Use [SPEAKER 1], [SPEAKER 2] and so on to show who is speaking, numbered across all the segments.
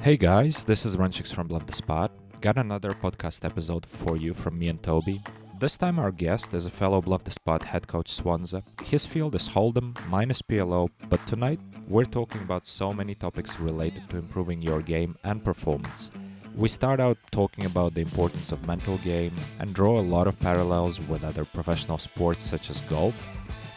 [SPEAKER 1] Hey guys, this is Runchuks from BluffTheSpot. Got another podcast episode for you from me and Tobi. This time our guest is a fellow BluffTheSpot Headcoach Svansa. His field is Hold'em minus PLO, but tonight we're talking about so many topics related to improving your game and performance. We start out talking about the importance of mental game and draw a lot of parallels with other professional sports such as golf.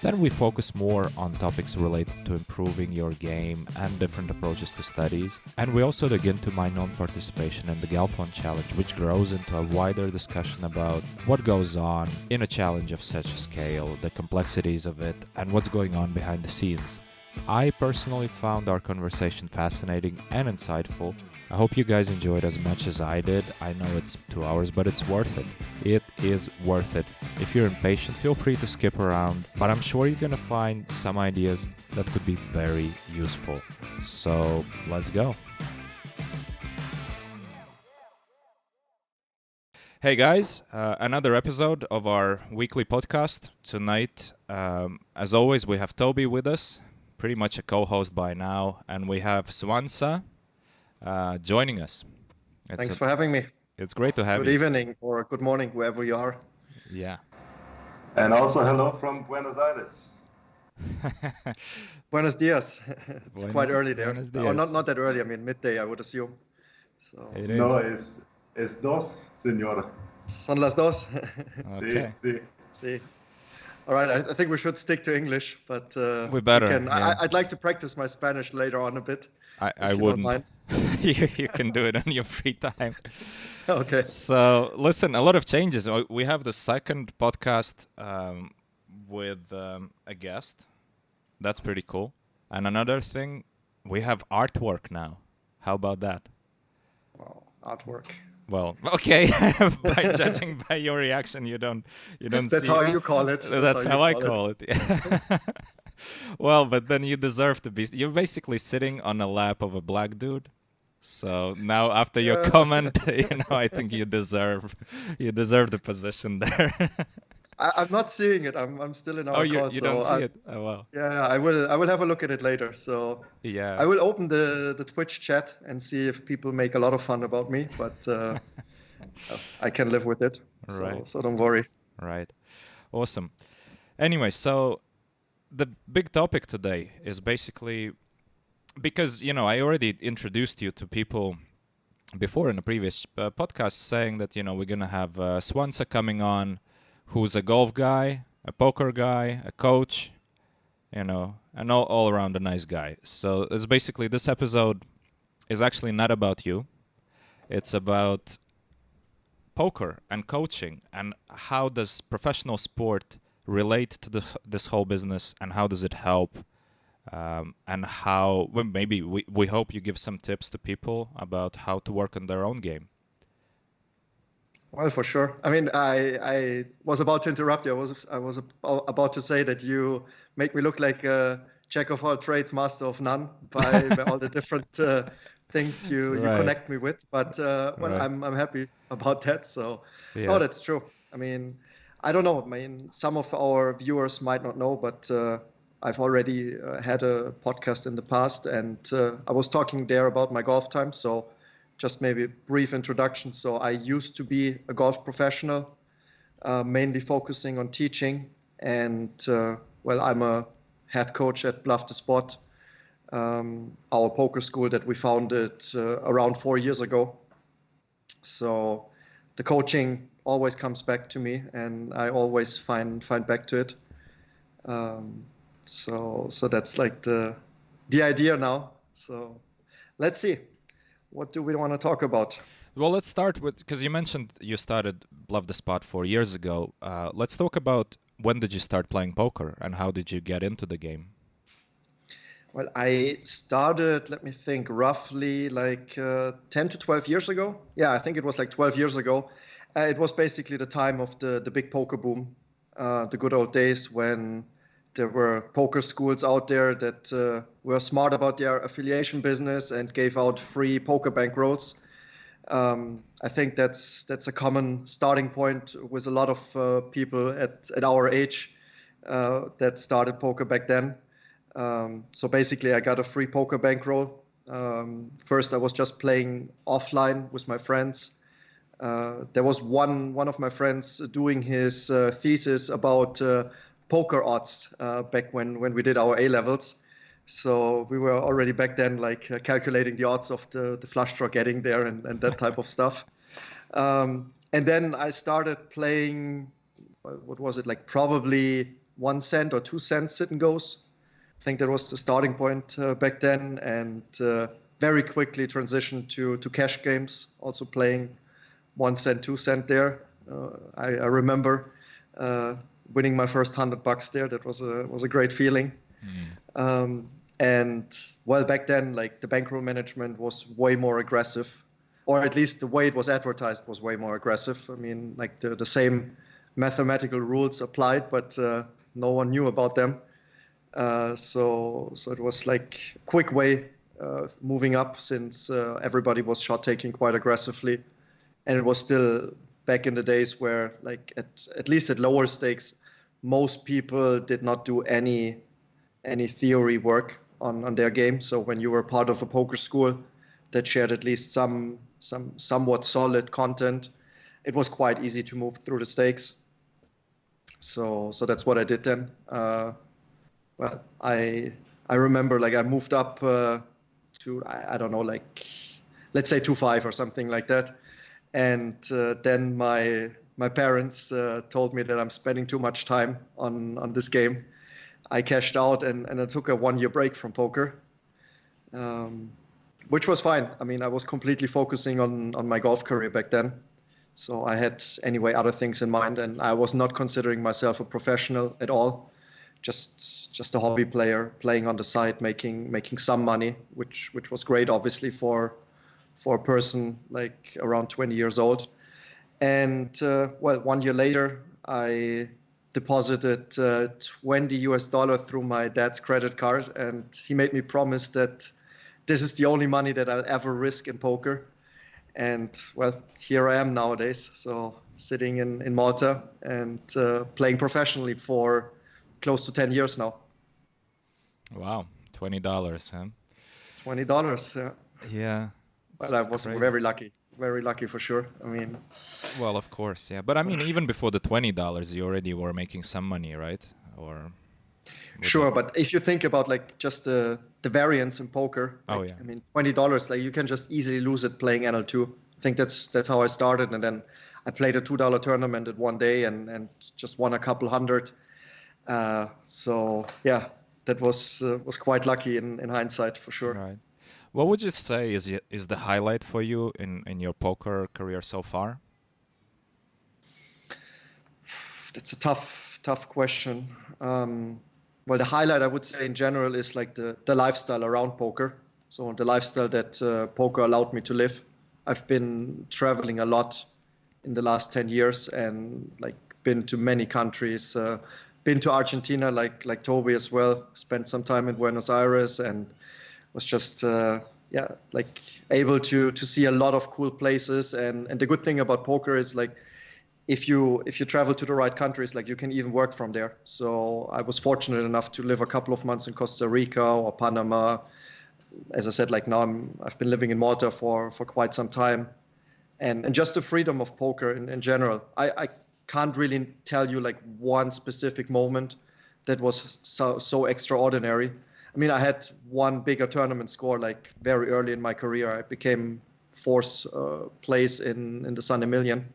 [SPEAKER 1] Then we focus more on topics related to improving your game and different approaches to studies. And we also dig into my non-participation in the Galfond challenge, which grows into a wider discussion about what goes on in a challenge of such a scale, the complexities of it, and what's going on behind the scenes. I personally found our conversation fascinating and insightful. I hope you guys enjoyed as much as I did. I know it's 2 hours, but it's worth it. It is worth it. If you're impatient, feel free to skip around, but I'm sure you're gonna find some ideas that could be very useful. So let's go. Hey guys, another episode of our weekly podcast. Tonight, as always, we have Tobi with us, pretty much a co-host by now, and we have Svansa joining us.
[SPEAKER 2] Thanks for having me.
[SPEAKER 1] It's great to have you.
[SPEAKER 2] Good evening or good morning, wherever you are.
[SPEAKER 1] Yeah.
[SPEAKER 3] And also hello from Buenos Aires.
[SPEAKER 2] Buenos dias. It's quite early there.
[SPEAKER 1] Buenos
[SPEAKER 2] Oh,
[SPEAKER 1] dias.
[SPEAKER 2] not that early. I mean, midday, I would assume. So.
[SPEAKER 1] It is.
[SPEAKER 3] No, es dos, señora.
[SPEAKER 2] Son las dos.
[SPEAKER 1] Okay.
[SPEAKER 2] See. All right, I think we should stick to English, but
[SPEAKER 1] We better. Yeah.
[SPEAKER 2] I'd like to practice my Spanish later on a bit.
[SPEAKER 1] I wouldn't. You can do it on your free time.
[SPEAKER 2] Okay.
[SPEAKER 1] So, listen, a lot of changes. We have the second podcast with a guest. That's pretty cool. And another thing, we have artwork now. How about that?
[SPEAKER 2] Wow, artwork.
[SPEAKER 1] Well, okay. By judging by your reaction, you don't
[SPEAKER 2] That's
[SPEAKER 1] see
[SPEAKER 2] how you call it.
[SPEAKER 1] That's how I call it. Yeah. Well, but then you deserve to be. You're basically sitting on a lap of a black dude. So now, after your comment, I think you deserve the position there.
[SPEAKER 2] I'm not seeing it. I'm still in our call.
[SPEAKER 1] You don't see it? Oh, wow.
[SPEAKER 2] Yeah, I will have a look at it later. So
[SPEAKER 1] yeah,
[SPEAKER 2] I will open the Twitch chat and see if people make a lot of fun about me, but I can live with it.
[SPEAKER 1] Right.
[SPEAKER 2] So don't worry.
[SPEAKER 1] Right. Awesome. Anyway, so the big topic today is basically because, I already introduced you to people before in a previous podcast saying that, we're going to have Svansa coming on, who's a golf guy, a poker guy, a coach, and all around a nice guy. So it's basically, this episode is actually not about you. It's about poker and coaching and how does professional sport relate to this whole business and how does it help and how maybe we hope you give some tips to people about how to work on their own game.
[SPEAKER 2] Well, for sure. I mean, I was about to interrupt you. I was about to say that you make me look like a jack of all trades, master of none by all the different things you connect me with. But well, I'm happy about that. So, no, that's true. I mean, I don't know. I mean, some of our viewers might not know, but I've already had a podcast in the past, and I was talking there about my golf time. So, just maybe a brief introduction. So, I used to be a golf professional, mainly focusing on teaching, and well, I'm a head coach at BluffTheSpot, our poker school that we founded around 4 years ago. So the coaching always comes back to me, and I always find back to it. So that's like the idea now. So let's see, what do we want to talk about?
[SPEAKER 1] Well, let's start with, because you mentioned you started BluffTheSpot 4 years ago. Let's talk about when did you start playing poker and how did you get into the game?
[SPEAKER 2] Well, I started, let me think, roughly like 10 to 12 years ago. Yeah, I think it was like 12 years ago. It was basically the time of the big poker boom, the good old days when there were poker schools out there that were smart about their affiliation business and gave out free poker bankrolls. I think that's a common starting point with a lot of people at our age that started poker back then. So basically, I got a free poker bankroll First, I was just playing offline with my friends. There was one of my friends doing his thesis about poker odds back when we did our A levels. So we were already back then like calculating the odds of the flush draw getting there and that type of stuff. And then I started playing, what was it, like probably 1 cent or 2 cents sit and goes. I think that was the starting point back then, and very quickly transitioned to cash games, also playing 1 cent, 2 cent there. I remember winning my first $100 there. That was a great feeling. And well, back then, like the bankroll management was way more aggressive, or at least the way it was advertised was way more aggressive. I mean, like the same mathematical rules applied, but no one knew about them. So it was like a quick way moving up, since everybody was shot taking quite aggressively. And it was still back in the days where, like at least at lower stakes, most people did not do any theory work on their game. So when you were part of a poker school that shared at least some somewhat solid content, it was quite easy to move through the stakes. So that's what I did then. Well, I remember like I moved up to I don't know, like let's say 2.5 or something like that, and then my parents told me that I'm spending too much time on this game. I cashed out and I took a 1-year break from poker, which was fine. I mean, I was completely focusing on my golf career back then. So I had anyway other things in mind, and I was not considering myself a professional at all. Just a hobby player playing on the side, making some money, which was great, obviously, for a person like around 20 years old. And well, 1 year later, I deposited $20 through my dad's credit card, and he made me promise that this is the only money that I'll ever risk in poker. And well, here I am nowadays. So sitting in Malta and playing professionally for close to 10 years now.
[SPEAKER 1] Wow, $20, huh?
[SPEAKER 2] $20, yeah.
[SPEAKER 1] Yeah.
[SPEAKER 2] Well, I was very lucky for sure. I mean,
[SPEAKER 1] well, of course, yeah. But I mean, even before the $20, you already were making some money, right? Or
[SPEAKER 2] sure, but if you think about like just the variance in poker, like,
[SPEAKER 1] oh yeah,
[SPEAKER 2] I mean, $20, like you can just easily lose it playing NL2. I think that's how I started, and then I played a $2 tournament at one day and just won a couple hundred. So yeah, that was quite lucky in hindsight for sure.
[SPEAKER 1] Right. What would you say is the highlight for you in your poker career so far?
[SPEAKER 2] That's a tough question. Well, the highlight I would say in general is like the lifestyle around poker. So the lifestyle that poker allowed me to live. I've been traveling a lot in the last 10 years and like been to many countries. Been to Argentina like Tobi as well. Spent some time in Buenos Aires and was just like able to see a lot of cool places. And the good thing about poker is like if you travel to the right countries, like you can even work from there. So I was fortunate enough to live a couple of months in Costa Rica or Panama. As I said, like now I've been living in Malta for quite some time, and just the freedom of poker in general. I can't really tell you like one specific moment that was so extraordinary. I mean, I had one bigger tournament score like very early in my career. I became fourth place in the Sunday Million,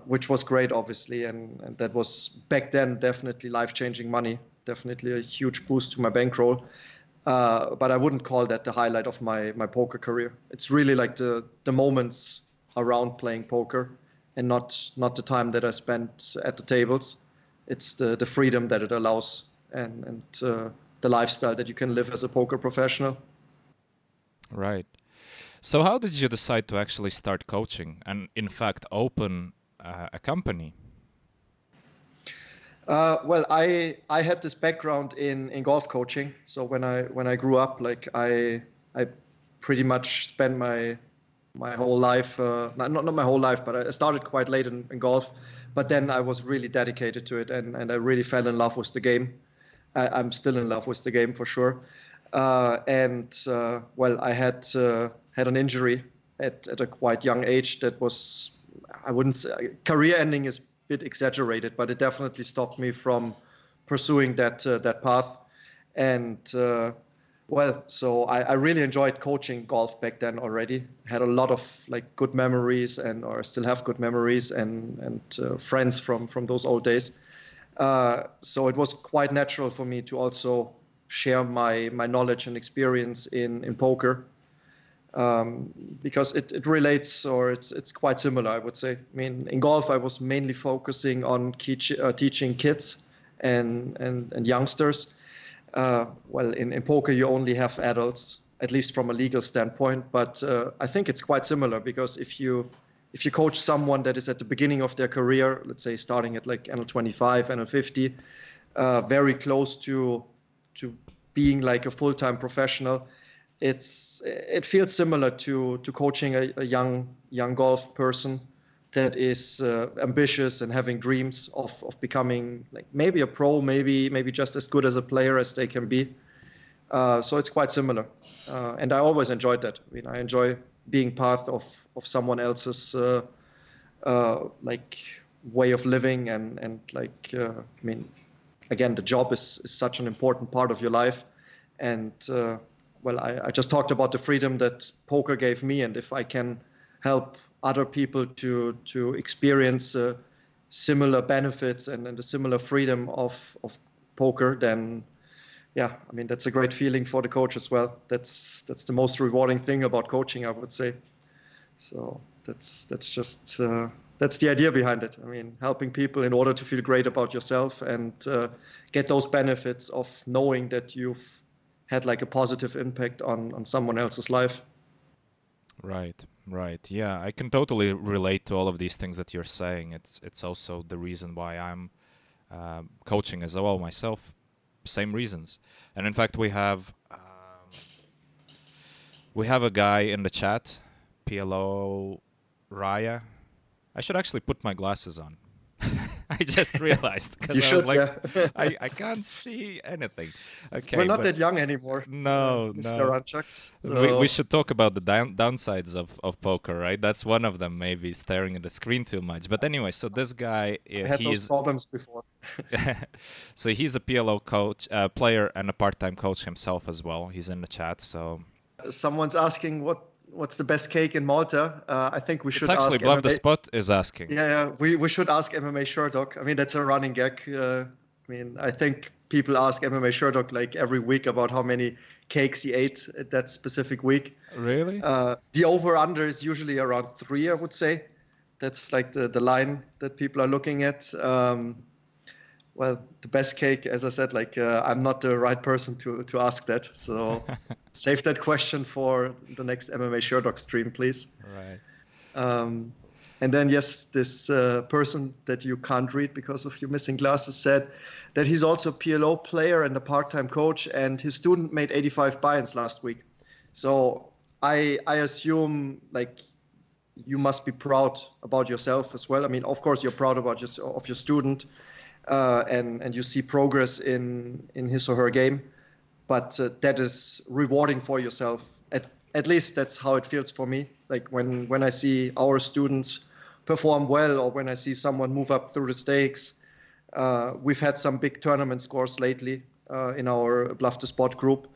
[SPEAKER 2] which was great, obviously, and that was back then definitely life-changing money, definitely a huge boost to my bankroll. But I wouldn't call that the highlight of my poker career. It's really like the moments around playing poker, and not the time that I spent at the tables. It's the freedom that it allows and the lifestyle that you can live as a poker professional.
[SPEAKER 1] Right. So how did you decide to actually start coaching and in fact open a company?
[SPEAKER 2] Well, I had this background in golf coaching. So when I grew up, like I pretty much spent my whole life, not my whole life, but I started quite late in golf. But then I was really dedicated to it, and I really fell in love with the game. I'm still in love with the game for sure. Well, I had an injury at a quite young age that was, I wouldn't say career ending is a bit exaggerated, but it definitely stopped me from pursuing that path. And well, so I really enjoyed coaching golf back then already. Had a lot of like good memories, or still have good memories, and friends from those old days. So it was quite natural for me to also share my knowledge and experience in poker, because it relates, or it's quite similar, I would say. I mean, in golf, I was mainly focusing on teaching kids and youngsters. Well, in poker, you only have adults, at least from a legal standpoint. But I think it's quite similar, because if you coach someone that is at the beginning of their career, let's say starting at like NL25, NL50, very close to being like a full-time professional, it feels similar to coaching a young golf person that is ambitious and having dreams of becoming like maybe a pro, maybe just as good as a player as they can be. So it's quite similar, and I always enjoyed that. I mean, I enjoy being part of someone else's like way of living, and like I mean, again, the job is such an important part of your life, and well, I just talked about the freedom that poker gave me, and if I can help other people to experience similar benefits and the similar freedom of poker, then yeah, I mean, that's a great feeling for the coach as well. That's the most rewarding thing about coaching, I would say. So that's just that's the idea behind it. I mean, helping people in order to feel great about yourself and get those benefits of knowing that you've had like a positive impact on someone else's life.
[SPEAKER 1] Right. Yeah, I can totally relate to all of these things that you're saying. It's also the reason why I'm coaching as well myself. Same reasons. And in fact, we have a guy in the chat, PLO Raya. I should actually put my glasses on. I just realized, because I was like,
[SPEAKER 2] yeah.
[SPEAKER 1] I can't see anything. Okay,
[SPEAKER 2] We're not that young anymore.
[SPEAKER 1] No,
[SPEAKER 2] Mr.
[SPEAKER 1] no.
[SPEAKER 2] Runchuks. So
[SPEAKER 1] We should talk about the downsides of poker, right? That's one of them, maybe staring at the screen too much. But anyway, so this guy,
[SPEAKER 2] I had those
[SPEAKER 1] he's
[SPEAKER 2] problems before.
[SPEAKER 1] so he's a PLO coach, player, and a part-time coach himself as well. He's in the chat, so
[SPEAKER 2] Someone's asking what's the best cake in Malta. I think we should
[SPEAKER 1] it's actually
[SPEAKER 2] ask
[SPEAKER 1] Bluff the
[SPEAKER 2] MMA.
[SPEAKER 1] Spot is asking.
[SPEAKER 2] Yeah, we should ask MMA Sherdog. I mean, that's a running gag. I mean, I think people ask MMA Sherdog like every week about how many cakes he ate at that specific week.
[SPEAKER 1] Really?
[SPEAKER 2] The over-under is usually around 3, I would say. That's like the line that people are looking at. Well, the best cake, as I said, like I'm not the right person to ask that. So save that question for the next MMA Sherdog stream, please.
[SPEAKER 1] Right.
[SPEAKER 2] And then, yes, this person that you can't read because of your missing glasses said that he's also a PLO player and a part-time coach, and his student made 85 buy-ins last week. So I assume like you must be proud about yourself as well. I mean, of course, you're proud about your student, and you see progress in his or her game, but that is rewarding for yourself. At least that's how it feels for me. Like when I see our students perform well, or when I see someone move up through the stakes. We've had some big tournament scores lately in our Bluff the Spot group.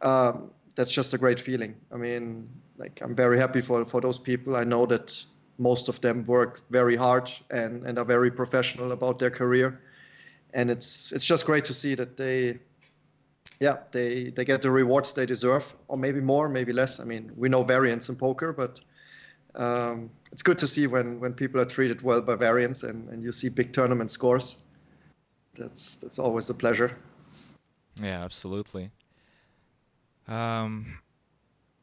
[SPEAKER 2] That's just a great feeling. I mean, like I'm very happy for those people. I know that most of them work very hard and are very professional about their career. And it's just great to see that they get the rewards they deserve, or maybe more, maybe less. I mean, we know variance in poker, but it's good to see when people are treated well by variance and you see big tournament scores. That's always a pleasure.
[SPEAKER 1] Yeah, absolutely.
[SPEAKER 2] All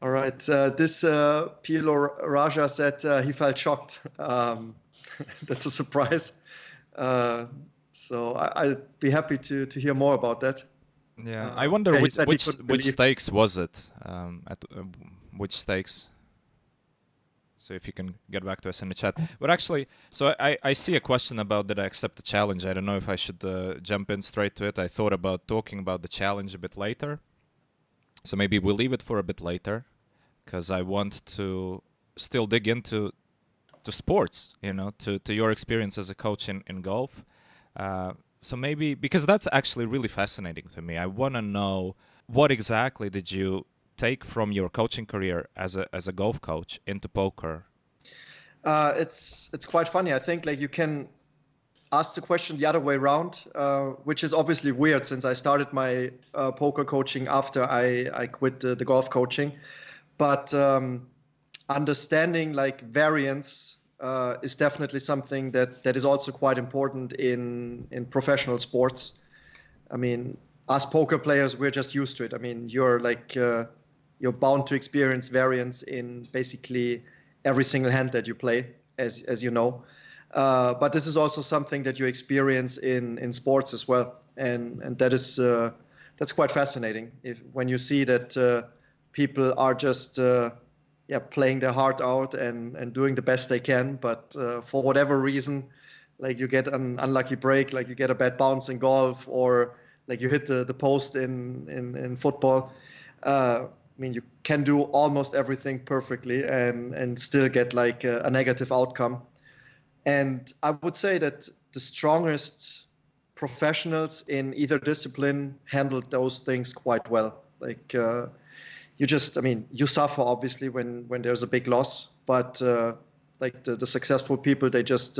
[SPEAKER 2] right. This PLO Raja said he felt shocked. That's a surprise. So I'd be happy to hear more about that.
[SPEAKER 1] Yeah, I wonder which stakes was it? At which stakes? So if you can get back to us in the chat. But actually, so I see a question about did I accept the challenge. I don't know if I should jump in straight to it. I thought about talking about the challenge a bit later. So maybe we'll leave it for a bit later, because I want to still dig into sports, to your experience as a coach in golf. So maybe, because that's actually really fascinating to me. I want to know, what exactly did you take from your coaching career as a golf coach into poker?
[SPEAKER 2] It's quite funny. I think like you can ask the question the other way around, which is obviously weird since I started my poker coaching after I quit the golf coaching. But understanding like variance is definitely something that is also quite important in professional sports. I mean, us poker players, we're just used to it. I mean, you're bound to experience variance in basically every single hand that you play, as you know. But this is also something that you experience in sports as well, and that's quite fascinating. When you see that people are just playing their heart out and doing the best they can, but for whatever reason, like you get an unlucky break, like you get a bad bounce in golf, or like you hit the post in football. I mean, you can do almost everything perfectly and still get like a negative outcome. And I would say that the strongest professionals in either discipline handled those things quite well. Like I mean, you suffer obviously when there's a big loss, but like the successful people, they just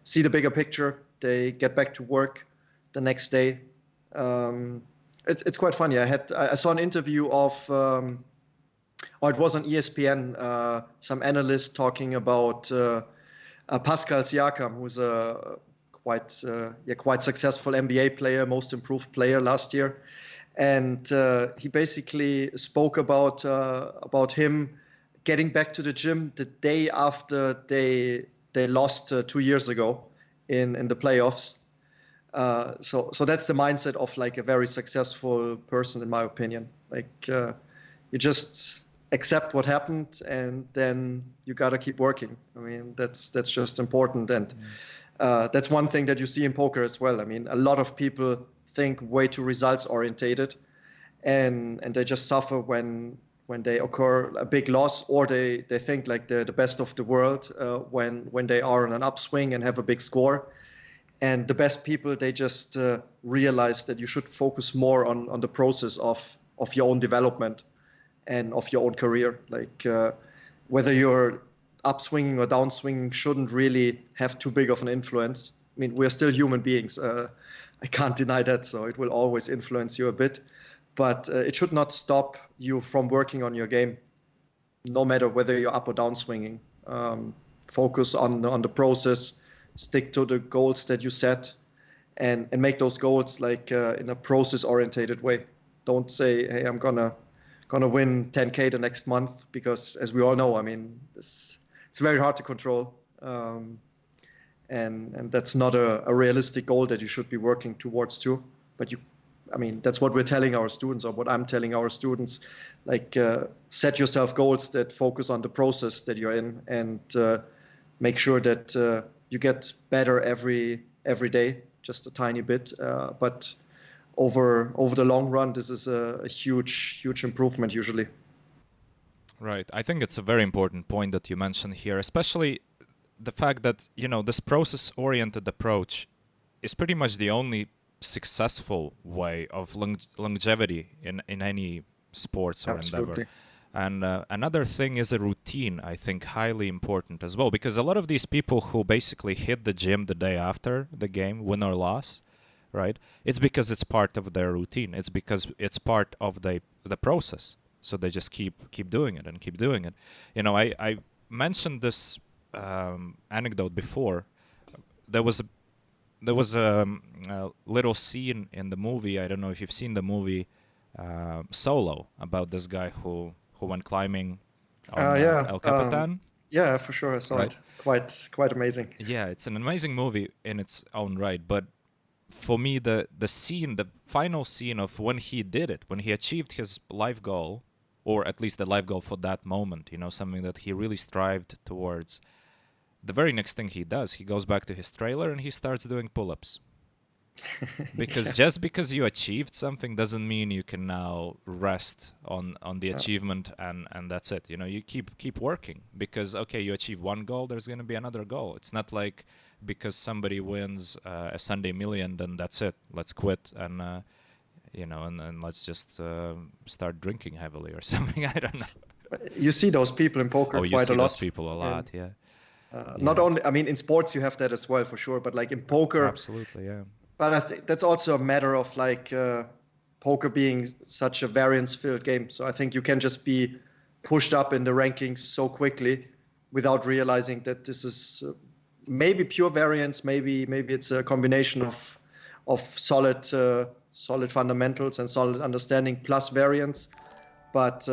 [SPEAKER 2] see the bigger picture. They get back to work the next day. It's quite funny. I saw an interview of, or it was on ESPN, some analyst talking about Pascal Siakam, who's a quite successful NBA player, most improved player last year, and he basically spoke about him getting back to the gym the day after they lost 2 years ago in the playoffs. So that's the mindset of like a very successful person, in my opinion. Like you just accept what happened, and then you gotta keep working. I mean, that's just important, and that's one thing that you see in poker as well. I mean, a lot of people think way too results orientated, and they just suffer when they occur a big loss, or they think like they're the best of the world when they are on an upswing and have a big score. And the best people, they just realize that you should focus more on the process of your own development and of your own career. Like whether you're upswinging or downswinging shouldn't really have too big of an influence. I mean, we're still human beings. I can't deny that. So it will always influence you a bit, but it should not stop you from working on your game, no matter whether you're up or downswinging. Focus on the process, stick to the goals that you set, and make those goals like in a process orientated way. Don't say, hey, I'm gonna win 10K the next month, because as we all know, I mean, it's very hard to control. And that's not a realistic goal that you should be working towards too. But I mean, that's what we're telling our students, or what I'm telling our students, like set yourself goals that focus on the process that you're in, and make sure that you get better every day, just a tiny bit. But over the long run, this is a huge improvement usually.
[SPEAKER 1] Right. I think it's a very important point that you mentioned here, especially the fact that, this process-oriented approach is pretty much the only successful way of longevity in any sports or
[SPEAKER 2] Absolutely.
[SPEAKER 1] endeavor. And another thing is a routine, I think, highly important as well, because a lot of these people who basically hit the gym the day after the game, win or loss, right? It's because it's part of their routine. It's because it's part of the process. So they just keep doing it and keep doing it. I mentioned this anecdote before. There was a little scene in the movie. I don't know if you've seen the movie Solo, about this guy who went climbing on El Capitan.
[SPEAKER 2] Yeah, for sure, I saw it. Quite amazing.
[SPEAKER 1] Yeah, it's an amazing movie in its own right. But for me, the final scene of when he did it, when he achieved his life goal, or at least the life goal for that moment, something that he really strived towards. The very next thing he does, he goes back to his trailer and he starts doing pull-ups. Because just because you achieved something doesn't mean you can now rest on the achievement and that's it. You keep working, because okay, you achieve one goal, there's going to be another goal. It's not like because somebody wins a Sunday Million, then that's it, let's quit and and let's just start drinking heavily or something. I don't know.
[SPEAKER 2] You see those people in poker
[SPEAKER 1] You
[SPEAKER 2] quite
[SPEAKER 1] see
[SPEAKER 2] a lot.
[SPEAKER 1] those people a lot. Yeah.
[SPEAKER 2] Not only, I mean, in sports you have that as well, for sure, but like in poker,
[SPEAKER 1] Absolutely, yeah.
[SPEAKER 2] but I think that's also a matter of like poker being such a variance-filled game. So I think you can just be pushed up in the rankings so quickly without realizing that this is maybe pure variance, maybe it's a combination of solid fundamentals and solid understanding plus variance. But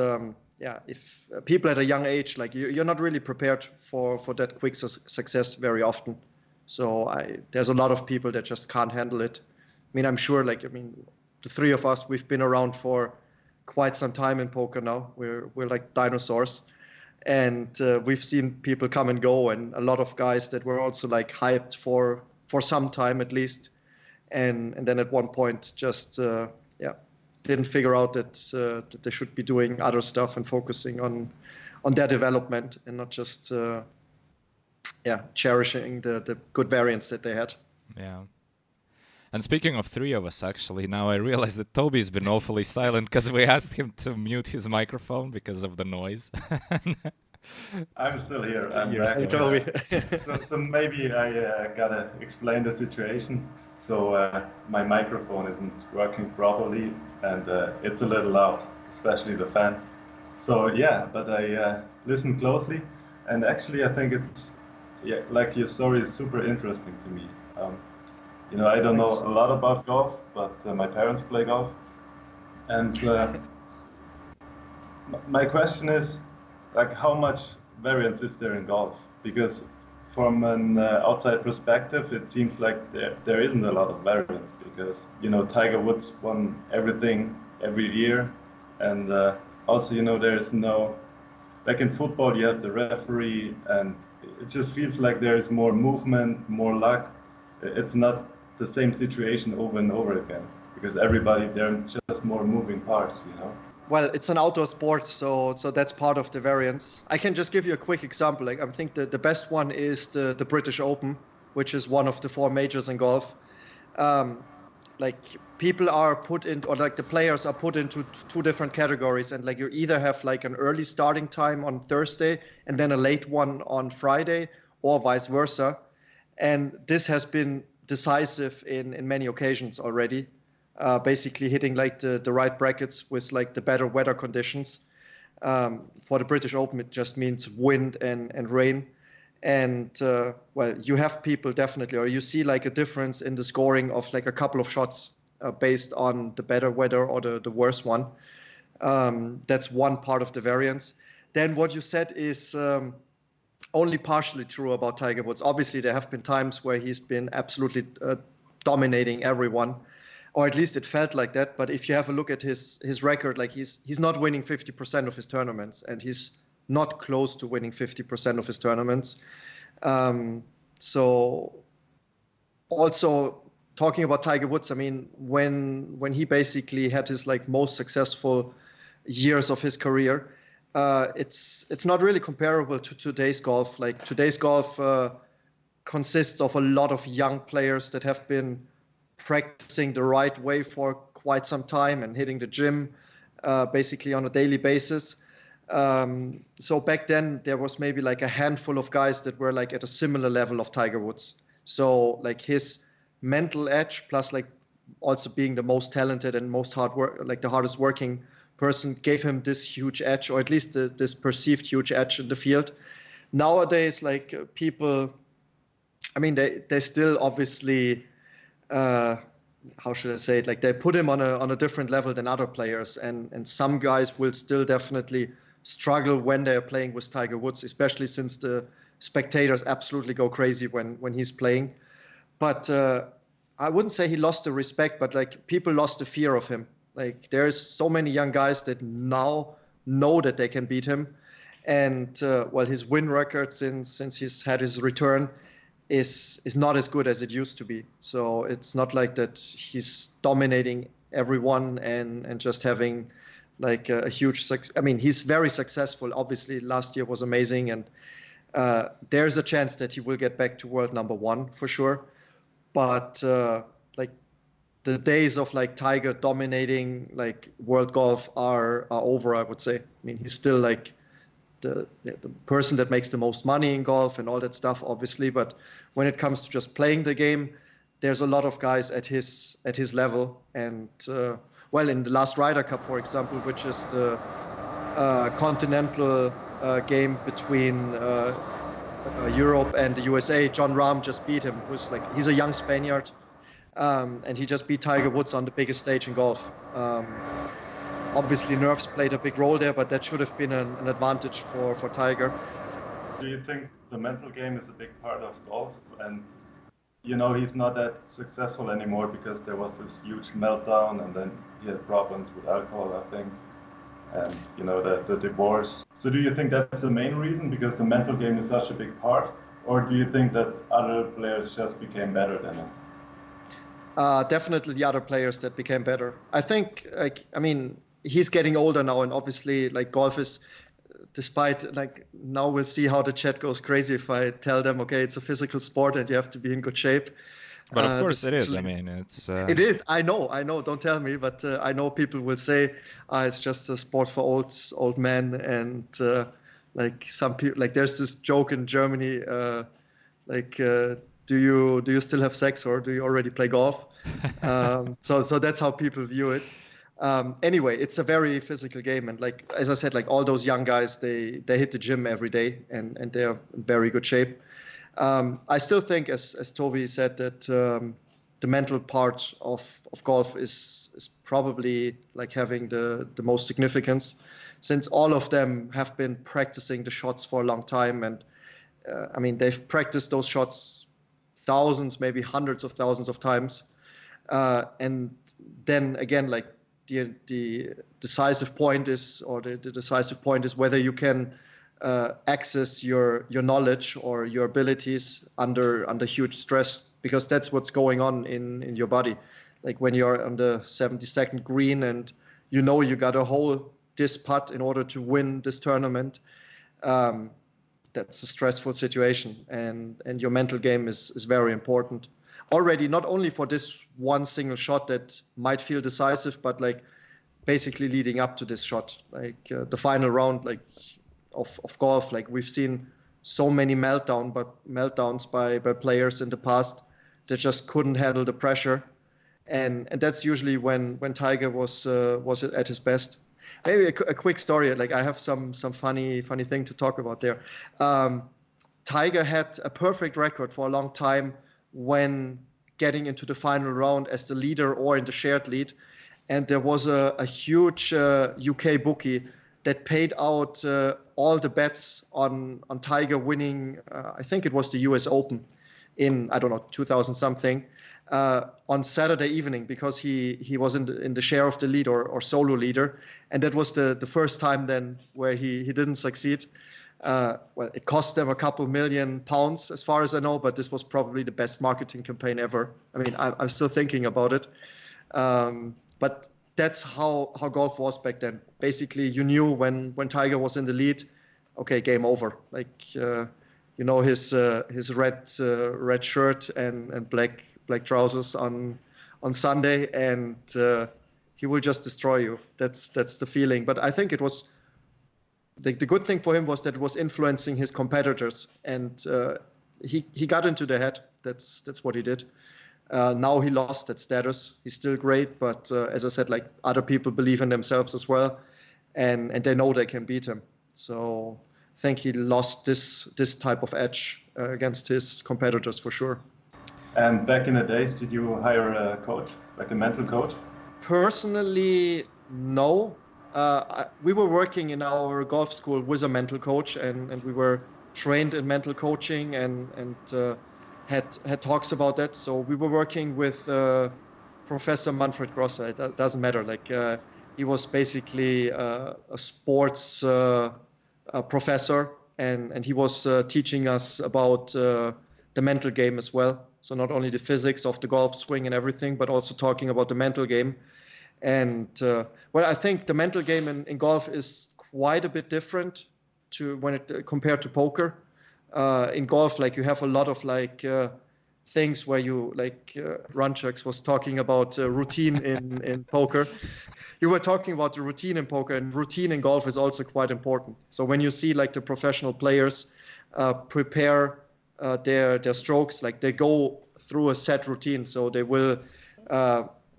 [SPEAKER 2] yeah, if people at a young age, like you're not really prepared for that quick success very often. So there's a lot of people that just can't handle it. I mean, I'm sure, the three of us, we've been around for quite some time in poker now. We're like dinosaurs, and we've seen people come and go, and a lot of guys that were also like hyped for some time at least, and then at one point just didn't figure out that they should be doing other stuff and focusing on their development and not just cherishing the good variance that they had.
[SPEAKER 1] Yeah. And speaking of three of us, actually, now I realize that Tobi's been awfully silent because we asked him to mute his microphone because of the noise.
[SPEAKER 3] I'm still here. I'm
[SPEAKER 1] You're
[SPEAKER 3] back.
[SPEAKER 1] still
[SPEAKER 3] So maybe I gotta explain the situation. So my microphone isn't working properly, and it's a little loud, especially the fan. So yeah, but I listened closely, and actually I think it's like your story is super interesting to me. I don't know a lot about golf, but my parents play golf, and my question is, like, how much variance is there in golf? Because from an outside perspective, it seems like there isn't a lot of variance, because Tiger Woods won everything every year, and also there is no, like in football you have the referee, and it just feels like there is more movement, more luck. It's not the same situation over and over again, because everybody, there are just more moving parts.
[SPEAKER 2] Well, it's an outdoor sport, so that's part of the variance. I can just give you a quick example. Like, I think the best one is the British Open, which is one of the four majors in golf. Like, people are put in, or like the players are put into two different categories, and like you either have like an early starting time on Thursday and then a late one on Friday, or vice versa. And this has been decisive in many occasions already. Basically hitting like the right brackets with like the better weather conditions. For the British Open, it just means wind and rain. And well, you have people definitely, or you see like a difference in the scoring of like a couple of shots based on the better weather or the worse one. That's one part of the variance. Then what you said is only partially true about Tiger Woods. Obviously, there have been times where he's been absolutely dominating everyone, or at least it felt like that. But if you have a look at his record, like he's not winning 50% of his tournaments, and he's not close to winning 50% of his tournaments. So also talking about Tiger Woods, I mean, when he basically had his like most successful years of his career, it's not really comparable to today's golf. Like today's golf consists of a lot of young players that have been practicing the right way for quite some time and hitting the gym basically on a daily basis. So back then there was maybe like a handful of guys that were like at a similar level of Tiger Woods. So like his mental edge plus like also being the most talented and most the hardest working person gave him this huge edge, or at least this perceived huge edge in the field. Nowadays, like people, I mean, they still obviously, how should I say it? Like they put him on a different level than other players, and some guys will still definitely struggle when they're playing with Tiger Woods, especially since the spectators absolutely go crazy when he's playing. But I wouldn't say he lost the respect, but like people lost the fear of him. Like there's so many young guys that now know that they can beat him, and well, his win record since he's had his return is not as good as it used to be. So it's not like that he's dominating everyone and just having like a huge success. I mean, he's very successful. Obviously, last year was amazing, and there's a chance that he will get back to world number one for sure. But like the days of like Tiger dominating like world golf are over, I would say. I mean, he's still like the person that makes the most money in golf and all that stuff, obviously. But when it comes to just playing the game, there's a lot of guys at his level. And well, in the last Ryder Cup, for example, which is the continental game between Europe and the USA, John Rahm just beat him. He's a young Spaniard, and he just beat Tiger Woods on the biggest stage in golf. Obviously, nerves played a big role there, but that should have been an advantage for Tiger.
[SPEAKER 3] Do you think the mental game is a big part of golf? And, you know, he's not that successful anymore because there was this huge meltdown, and then he had problems with alcohol, I think, and, you know, the divorce. So do you think that's the main reason, because the mental game is such a big part? Or do you think that other players just became better than him?
[SPEAKER 2] Definitely the other players that became better. I think, he's getting older now, and obviously, like, golf is, despite, like, now we'll see how the chat goes crazy if I tell them, okay, it's a physical sport and you have to be in good shape.
[SPEAKER 1] But of course it is. I mean, it's...
[SPEAKER 2] It is. I know. Don't tell me, but I know people will say it's just a sport for old men, and like some people, like there's this joke in Germany, do you still have sex, or do you already play golf? So that's how people view it. Anyway, it's a very physical game, and like as I said, like all those young guys, they hit the gym every day, and they are in very good shape. I still think, as Tobi said, that the mental part of golf is probably like having the most significance, since all of them have been practicing the shots for a long time, and I mean, they've practiced those shots thousands, maybe hundreds of thousands of times, and then again, like the decisive point is, or the decisive point is whether you can access your knowledge or your abilities under huge stress, because that's what's going on in your body. Like when you're on the 72nd green and you know you got to hole this putt in order to win this tournament, that's a stressful situation, and your mental game is very important already, not only for this one single shot that might feel decisive, but like basically leading up to this shot, like the final round, like of golf. Like we've seen so many meltdowns by players in the past that just couldn't handle the pressure, and that's usually when Tiger was at his best. Maybe a quick story. Like I have some funny thing to talk about there. Tiger had a perfect record for a long time when getting into the final round as the leader or in the shared lead, and there was a huge UK bookie that paid out all the bets on Tiger winning. I think it was the US Open in, I don't know, 2000 something, on Saturday evening, because he was in the share of the lead or solo leader, and that was the first time then where he didn't succeed. Well, it cost them a couple £1 million, as far as I know, but this was probably the best marketing campaign ever. I mean, I'm still thinking about it, but that's how golf was back then. Basically, you knew when Tiger was in the lead, okay, game over. Like his red shirt and black trousers on Sunday, and he will just destroy you. That's the feeling. But I think it was the good thing for him was that it was influencing his competitors, and he got into their head. That's what he did. Now he lost that status. He's still great, but as I said, like other people believe in themselves as well, and they know they can beat him. So I think he lost this type of edge against his competitors for sure.
[SPEAKER 3] And back in the days, did you hire a coach, like a mental coach?
[SPEAKER 2] Personally, no. We were working in our golf school with a mental coach, and we were trained in mental coaching and had talks about that. So we were working with Professor Manfred Grosser. It doesn't matter. Like he was basically a sports professor, and he was teaching us about the mental game as well. So not only the physics of the golf swing and everything, but also talking about the mental game. And I think the mental game in golf is quite a bit different to when it compared to poker. In golf, like you have a lot of things where you Runchuks was talking about routine in poker. You were talking about the routine in poker, and routine in golf is also quite important. So when you see like the professional players prepare their strokes, like they go through a set routine. So they will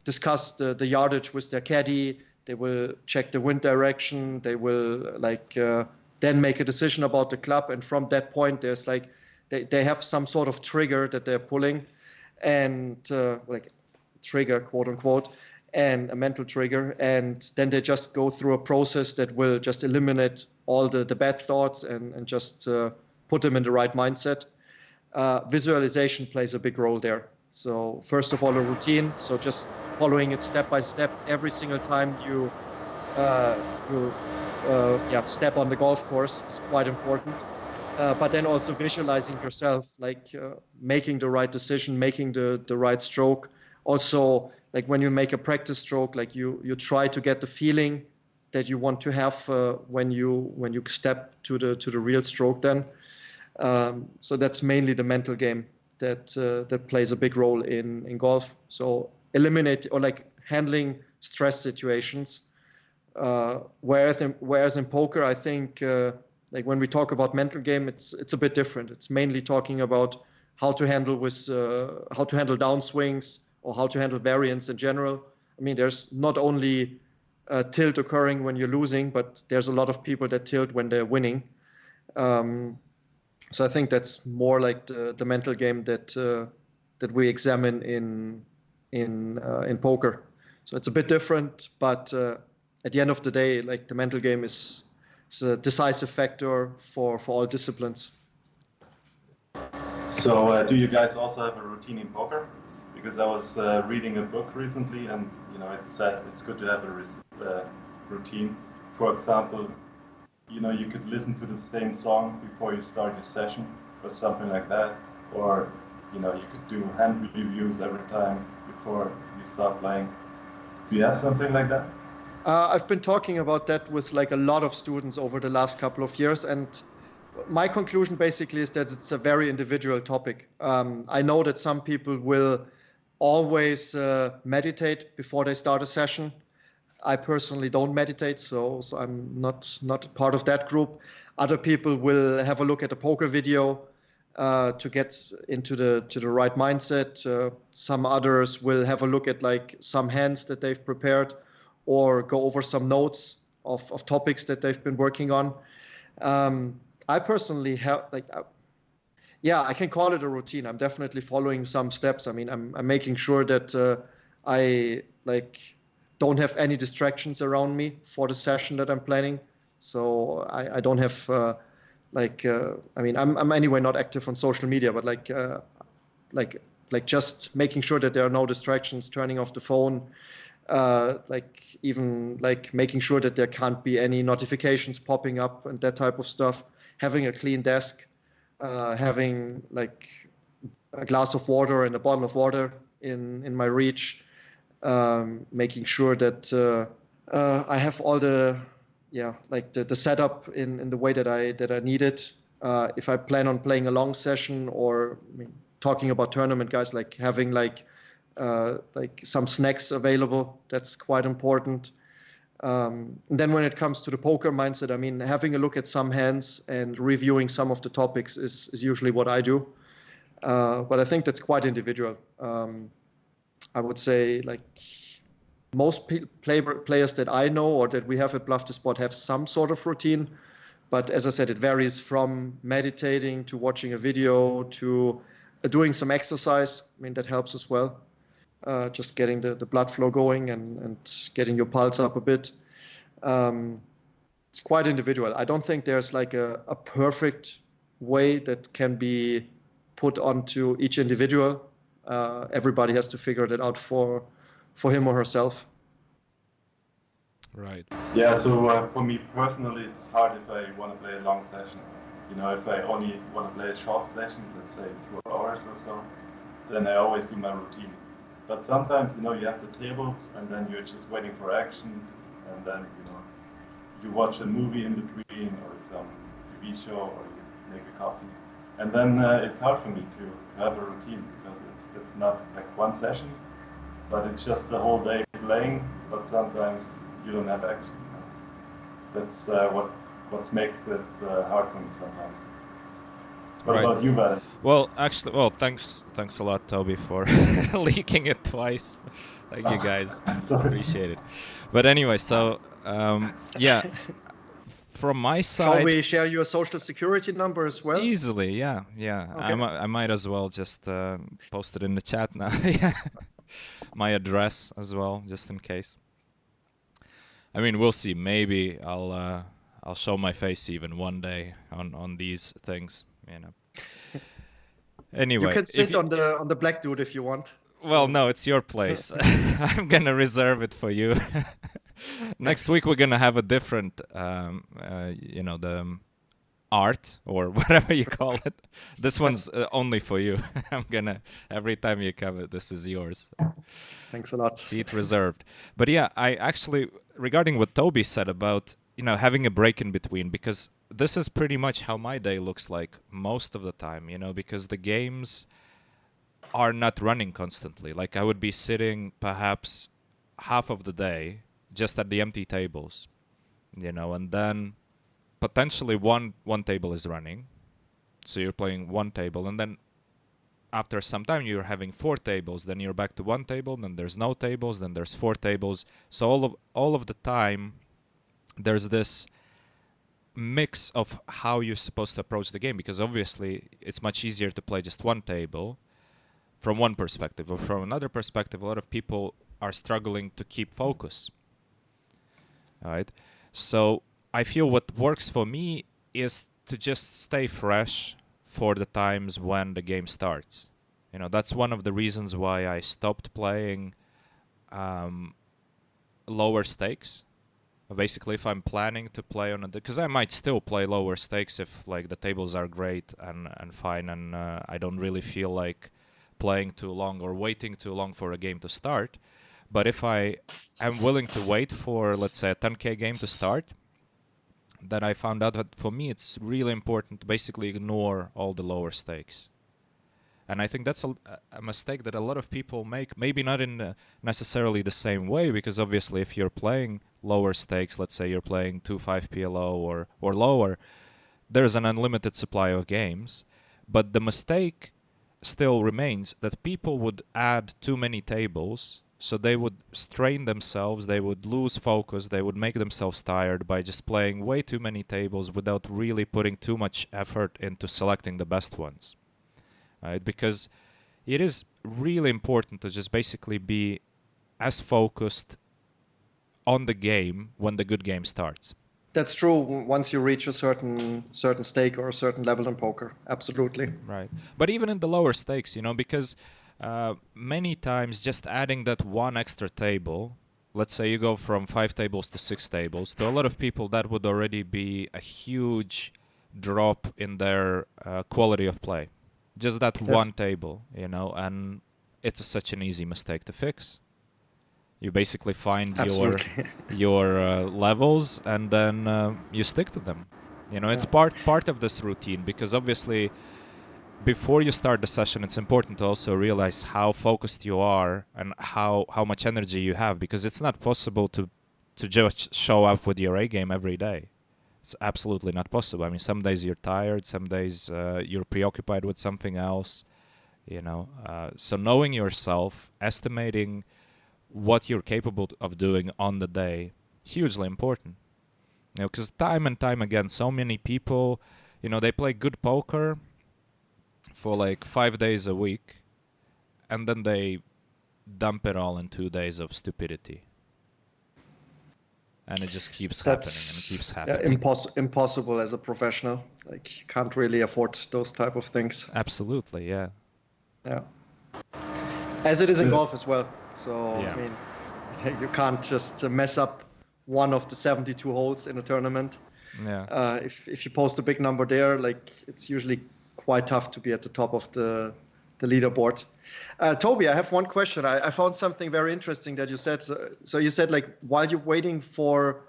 [SPEAKER 2] discuss the yardage with their caddy. They will check the wind direction. They will then make a decision about the club. And from that point, there's they have some sort of trigger that they're pulling, and trigger, quote unquote, and a mental trigger. And then they just go through a process that will just eliminate all the bad thoughts and just put them in the right mindset. Visualization plays a big role there. So first of all, a routine. So just following it step by step every single time you step on the golf course is quite important. But then also visualizing yourself, making the right decision, making the right stroke. Also, like when you make a practice stroke, like you try to get the feeling that you want to have when you step to the real stroke then. So that's mainly the mental game that plays a big role in golf. So eliminate or handling stress situations. Whereas in poker, I think when we talk about mental game, it's a bit different. It's mainly talking about how to handle downswings or how to handle variance in general. I mean, there's not only tilt occurring when you're losing, but there's a lot of people that tilt when they're winning. So I think that's more like the mental game that we examine in poker. So it's a bit different, but at the end of the day, like the mental game is a decisive factor for all disciplines.
[SPEAKER 3] So do you guys also have a routine in poker? Because I was reading a book recently, and it said it's good to have a routine. For example, you could listen to the same song before you start your session or something like that. Or, you could do hand reviews every time before you start playing. Do you have something like that?
[SPEAKER 2] I've been talking about that with a lot of students over the last couple of years. And my conclusion basically is that it's a very individual topic. I know that some people will always meditate before they start a session. I personally don't meditate, so I'm not part of that group. Other people will have a look at a poker video to get into the right mindset. Some others will have a look at some hands that they've prepared, or go over some notes of topics that they've been working on. I personally have I can call it a routine. I'm definitely following some steps. I mean, I'm making sure that I don't have any distractions around me for the session that I'm planning. So I don't have I'm anyway not active on social media, but just making sure that there are no distractions, turning off the phone, making sure that there can't be any notifications popping up and that type of stuff, having a clean desk, having a glass of water and a bottle of water in my reach, making sure that I have all the setup in the way that I need it. If I plan on playing a long session, or talking about tournament guys, having some snacks available, that's quite important. And then when it comes to the poker mindset, I mean, having a look at some hands and reviewing some of the topics is usually what I do. But I think that's quite individual. I would say most players that I know or that we have at BluffTheSpot have some sort of routine. But as I said, it varies from meditating to watching a video to doing some exercise. I mean, that helps as well. Just getting the blood flow going and getting your pulse up a bit. It's quite individual. I don't think there's a perfect way that can be put onto each individual. Everybody has to figure that out for him or herself.
[SPEAKER 1] Right.
[SPEAKER 3] Yeah, so for me personally, it's hard if I want to play a long session. You know, if I only want to play a short session, let's say 2 hours or so, then I always do my routine. But sometimes, you know, you have the tables and then you're just waiting for actions, and then, you know, you watch a movie in between or some TV show, or you make a coffee. And then it's hard for me to have a routine, because it's not like one session, but it's just the whole day playing, but sometimes you don't have action. You know? That's what makes it hard for me sometimes. What about you, Variance?
[SPEAKER 1] Well, actually, thanks a lot, Tobi, for leaking it twice. Thank you, guys. Appreciate it. But anyway, so yeah, from my side,
[SPEAKER 2] shall we share your social security number as well?
[SPEAKER 1] Easily, yeah.
[SPEAKER 2] Okay.
[SPEAKER 1] I might as well just post it in the chat now. Yeah, my address as well, just in case. I mean, we'll see. Maybe I'll show my face even one day on these things. You know. Anyway,
[SPEAKER 2] you can sit on the black dude if you want.
[SPEAKER 1] Well, no, it's your place. I'm gonna reserve it for you. Next week we're gonna have a different, you know, the art or whatever you call it. This one's only for you. I'm gonna, every time you come, this is yours.
[SPEAKER 2] Thanks a lot.
[SPEAKER 1] Seat reserved. But yeah, I actually, regarding what Tobi said about, you know, having a break in between, because this is pretty much how my day looks like most of the time, you know, because the games are not running constantly. Like I would be sitting perhaps half of the day just at the empty tables, you know, and then potentially one table is running, so you're playing one table, and then after some time you're having 4 tables, then you're back to 1 table, then there's no tables, then there's 4 tables. So all of the time there's this mix of how you're supposed to approach the game, because obviously it's much easier to play just 1 table from one perspective, or from another perspective a lot of people are struggling to keep focus. All right, so I feel what works for me is to just stay fresh for the times when the game starts. You know, that's one of the reasons why I stopped playing lower stakes. Basically, if I'm planning to play on because I might still play lower stakes if like the tables are great and fine, and I don't really feel like playing too long or waiting too long for a game to start. But if I am willing to wait for, let's say, a 10K game to start, then I found out that for me it's really important to basically ignore all the lower stakes. And I think that's a mistake that a lot of people make, maybe not in necessarily the same way, because obviously if you're playing lower stakes, let's say you're playing 2-5 PLO or lower, there's an unlimited supply of games. But the mistake still remains that people would add too many tables, so they would strain themselves, they would lose focus, they would make themselves tired by just playing way too many tables without really putting too much effort into selecting the best ones. Right? Because it is really important to just basically be as focused on the game when the good game starts.
[SPEAKER 2] That's true once you reach a certain stake or a certain level in poker. Absolutely.
[SPEAKER 1] Right. But even in the lower stakes, you know, because many times just adding that one extra table, let's say you go from 5 tables to 6 tables, to a lot of people that would already be a huge drop in their quality of play. Just that one table, you know, and it's such an easy mistake to fix. You basically find your levels, and then you stick to them. You know, it's part of this routine, because obviously before you start the session, it's important to also realize how focused you are and how much energy you have, because it's not possible to just show up with your A game every day. It's absolutely not possible. I mean, some days you're tired, some days you're preoccupied with something else, you know. So knowing yourself, estimating what you're capable of doing on the day, hugely important. You know, because time and time again, so many people, you know, they play good poker for like 5 days a week, and then they dump it all in 2 days of stupidity. And it just keeps happening and it keeps happening.
[SPEAKER 2] Impossible as a professional. Like, you can't really afford those type of things.
[SPEAKER 1] Absolutely, yeah.
[SPEAKER 2] Yeah. As it is in golf as well. So,
[SPEAKER 1] yeah.
[SPEAKER 2] I mean, you can't just mess up one of the 72 holes in a tournament.
[SPEAKER 1] Yeah.
[SPEAKER 2] If you post a big number there, like it's usually quite tough to be at the top of the leaderboard. Tobi, I have one question. I found something very interesting that you said. So you said like while you're waiting for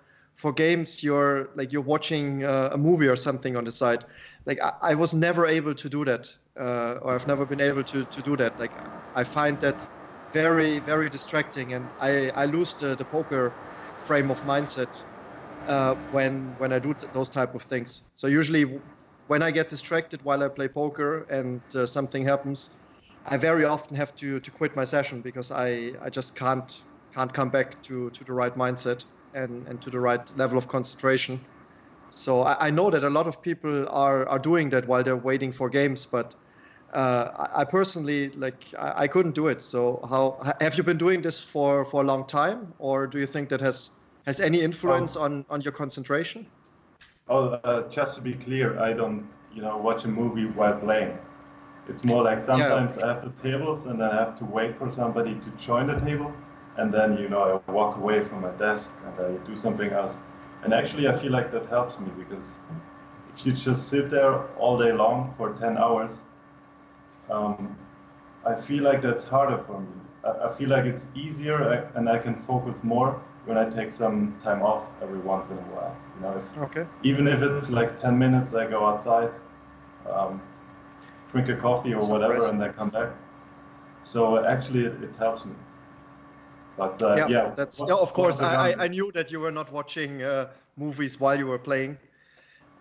[SPEAKER 2] games, you're watching a movie or something on the side. Like I was never able to do that, or I've never been able to do that. Like I find that very, very distracting, and I lose the poker frame of mindset when I do those type of things. So usually when I get distracted while I play poker and something happens, I very often have to quit my session because I just can't come back to the right mindset and to the right level of concentration. So I know that a lot of people are doing that while they're waiting for games, but I personally I couldn't do it. So how have you been doing this for a long time, or do you think that has any influence on your concentration?
[SPEAKER 3] Just to be clear, I don't watch a movie while playing. It's more like sometimes I have the tables and I have to wait for somebody to join the table, and then I walk away from my desk and I do something else. And actually, I feel like that helps me, because if you just sit there all day long for 10 hours, I feel like that's harder for me. I feel like it's easier and I can focus more when I take some time off every once in a while. Even if it's like 10 minutes, I go outside, drink a coffee or whatever, and then come back. So actually, it helps me. But
[SPEAKER 2] that's of course. I knew that you were not watching movies while you were playing.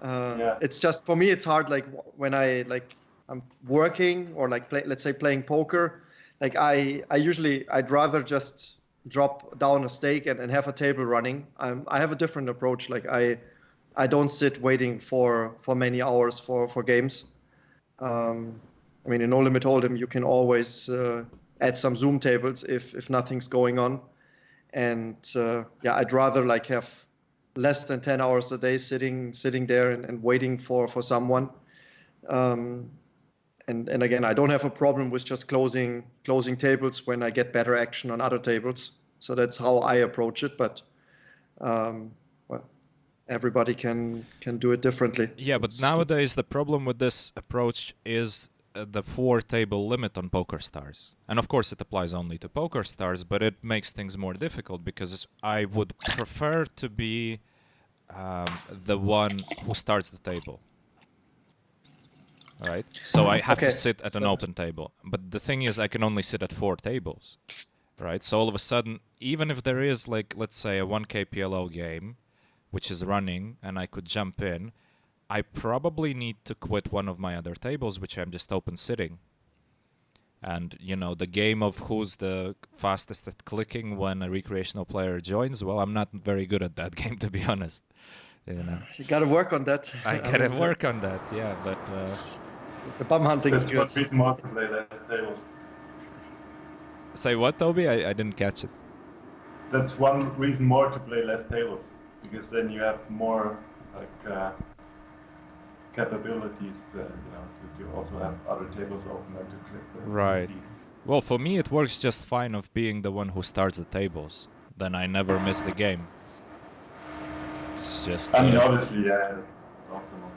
[SPEAKER 2] It's just for me, it's hard. Like when I'm working or let's say playing poker. Like I'd rather just drop down a stake and have a table running. I have a different approach. Like I don't sit waiting for many hours for games. I mean, in No Limit Hold'em, you can always add some Zoom tables if nothing's going on. And I'd rather have less than 10 hours a day sitting there and waiting for someone. And again, I don't have a problem with just closing tables when I get better action on other tables. So that's how I approach it. But everybody can do it differently.
[SPEAKER 1] Yeah, but nowadays the problem with this approach is the 4-table limit on PokerStars. And of course it applies only to PokerStars, but it makes things more difficult because I would prefer to be the one who starts the table. Right? So I have to sit at an open table. But the thing is, I can only sit at 4 tables. Right? So all of a sudden, even if there is, let's say, a 1K PLO game, which is running, and I could jump in, I probably need to quit one of my other tables, which I'm just open sitting. And, the game of who's the fastest at clicking when a recreational player joins, well, I'm not very good at that game, to be honest.
[SPEAKER 2] You got to work on that.
[SPEAKER 1] I gotta work on that, yeah, but...
[SPEAKER 2] the bum hunting is good.
[SPEAKER 3] That's more to play less tables.
[SPEAKER 1] Say what, Tobi? I didn't catch it.
[SPEAKER 3] That's one reason more to play less tables, because then you have more capabilities to also have other tables open and to click the
[SPEAKER 1] right.
[SPEAKER 3] PC.
[SPEAKER 1] Well, for me it works just fine of being the one who starts the tables. Then I never miss the game. It's just...
[SPEAKER 3] obviously, yeah, it's optimal.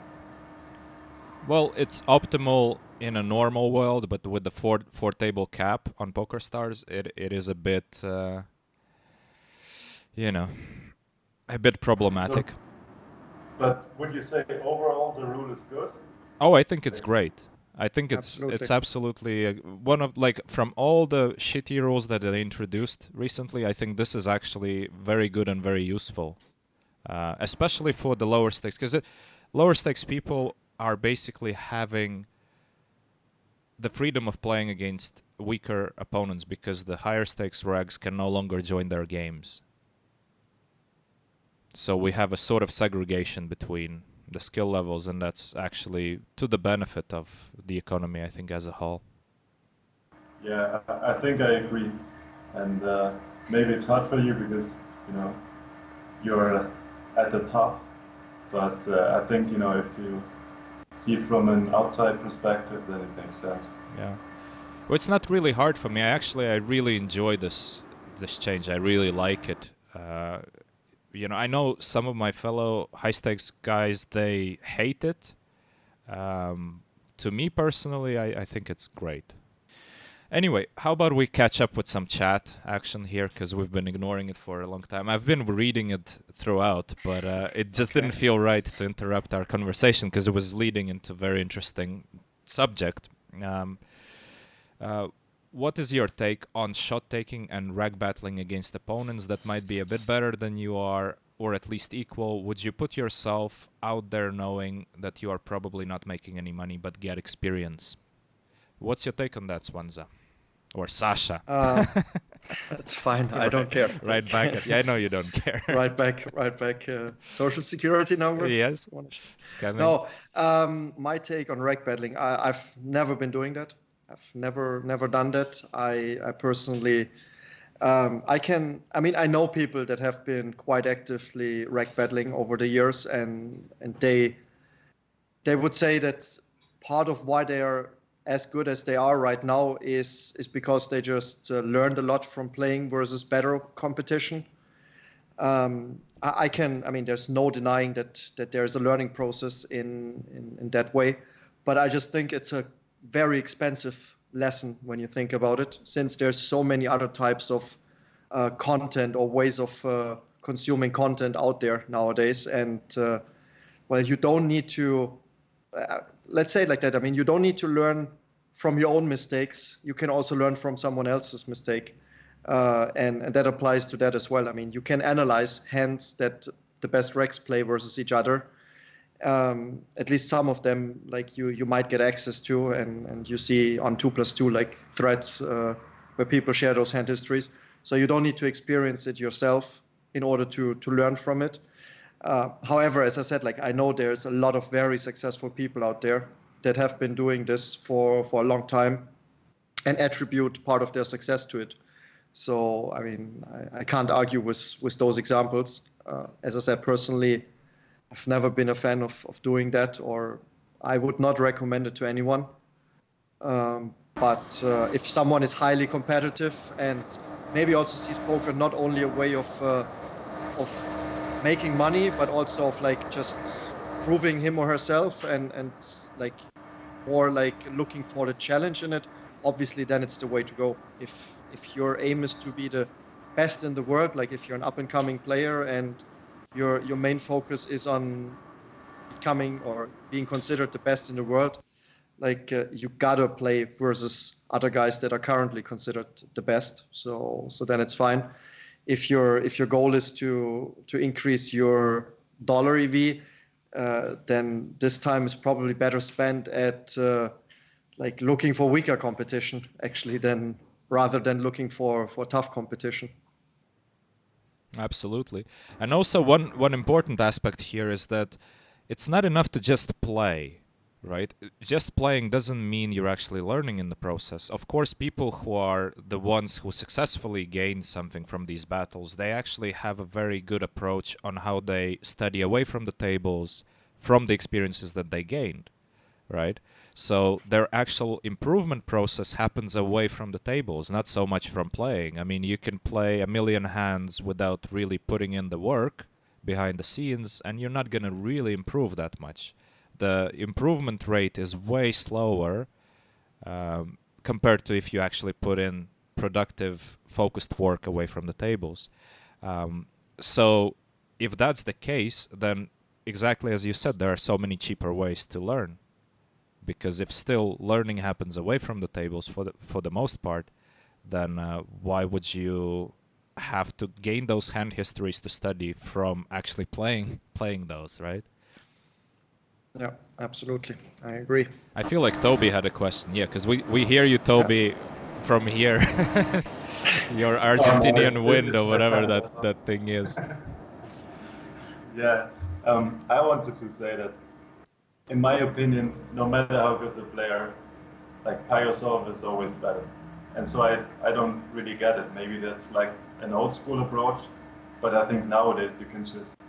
[SPEAKER 1] Well, it's optimal in a normal world, but with the 4-table cap on PokerStars, it is a bit, a bit problematic.
[SPEAKER 3] But would you say overall the rule is good?
[SPEAKER 1] Oh, I think it's great. I think it's absolutely one of, from all the shitty rules that they introduced recently, I think this is actually very good and very useful, especially for the lower stakes, because lower stakes people are basically having the freedom of playing against weaker opponents because the higher stakes regs can no longer join their games. So we have a sort of segregation between the skill levels, and that's actually to the benefit of the economy, I think, as a whole.
[SPEAKER 3] Yeah, I think I agree. And maybe it's hard for you because, you're at the top. But I think, if you see it from an outside perspective, then it makes sense.
[SPEAKER 1] Yeah. Well, it's not really hard for me. I really enjoy this change. I really like it. I know some of my fellow high stakes guys, they hate it. To me personally, I think it's great. Anyway, how about we catch up with some chat action here, because we've been ignoring it for a long time. I've been reading it throughout, but it just didn't feel right to interrupt our conversation because it was leading into a very interesting subject. What is your take on shot taking and rag battling against opponents that might be a bit better than you are, or at least equal? Would you put yourself out there knowing that you are probably not making any money but get experience? What's your take on that, Svansa? Or Sasha?
[SPEAKER 2] That's fine. I don't care.
[SPEAKER 1] Right back at, yeah, I know you don't care.
[SPEAKER 2] Right back. Social security number.
[SPEAKER 1] Yes. It's coming.
[SPEAKER 2] No, my take on rag battling. I've never been doing that. I've never done that. I personally, I know people that have been quite actively rag battling over the years, and they would say that part of why they are as good as they are right now is because they just learned a lot from playing versus better competition. There's no denying that there's a learning process in that way, but I just think it's a very expensive lesson when you think about it, since there's so many other types of content or ways of consuming content out there nowadays. And you don't need to, let's say it like that. I mean, you don't need to learn from your own mistakes. You can also learn from someone else's mistake. And that applies to that as well. I mean, you can analyze hands that the best regs play versus each other. At least some of them, like you might get access to, and you see on 2+2 like threads where people share those hand histories. So you don't need to experience it yourself in order to learn from it. However, as I said, like I know there's a lot of very successful people out there that have been doing this for a long time and attribute part of their success to it. So, I mean, I can't argue with those examples. As I said, personally, I've never been a fan of doing that, or I would not recommend it to anyone. But if someone is highly competitive and maybe also sees poker not only a way of making money, but also of like just proving him or herself and like more like looking for the challenge in it, obviously then it's the way to go. If your aim is to be the best in the world, like if you're an up-and-coming player and your main focus is on becoming or being considered the best in the world, like you gotta play versus other guys that are currently considered the best. So then it's fine. If your goal is to increase your dollar EV, then this time is probably better spent at like looking for weaker competition actually rather than looking for tough competition.
[SPEAKER 1] Absolutely. And also one important aspect here is that it's not enough to just play, right? Just playing doesn't mean you're actually learning in the process. Of course, people who are the ones who successfully gain something from these battles, they actually have a very good approach on how they study away from the tables, from the experiences that they gained, right? So their actual improvement process happens away from the tables, not so much from playing. I mean, you can play a million hands without really putting in the work behind the scenes, and you're not going to really improve that much. The improvement rate is way slower compared to if you actually put in productive, focused work away from the tables. So if that's the case, then exactly as you said, there are so many cheaper ways to learn. Because if still learning happens away from the tables for the most part, then why would you have to gain those hand histories to study from actually playing those, right?
[SPEAKER 2] Yeah, absolutely. I agree.
[SPEAKER 1] I feel like Tobi had a question. Yeah, because we hear you, Tobi, from here. Your Argentinian wind or whatever that thing is.
[SPEAKER 3] Yeah, I wanted to say that, in my opinion, no matter how good the player, like Pyro solve is always better. And so I don't really get it. Maybe that's like an old school approach, but I think nowadays you can just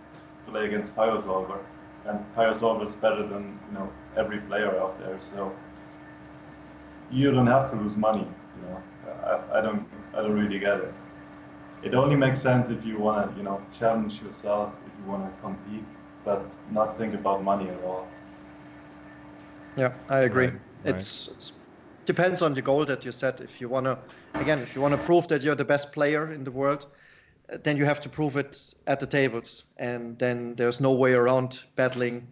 [SPEAKER 3] play against Pyro Solver, and Pyro Solver is better than every player out there. So you don't have to lose money. I don't really get it. it only makes sense if you want to, challenge yourself, if you want to compete, but not think about money at all.
[SPEAKER 2] Yeah, I agree.
[SPEAKER 1] Right.
[SPEAKER 2] It's depends on the goal that you set. If you want to prove that you're the best player in the world, then you have to prove it at the tables, and then there's no way around battling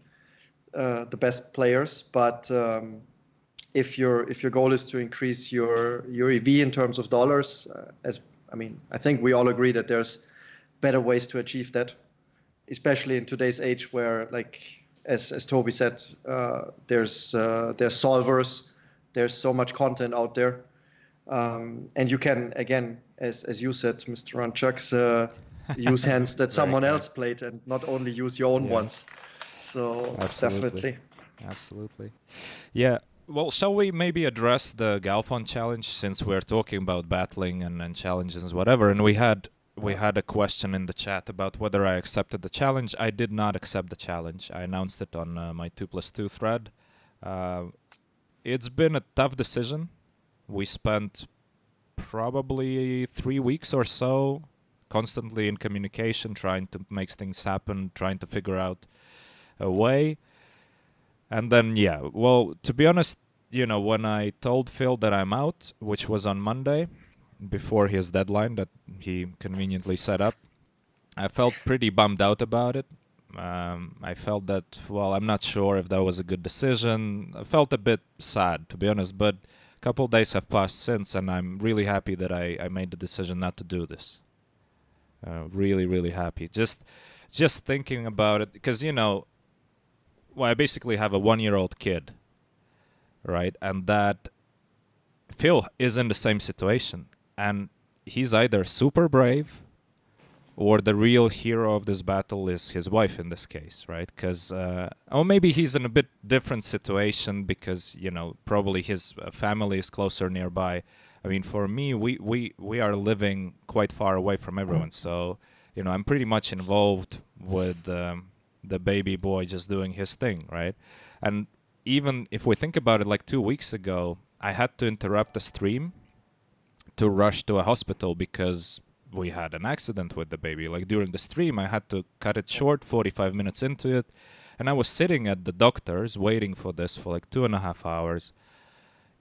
[SPEAKER 2] the best players. But if your goal is to increase your EV in terms of dollars, I think we all agree that there's better ways to achieve that, especially in today's age where, like as Tobi said, there's solvers, there's so much content out there, and you can, again, as you said, Mr. Runchuks, use hands that someone else played and not only use your own ones. So
[SPEAKER 1] Absolutely.
[SPEAKER 2] definitely.
[SPEAKER 1] Yeah. Well, shall we maybe address the Galfond challenge, since we're talking about battling and challenges and whatever, and we had a question in the chat about whether I accepted the challenge. I did not accept the challenge. I announced it on my 2+2 thread. It's been a tough decision. We spent probably 3 weeks or so constantly in communication, trying to make things happen, trying to figure out a way. And then, to be honest, when I told Phil that I'm out, which was on Monday, before his deadline that he conveniently set up, I felt pretty bummed out about it. I felt that, I'm not sure if that was a good decision. I felt a bit sad, to be honest, but a couple of days have passed since, and I'm really happy that I made the decision not to do this. Really, really happy. Just thinking about it, because, I basically have a 1-year-old kid, right? And that Phil is in the same situation. And he's either super brave or the real hero of this battle is his wife in this case, right? Because, or maybe he's in a bit different situation because, probably his family is closer nearby. I mean, for me, we are living quite far away from everyone. So, I'm pretty much involved with the baby boy just doing his thing, right? And even if we think about it, like 2 weeks ago, I had to interrupt the stream to rush to a hospital because we had an accident with the baby. Like during the stream, I had to cut it short, 45 minutes into it. And I was sitting at the doctor's waiting for this for like 2.5 hours.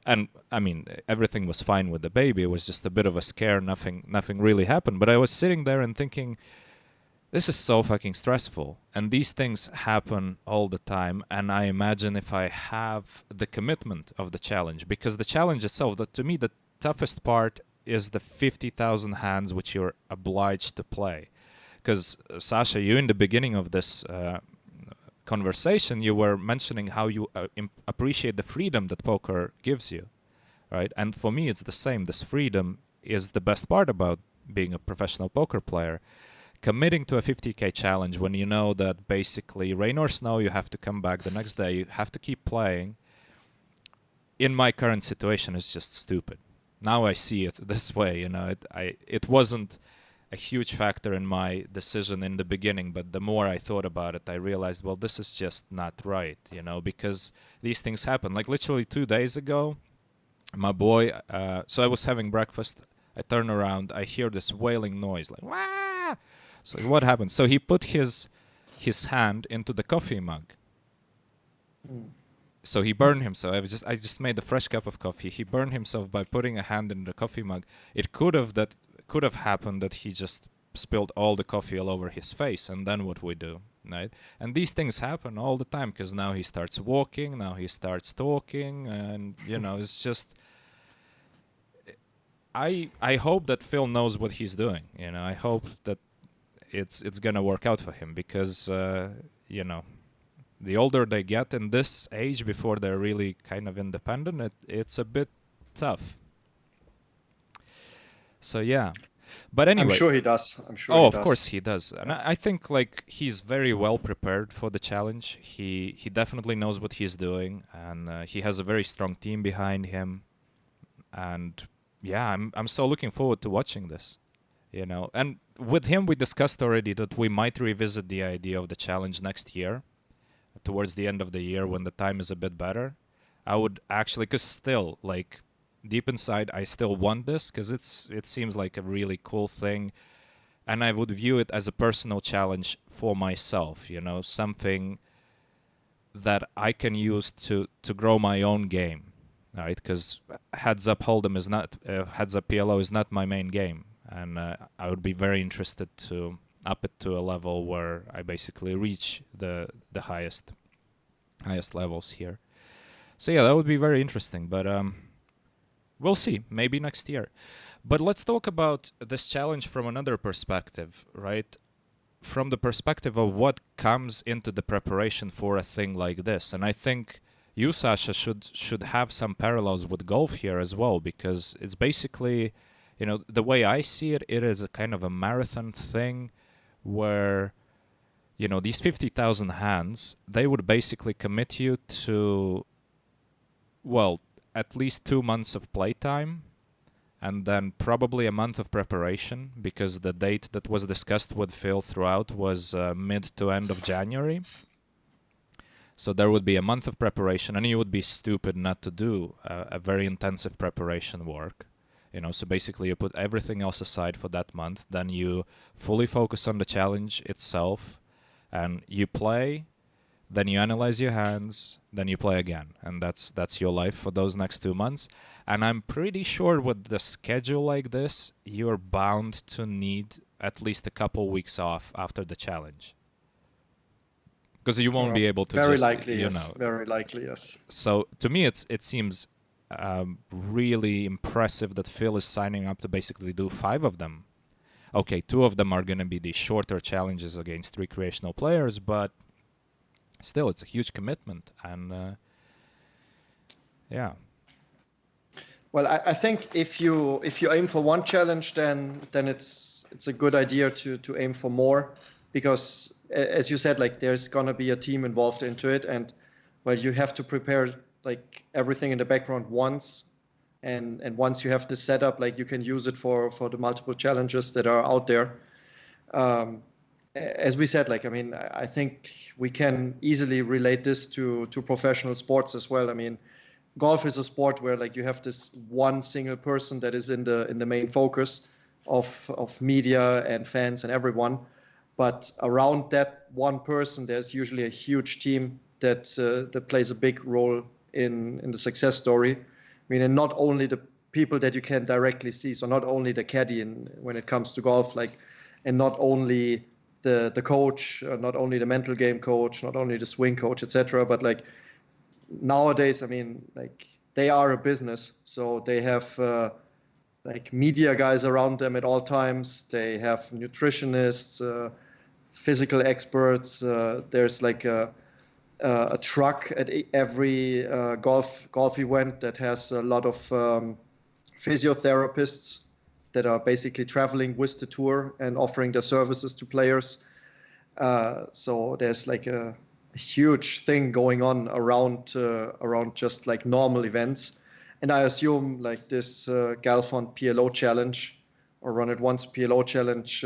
[SPEAKER 1] And I mean, everything was fine with the baby. It was just a bit of a scare. Nothing really happened. But I was sitting there and thinking, this is so fucking stressful. And these things happen all the time. And I imagine if I have the commitment of the challenge, because the challenge itself, to me, the toughest part is the 50,000 hands which you're obliged to play. Because, Sasha, you in the beginning of this conversation, you were mentioning how you appreciate the freedom that poker gives you, right? And for me, it's the same. This freedom is the best part about being a professional poker player. Committing to a 50K challenge when you know that basically rain or snow, you have to come back the next day, you have to keep playing, in my current situation is just stupid. Now I see it this way, it wasn't a huge factor in my decision in the beginning, but the more I thought about it, I realized, this is just not right, because these things happen. Like literally 2 days ago, my boy, so I was having breakfast, I turn around, I hear this wailing noise, like, wah! So what happened? So he put his hand into the coffee mug. So he burned himself. I just made a fresh cup of coffee. He burned himself by putting a hand in the coffee mug. It could have happened that he just spilled all the coffee all over his face, and then what we do, right? And these things happen all the time because now he starts walking, now he starts talking, and it's just. I hope that Phil knows what he's doing. I hope that it's gonna work out for him because the older they get in this age before they're really kind of independent, it's a bit tough. So yeah, but anyway,
[SPEAKER 2] I'm sure he does.
[SPEAKER 1] Of course he does, and I think like he's very well prepared for the challenge. He definitely knows what he's doing, and he has a very strong team behind him, and yeah, I'm so looking forward to watching this. And with him, we discussed already that we might revisit the idea of the challenge next year, towards the end of the year when the time is a bit better. I would actually, because still, like, deep inside, I still want this, because it seems like a really cool thing. and I would view it as a personal challenge for myself, something that I can use to grow my own game, right? Because heads up Hold'em is not heads up PLO is not my main game, and I would be very interested to up it to a level where I basically reach the highest levels here. So yeah, that would be very interesting, but we'll see, maybe next year. But let's talk about this challenge from another perspective, right? From the perspective of what comes into the preparation for a thing like this. And I think you, Sasha, should have some parallels with golf here as well, because it's basically, the way I see it, it is a kind of a marathon thing where, these 50,000 hands, they would basically commit you to, well, at least 2 months of playtime, and then probably a month of preparation, because the date that was discussed with Phil throughout was mid to end of January. So there would be a month of preparation, and you would be stupid not to do a very intensive preparation work. So basically you put everything else aside for that month, then you fully focus on the challenge itself, and you play, then you analyze your hands, then you play again, and that's your life for those next 2 months. And I'm pretty sure with the schedule like this, you're bound to need at least a couple weeks off after the challenge, because you won't be able to
[SPEAKER 2] very
[SPEAKER 1] just,
[SPEAKER 2] likely, yes. Very likely, yes.
[SPEAKER 1] So to me, it seems really impressive that Phil is signing up to basically do 5 of them. Okay, 2 of them are going to be the shorter challenges against recreational players, but still, it's a huge commitment, and yeah.
[SPEAKER 2] Well, I think if you aim for one challenge, then it's a good idea to aim for more, because as you said, like there's gonna be a team involved into it, and well, you have to prepare like everything in the background once, and once you have this set up, like you can use it for the multiple challenges that are out there. As we said, like, I mean, I think we can easily relate this to professional sports as well. I mean, golf is a sport where like you have this one single person that is in the main focus of media and fans and everyone. But around that one person, there's usually a huge team that plays a big role in the success story. I mean, and not only the people that you can directly see, so not only the caddy when it comes to golf, like, and not only the coach, not only the mental game coach, not only the swing coach, etc. But like nowadays, I mean, like they are a business, so they have like media guys around them at all times. They have nutritionists, physical experts. There's like a truck at every golf event that has a lot of physiotherapists that are basically traveling with the tour and offering their services to players. So there's like a huge thing going on around just like normal events. And I assume like this Galfond PLO challenge or Run It Once PLO challenge,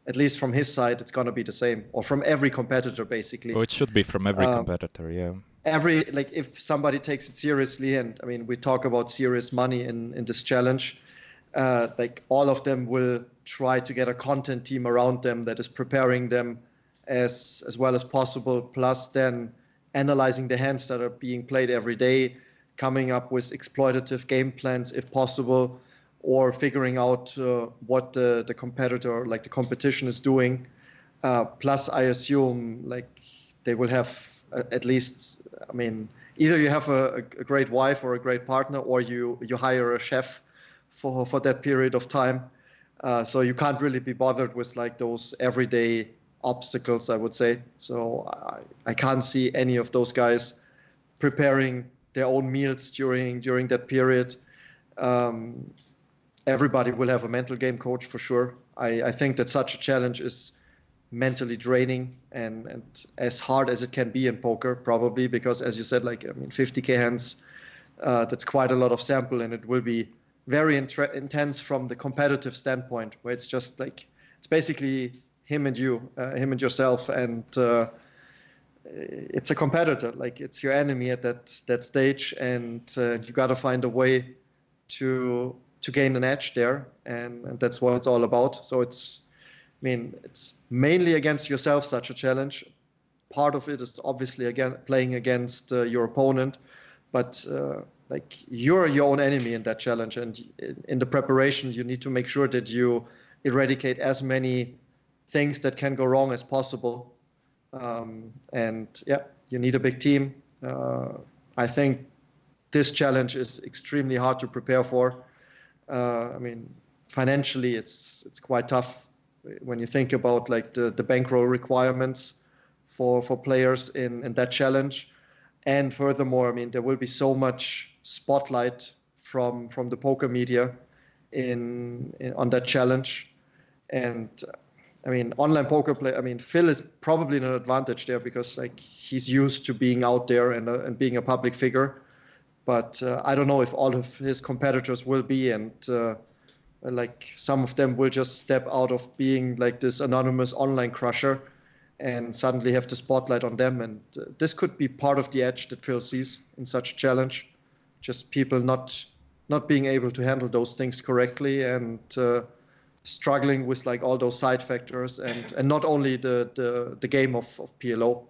[SPEAKER 2] at least from his side, it's going to be the same, or from every competitor basically.
[SPEAKER 1] Oh, it should be from every competitor, yeah.
[SPEAKER 2] Every, like if somebody takes it seriously, and I mean, we talk about serious money in this challenge, like all of them will try to get a content team around them that is preparing them as well as possible, plus then analyzing the hands that are being played every day, coming up with exploitative game plans if possible, or figuring out what the competitor, like the competition, is doing. Plus, I assume like they will have at least, I mean, either you have a great wife or a great partner, or you hire a chef for that period of time. So you can't really be bothered with like those everyday obstacles, I would say. So I can't see any of those guys preparing their own meals during that period. Everybody will have a mental game coach for sure. I think that such a challenge is mentally draining and as hard as it can be in poker, probably, because as you said, like, I mean, 50K hands, that's quite a lot of sample, and it will be very intense from the competitive standpoint, where it's just like, it's basically him and yourself, and it's a competitor, like it's your enemy at that stage, and you got to find a way to gain an edge there, and that's what it's all about. So mean, it's mainly against yourself, such a challenge. Part of it is obviously again playing against your opponent, but like you're your own enemy in that challenge, and in the preparation you need to make sure that you eradicate as many things that can go wrong as possible. And yeah, you need a big team. I think this challenge is extremely hard to prepare for. I mean, financially it's quite tough when you think about like the bankroll requirements for players in that challenge. And furthermore, I mean, there will be so much spotlight from the poker media on that challenge. And I mean, online poker play. I mean, Phil is probably an advantage there because like he's used to being out there and being a public figure. But I don't know if all of his competitors will be, and like some of them will just step out of being like this anonymous online crusher and suddenly have the spotlight on them. And this could be part of the edge that Phil sees in such a challenge. Just people not being able to handle those things correctly and struggling with like all those side factors and not only the game of PLO.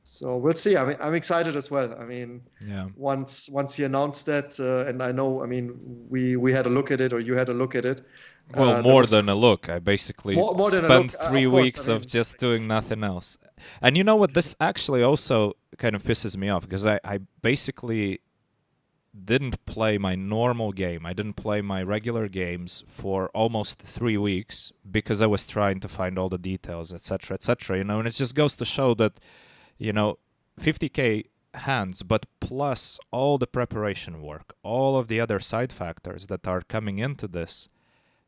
[SPEAKER 2] So we'll see. I mean, I'm excited as well. I mean,
[SPEAKER 1] Yeah.
[SPEAKER 2] once he announced that, and I know, I mean, we had a look at it, or you had a look at it.
[SPEAKER 1] Well, more than a look. I basically
[SPEAKER 2] more than a
[SPEAKER 1] spent
[SPEAKER 2] look,
[SPEAKER 1] 3
[SPEAKER 2] of course,
[SPEAKER 1] weeks
[SPEAKER 2] I mean,
[SPEAKER 1] of just doing nothing else. And you know what? This actually also kind of pisses me off because I basically didn't play my normal game. I didn't play my regular games for almost 3 weeks because I was trying to find all the details, etc., etc. You know, and it just goes to show that, you know, 50K hands, but plus all the preparation work, all of the other side factors that are coming into this,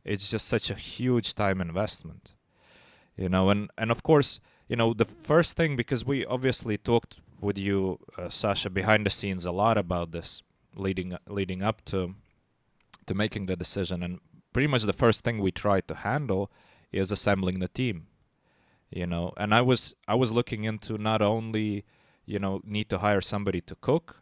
[SPEAKER 1] it's just such a huge time investment, you know. And of course, you know, the first thing, because we obviously talked with you, Sasha, behind the scenes a lot about this, leading up to making the decision, and pretty much the first thing we tried to handle is assembling the team, you know. And I was looking into not only, you know, need to hire somebody to cook,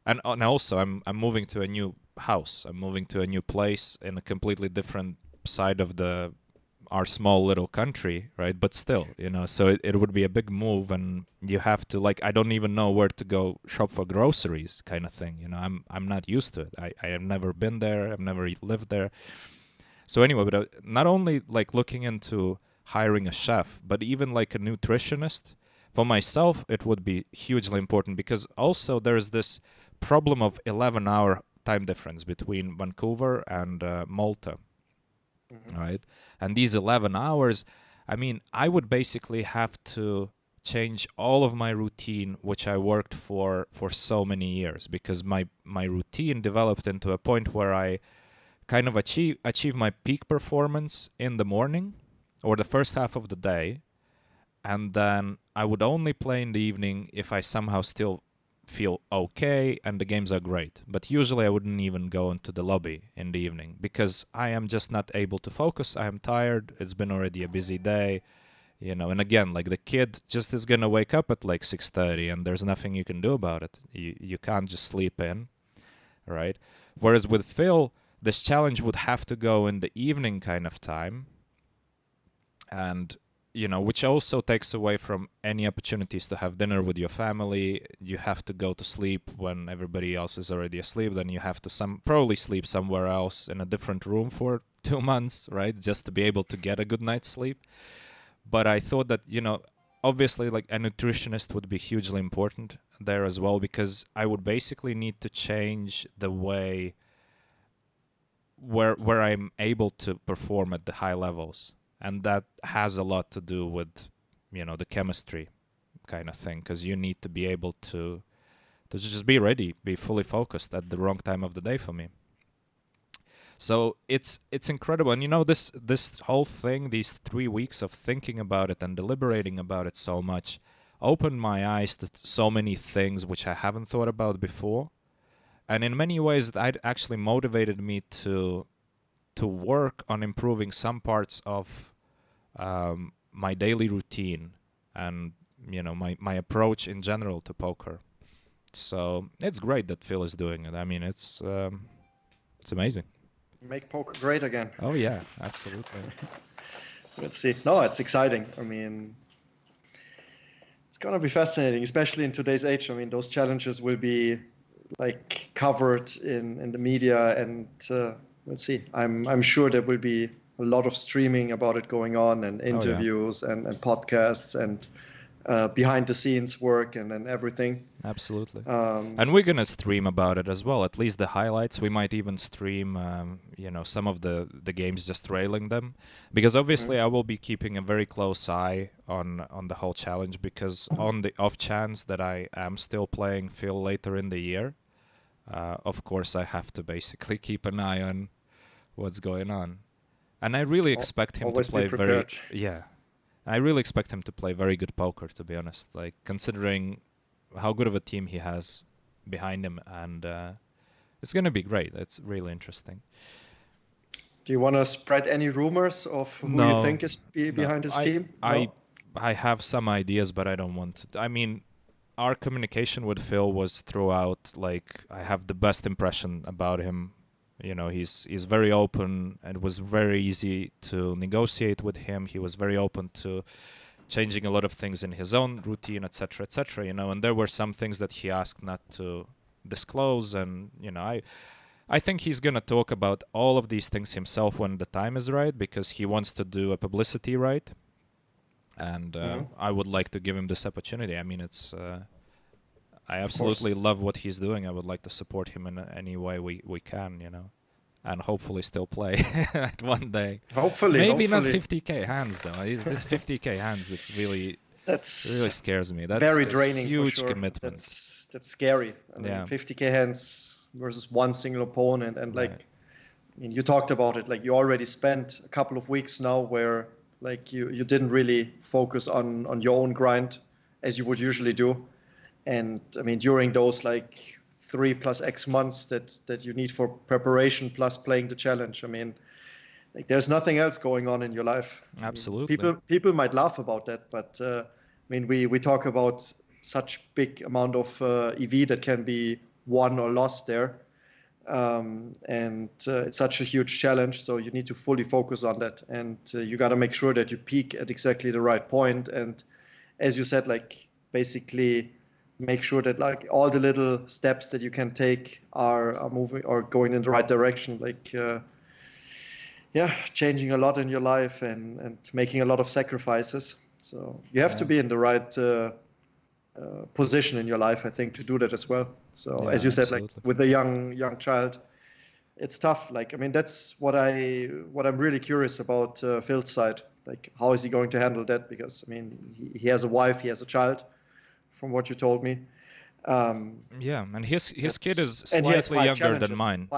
[SPEAKER 1] and also I'm moving to a new house. I'm moving to a new place in a completely different side of our small little country, right? But still, you know, so it would be a big move, and you have to, like, I don't even know where to go shop for groceries, kind of thing, you know. I'm not used to it. I have never been there. I've never lived there. So anyway, but not only like looking into hiring a chef, but even like a nutritionist. For myself, it would be hugely important because also there's this problem of 11-hour time difference between Vancouver and Malta, right? And these 11 hours, I mean, I would basically have to change all of my routine, which I worked for so many years, because my routine developed into a point where I kind of achieve my peak performance in the morning or the first half of the day, and then I would only play in the evening if I somehow still feel okay and the games are great. But usually I wouldn't even go into the lobby in the evening because I am just not able to focus. I am tired. It's been already a busy day, you know. And again, like the kid just is gonna wake up at like 6:30 and there's nothing you can do about it. You can't just sleep in, right? Whereas with Phil, this challenge would have to go in the evening kind of time, and you know, which also takes away from any opportunities to have dinner with your family. You have to go to sleep when everybody else is already asleep. Then you have to probably sleep somewhere else in a different room for 2 months, right? Just to be able to get a good night's sleep. But I thought that, you know, obviously like a nutritionist would be hugely important there as well, because I would basically need to change the way where I'm able to perform at the high levels. And that has a lot to do with, you know, the chemistry kind of thing, because you need to be able to just be ready, be fully focused at the wrong time of the day for me. So it's incredible. And, you know, this whole thing, these 3 weeks of thinking about it and deliberating about it so much, opened my eyes to so many things which I haven't thought about before. And in many ways, it actually motivated me to work on improving some parts of my daily routine and, you know, my approach in general to poker. So it's great that Phil is doing it. I mean, it's amazing.
[SPEAKER 2] Make poker great again.
[SPEAKER 1] Oh yeah, absolutely.
[SPEAKER 2] Let's see. No, it's exciting. I mean, it's gonna be fascinating, especially in today's age. I mean, those challenges will be like covered in the media, and let's see. I'm sure there will be a lot of streaming about it going on, and interviews and podcasts and behind the scenes work and everything.
[SPEAKER 1] Absolutely. And we're gonna stream about it as well. At least the highlights. We might even stream, some of the games, just trailing them, because obviously I will be keeping a very close eye on the whole challenge. Because on the off chance that I am still playing Phil later in the year, of course I have to basically keep an eye on what's going on. And I really expect him to play very. Yeah. I really expect him to play very good poker, to be honest. Like, considering how good of a team he has behind him, and it's going to be great. It's really interesting.
[SPEAKER 2] Do you want to spread any rumors of who you think is behind his team?
[SPEAKER 1] I have some ideas, but I don't want to. I mean, our communication with Phil was throughout, like, I have the best impression about him. You know, he's very open, and it was very easy to negotiate with him. He was very open to changing a lot of things in his own routine, etc., etc. And there were some things that he asked not to disclose, and I think he's gonna talk about all of these things himself when the time is right, because he wants to do a publicity right, and I would like to give him this opportunity. I mean, it's. I absolutely love what he's doing. I would like to support him in any way we can, and hopefully still play at one day. Maybe not 50k hands though. This 50k hands, really scares me. That's
[SPEAKER 2] very draining.
[SPEAKER 1] Huge
[SPEAKER 2] for sure.
[SPEAKER 1] commitment.
[SPEAKER 2] That's scary. I mean, 50k hands versus one single opponent, and I mean, you talked about it. Like, you already spent a couple of weeks now where like you didn't really focus on your own grind as you would usually do. And I mean, during those like 3+ X months that you need for preparation plus playing the challenge, I mean, like, there's nothing else going on in your life.
[SPEAKER 1] Absolutely.
[SPEAKER 2] I mean, people might laugh about that, but I mean, we talk about such big amount of EV that can be won or lost there, and it's such a huge challenge. So you need to fully focus on that, and you got to make sure that you peak at exactly the right point. And as you said, like, basically make sure that like all the little steps that you can take are moving or going in the right direction, like changing a lot in your life and making a lot of sacrifices. So you have to be in the right position in your life, I think, to do that as well. So as you said, absolutely. Like with a young child, it's tough. Like, I mean, that's what I'm really curious about Phil's side. Like, how is he going to handle that? Because I mean, he has a wife, he has a child, from what you told me.
[SPEAKER 1] And his kid is slightly younger than mine.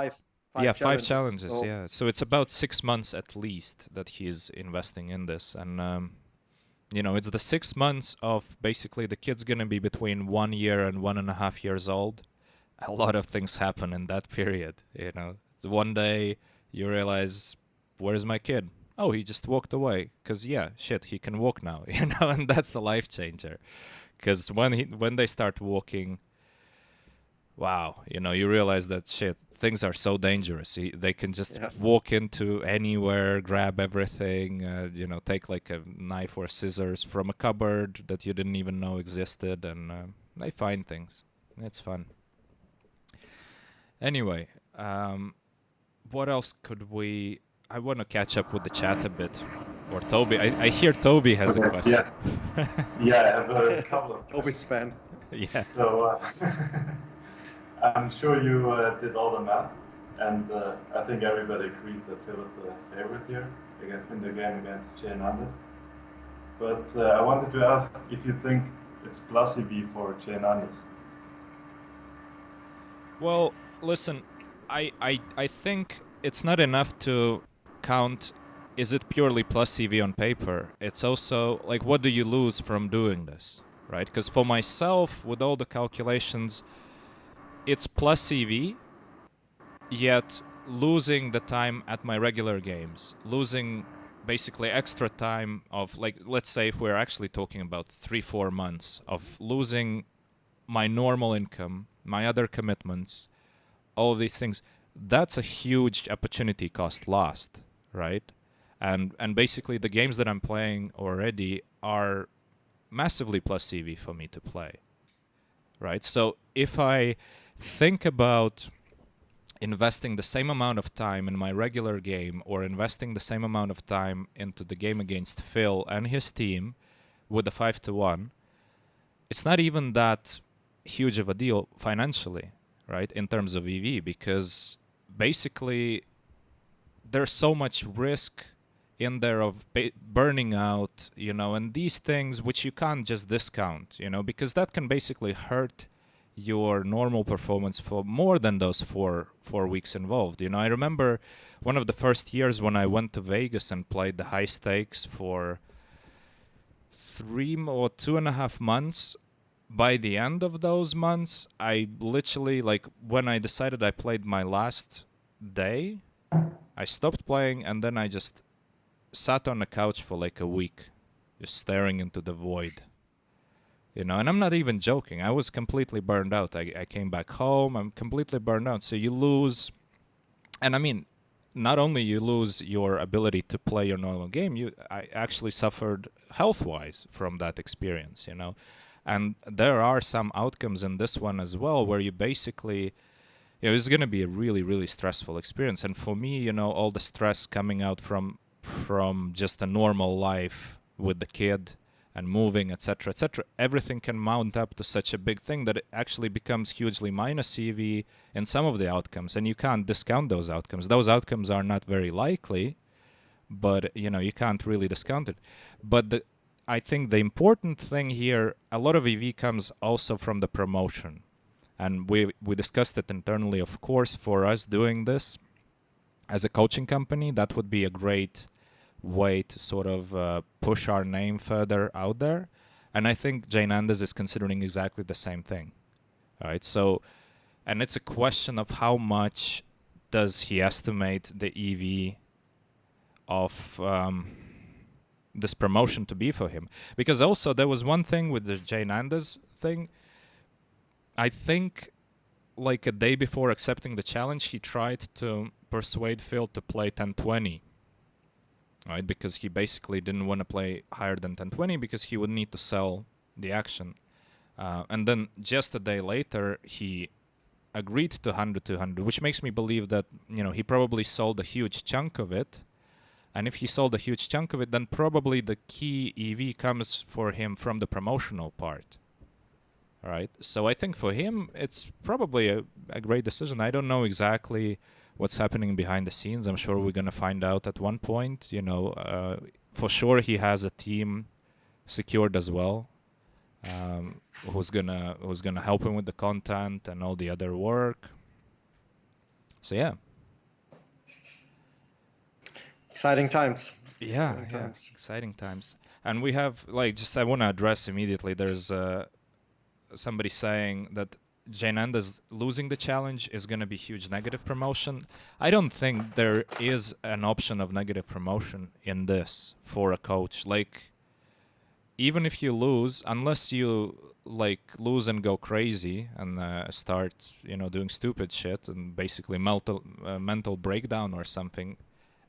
[SPEAKER 1] Five challenges. So it's about 6 months at least that he's investing in this, and it's the 6 months of basically the kid's gonna be between 1 year and 1.5 years old. A lot of things happen in that period. One day you realize, where's my kid? Oh, he just walked away. Because he can walk now. And that's a life changer. Because when they start walking, wow, you realize that things are so dangerous. They can just walk into anywhere, grab everything, take like a knife or scissors from a cupboard that you didn't even know existed, and they find things. It's fun. Anyway, what else could we... I want to catch up with the chat a bit. Or Tobi. I hear Tobi has a question.
[SPEAKER 3] I have a couple of
[SPEAKER 2] Tobi's fan.
[SPEAKER 3] Yeah. So I'm sure you did all the math, and I think everybody agrees that Phil is the favorite here in the game against Jay Hernandez. But I wanted to ask if you think it's plus EV for Jay Hernandez.
[SPEAKER 1] Well, listen, I think it's not enough to count, is it purely plus EV on paper? It's also, like, what do you lose from doing this, right? Because for myself, with all the calculations, it's plus EV, yet losing the time at my regular games, losing basically extra time of, like, let's say if we're actually talking about 3-4 months of losing my normal income, my other commitments, all of these things, that's a huge opportunity cost lost, right? And basically the games that I'm playing already are massively plus EV for me to play, right? So if I think about investing the same amount of time in my regular game or investing the same amount of time into the game against Phil and his team with the 5-1, it's not even that huge of a deal financially, right, in terms of EV, because basically there's so much risk in there of burning out, and these things which you can't just discount, because that can basically hurt your normal performance for more than those four weeks involved. I remember one of the first years when I went to Vegas and played the high stakes for 3 or 2.5 months. By the end of those months, I literally, when I decided I played my last day, I stopped playing, and then I just sat on the couch for a week, just staring into the void. And I'm not even joking. I was completely burned out. I came back home. I'm completely burned out. So you lose, and I mean, not only you lose your ability to play your normal game, I actually suffered health-wise from that experience, And there are some outcomes in this one as well where you basically, it's going to be a really, really stressful experience. And for me, all the stress coming out from just a normal life with the kid and moving, etc., everything can mount up to such a big thing that it actually becomes hugely minus EV in some of the outcomes, and you can't discount those outcomes. Those outcomes are not very likely, but you can't really discount it. But I think the important thing here, a lot of EV comes also from the promotion, and we discussed it internally. Of course, for us doing this as a coaching company, that would be a great way to sort of push our name further out there. And I think Jane Anders is considering exactly the same thing. All right. So, and it's a question of how much does he estimate the EV of this promotion to be for him? Because also there was one thing with the Jane Anders thing. I think a day before accepting the challenge, he tried to persuade Phil to play 10-20. Right, because he basically didn't want to play higher than 10-20 because he would need to sell the action. And then just a day later, he agreed to 100-200, which makes me believe that, he probably sold a huge chunk of it. And if he sold a huge chunk of it, then probably the key EV comes for him from the promotional part. All right. So I think for him, it's probably a great decision. I don't know exactly what's happening behind the scenes. I'm sure we're going to find out at one point. For sure he has a team secured as well, who's gonna help him with the content and all the other work. So yeah.
[SPEAKER 2] Exciting times.
[SPEAKER 1] Exciting times. And we have I want to address immediately. There's somebody saying that Jane Anders losing the challenge is going to be huge negative promotion. I don't think there is an option of negative promotion in this for a coach. Even if you lose, unless you lose and go crazy and start doing stupid shit and basically mental breakdown or something,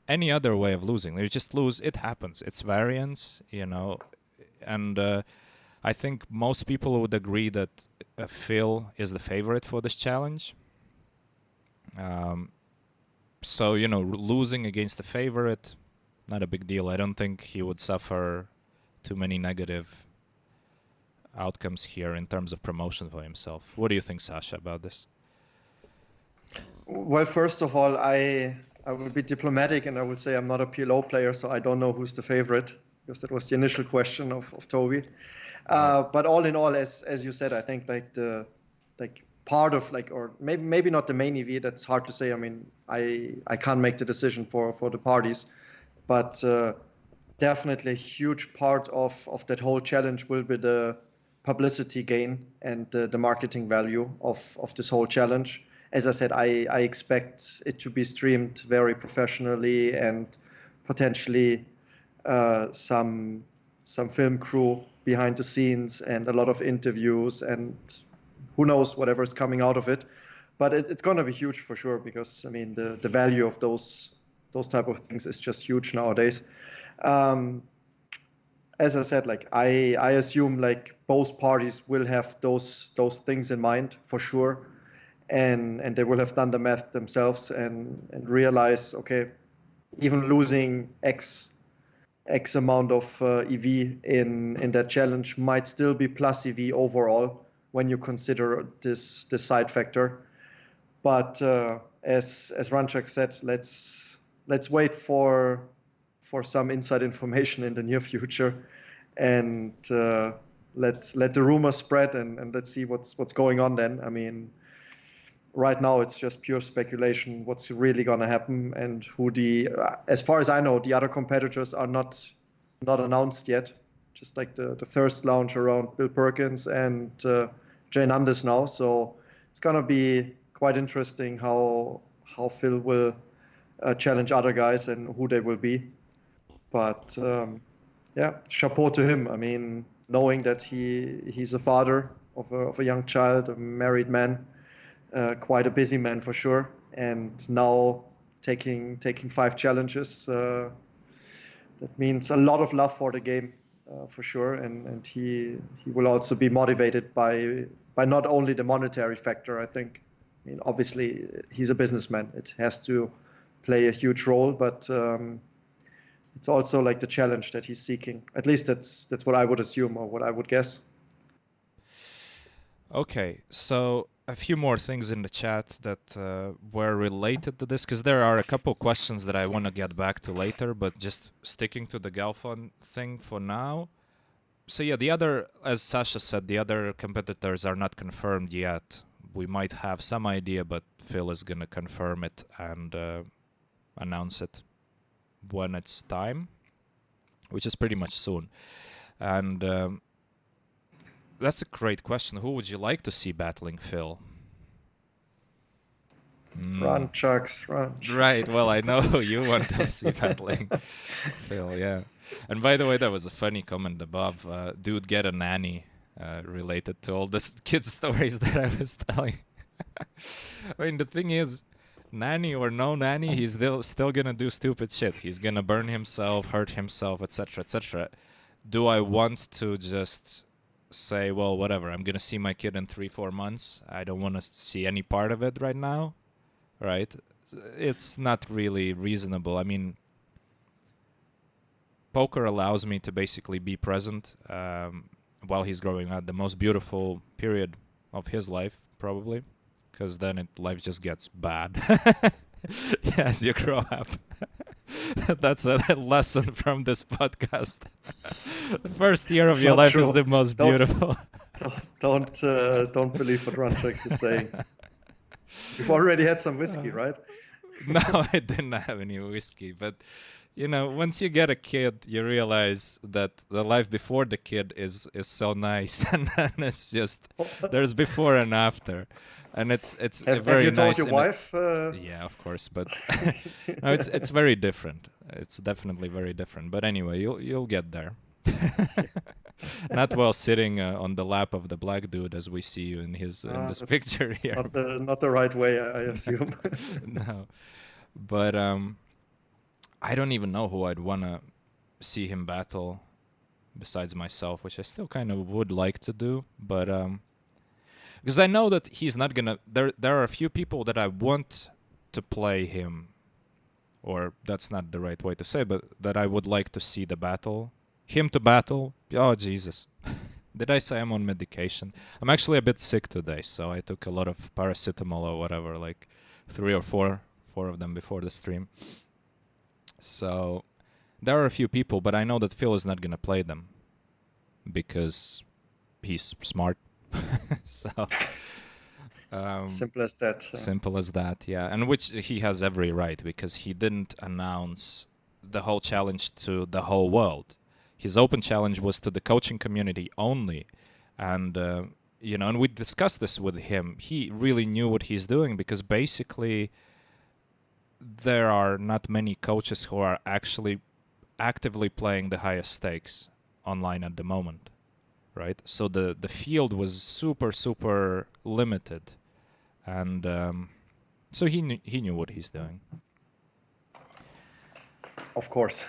[SPEAKER 1] any other way of losing, you just lose. It happens. It's variance, and I think most people would agree that Phil is the favorite for this challenge. So, losing against the favorite, not a big deal. I don't think he would suffer too many negative outcomes here in terms of promotion for himself. What do you think, Sasha, about this?
[SPEAKER 2] Well, first of all, I will be diplomatic and I will say I'm not a PLO player, so I don't know who's the favorite, because that was the initial question of Tobi. But all in all, as you said, I think the part of or maybe not the main EV. That's hard to say. I mean, I can't make the decision for the parties, but definitely a huge part of that whole challenge will be the publicity gain and the marketing value of this whole challenge. As I said, I expect it to be streamed very professionally and potentially some film crew behind the scenes and a lot of interviews and who knows whatever is coming out of it. But it's going to be huge for sure, because I mean the value of those those type of things is just huge nowadays. As I said, like I assume like both parties will have those things in mind for sure, and they will have done the math themselves and realize, okay, even losing X amount of EV in that challenge might still be plus EV overall when you consider this side factor. But as Runchuks said, let's wait for some inside information in the near future, and let the rumors spread, and let's see what's going on then. I mean, right now it's just pure speculation what's really going to happen, and who as far as I know, the other competitors are not announced yet. Just like the Thirst Lounge around Bill Perkins and Jane Andes now. So it's going to be quite interesting how Phil will challenge other guys and who they will be. But yeah, chapeau to him. I mean, knowing that he's a father of a young child, a married man, quite a busy man for sure, and now taking 5 challenges. That means a lot of love for the game, for sure, and he will also be motivated by not only the monetary factor. I think, I mean, obviously he's a businessman; it has to play a huge role, but it's also like the challenge that he's seeking. At least that's what I would assume, or what I would guess.
[SPEAKER 1] Okay, so a few more things in the chat that were related to this, because there are a couple questions that I want to get back to later, but just sticking to the Galfond thing for now. So yeah, the other, as Sasha said, the other competitors are not confirmed yet. We might have some idea, but Phil is going to confirm it and announce it when it's time, which is pretty much soon. And that's a great question. Who would you like to see battling Phil?
[SPEAKER 2] Runchuks.
[SPEAKER 1] Right. Well, I know you want to see battling Phil. Yeah. And by the way, that was a funny comment above. Dude, get a nanny. Related to all the kids' stories that I was telling. I mean, the thing is, nanny or no nanny, he's still gonna do stupid shit. He's gonna burn himself, hurt himself, etc., etc. Do I want to just say, well, whatever, I'm gonna see my kid in 3-4 months. I don't want to see any part of it right now, right? It's not really reasonable. I mean, poker allows me to basically be present while he's growing up, the most beautiful period of his life, probably, because then life just gets bad as you grow up. That's a lesson from this podcast. The first year of your life is the most beautiful.
[SPEAKER 2] Don't believe what Runchuks is saying. You've already had some whiskey, right?
[SPEAKER 1] No, I didn't have any whiskey, but you know, once you get a kid, you realize that the life before the kid is so nice, and then it's just there's before and after, and it's
[SPEAKER 2] have
[SPEAKER 1] very
[SPEAKER 2] you
[SPEAKER 1] nice.
[SPEAKER 2] Told your wife?
[SPEAKER 1] Yeah, of course, but no, it's very different. It's definitely very different. But anyway, you'll get there. Not while sitting on the lap of the black dude as we see you in this picture here.
[SPEAKER 2] Not the right way, I assume.
[SPEAKER 1] No, but I don't even know who I'd want to see him battle besides myself, which I still kind of would like to do. But because I know that he's not going to... There are a few people that I want to play him, or that's not the right way to say, but that I would like to see the battle. Him to battle. Oh, Jesus. Did I say I'm on medication? I'm actually a bit sick today, so I took a lot of paracetamol or whatever, like 3 or 4 of them before the stream. So there are a few people, but I know that Phil is not going to play them because he's smart. So
[SPEAKER 2] simple as that.
[SPEAKER 1] Simple as that, yeah. And which he has every right, because he didn't announce the whole challenge to the whole world. His open challenge was to the coaching community only. And, you know, and we discussed this with him. He really knew what he's doing, because basically there are not many coaches who are actually actively playing the highest stakes online at the moment, right? So the field was super limited, and so he knew what he's doing.
[SPEAKER 2] Of course.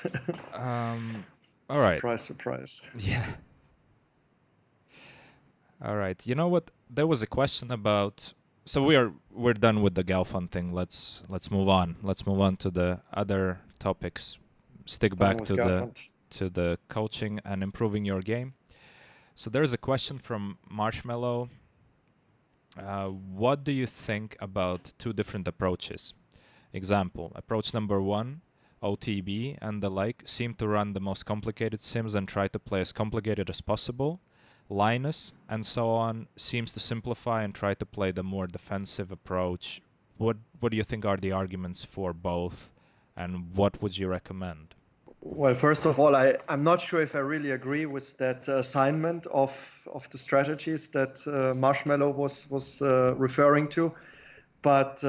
[SPEAKER 1] All right.
[SPEAKER 2] Surprise, surprise.
[SPEAKER 1] Yeah. All right. You know what? There was a question about. So we're done with the Galfond thing. Let's move on. Let's move on to the other topics. Stick back to the coaching and improving your game. So there's a question from Marshmallow. What do you think about two different approaches? Example, approach number 1, OTB and the like seem to run the most complicated sims and try to play as complicated as possible. Linus and so on seems to simplify and try to play the more defensive approach. What do you think are the arguments for both, and what would you recommend?
[SPEAKER 2] Well, first of all, I'm not sure if I really agree with that assignment of the strategies that Marshmallow was referring to. But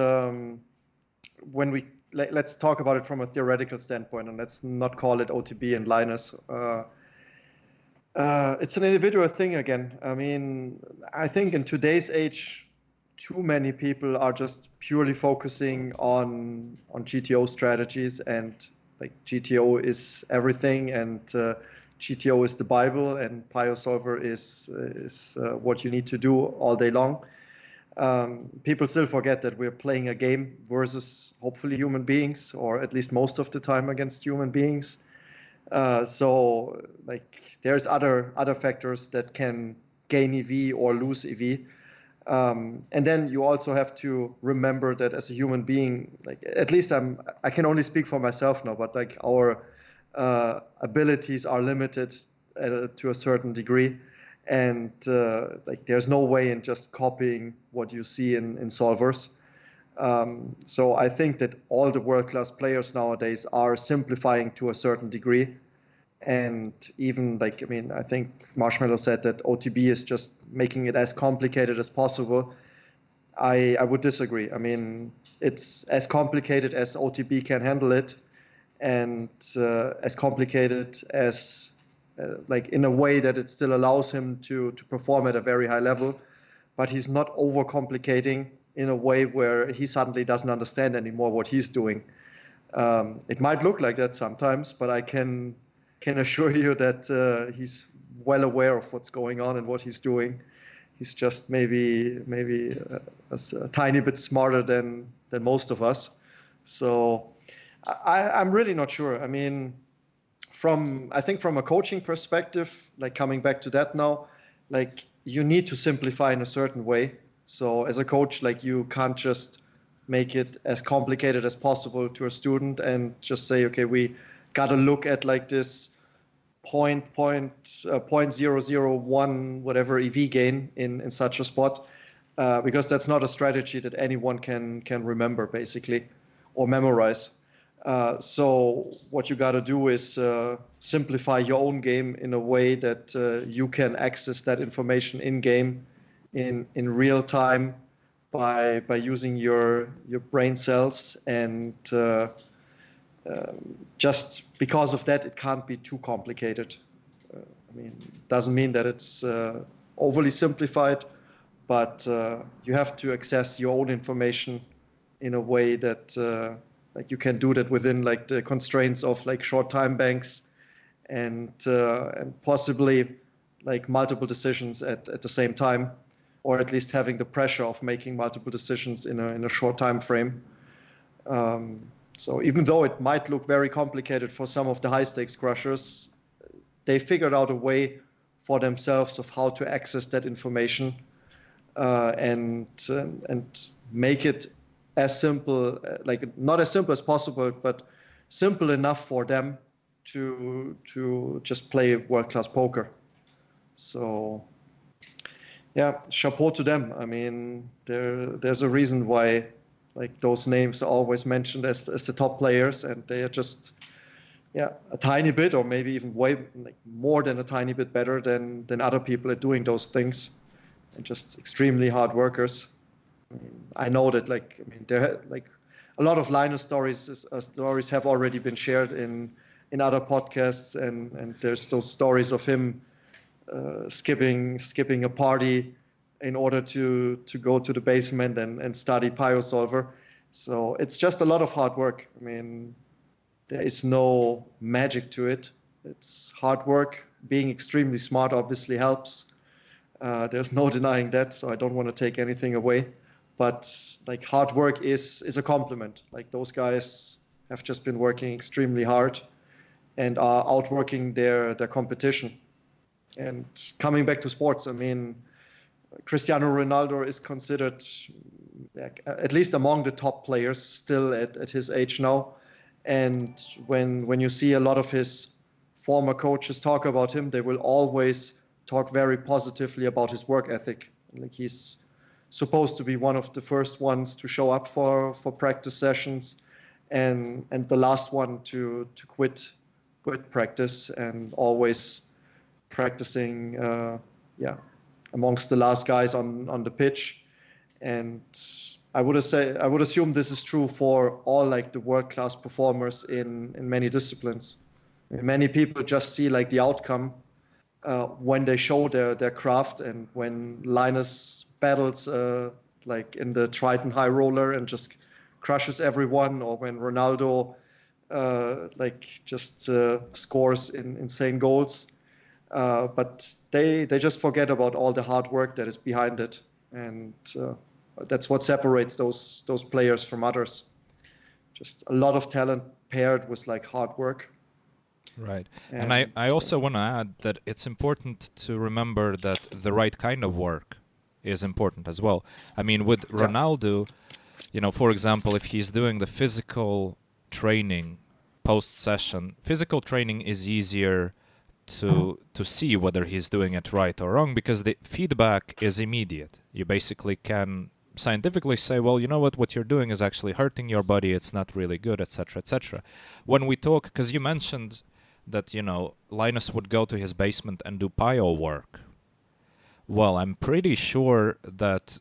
[SPEAKER 2] when let's talk about it from a theoretical standpoint, and let's not call it OTB and Linus. It's an individual thing again. I mean, I think in today's age, too many people are just purely focusing on GTO strategies, and like GTO is everything, and GTO is the Bible, and PioSolver is what you need to do all day long. People still forget that we're playing a game versus hopefully human beings, or at least most of the time against human beings. So like there's other factors that can gain EV or lose EV. And then you also have to remember that as a human being, like at least I can only speak for myself now, but like our abilities are limited to a certain degree. And like there's no way in just copying what you see in solvers. So I think that all the world-class players nowadays are simplifying to a certain degree. And even like, I mean, I think Marshmallow said that OTB is just making it as complicated as possible. I would disagree. I mean, it's as complicated as OTB can handle it, and as complicated as like in a way that it still allows him to perform at a very high level, but he's not overcomplicating in a way where he suddenly doesn't understand anymore what he's doing. It might look like that sometimes, but I can assure you that he's well aware of what's going on and what he's doing. He's just maybe a tiny bit smarter than most of us. So I'm really not sure. I mean, I think from a coaching perspective, like coming back to that now, like you need to simplify in a certain way. So as a coach, like you can't just make it as complicated as possible to a student and just say, okay, we got to look at like this 0.001 whatever EV gain in such a spot, because that's not a strategy that anyone can remember basically or memorize. So what you got to do is simplify your own game in a way that you can access that information in game in real time by using your brain cells, and just because of that, it can't be too complicated. I mean, it doesn't mean that it's overly simplified, but you have to access your own information in a way that like you can do that within like the constraints of like short time banks and possibly like multiple decisions at the same time, or at least having the pressure of making multiple decisions in a short time frame. So even though it might look very complicated for some of the high stakes crushers, they figured out a way for themselves of how to access that information and make it as simple, like not as simple as possible, but simple enough for them to just play world-class poker. So yeah, chapeau to them. I mean, there's a reason why like those names are always mentioned as the top players, and they are just a tiny bit, or maybe even way like more than a tiny bit better than other people at doing those things, and just extremely hard workers. I know that there like a lot of Linus stories have already been shared in other podcasts, and there's those stories of him skipping a party in order to go to the basement and study PioSolver. So it's just a lot of hard work. I mean, there is no magic to it. It's hard work. Being extremely smart obviously helps. There's no denying that, so I don't want to take anything away. But like hard work is a compliment. Like those guys have just been working extremely hard and are outworking their competition. And coming back to sports, I mean, Cristiano Ronaldo is considered at least among the top players still at his age now. And when you see a lot of his former coaches talk about him, they will always talk very positively about his work ethic. Like he's supposed to be one of the first ones to show up for practice sessions, and the last one to quit practice, and always practicing amongst the last guys on the pitch. And I would assume this is true for all like the world-class performers in many disciplines. Many people just see like the outcome when they show their craft, and when Linus battles like in the Triton high roller and just crushes everyone, or when Ronaldo just scores insane goals. But they just forget about all the hard work that is behind it, and that's what separates those players from others. Just a lot of talent paired with like hard work.
[SPEAKER 1] Right. And I also want to add that it's important to remember that the right kind of work is important as well. I mean, with Ronaldo, you know, for example, if he's doing the physical training post-session, physical training is easier to see whether he's doing it right or wrong, because the feedback is immediate. You basically can scientifically say, well, you know what you're doing is actually hurting your body, it's not really good, etc., etc. When we talk, because you mentioned that, you know, Linus would go to his basement and do PLO work. Well, I'm pretty sure that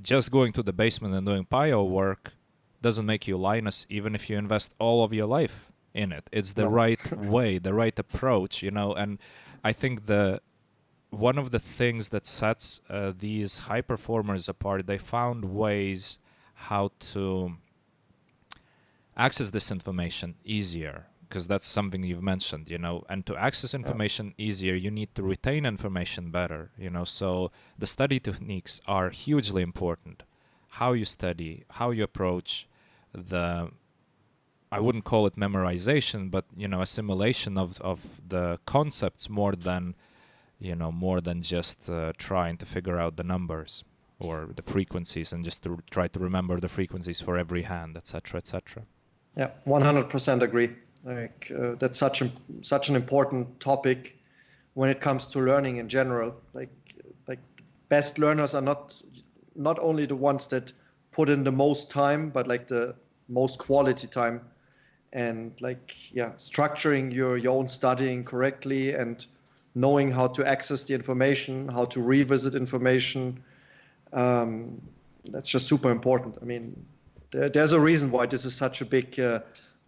[SPEAKER 1] just going to the basement and doing PLO work doesn't make you Linus, even if you invest all of your life in it. It's the right way, the right approach, you know. And I think one of the things that sets these high performers apart, they found ways how to access this information easier, because that's something you've mentioned, you know. And to access information easier, you need to retain information better, you know. So the study techniques are hugely important. How you study, how you approach I wouldn't call it memorization, but, you know, assimilation of the concepts more than just trying to figure out the numbers or the frequencies, and just to try to remember the frequencies for every hand, etc., etc.
[SPEAKER 2] Yeah, 100% agree. Like that's such an important topic when it comes to learning in general. Like best learners are not only the ones that put in the most time, but like the most quality time, and structuring your own studying correctly, and knowing how to access the information, how to revisit information. That's just super important. I mean, there's a reason why this is such a big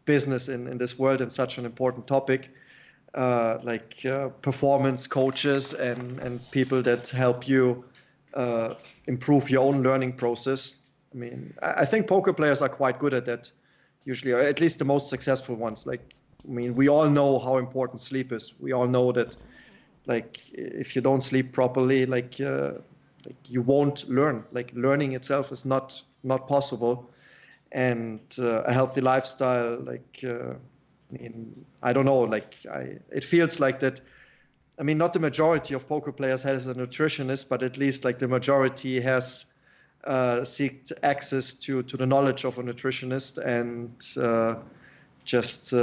[SPEAKER 2] business in this world, and such an important topic. Performance coaches and people that help you improve your own learning process. I mean, I think poker players are quite good at that, usually, or at least the most successful ones. Like, I mean, we all know how important sleep is. We all know that, like, if you don't sleep properly, you won't learn. Like, learning itself is not possible. And a healthy lifestyle, I mean, I don't know, it feels like that. I mean, not the majority of poker players has a nutritionist, but at least like the majority has seeked access to the knowledge of a nutritionist, and just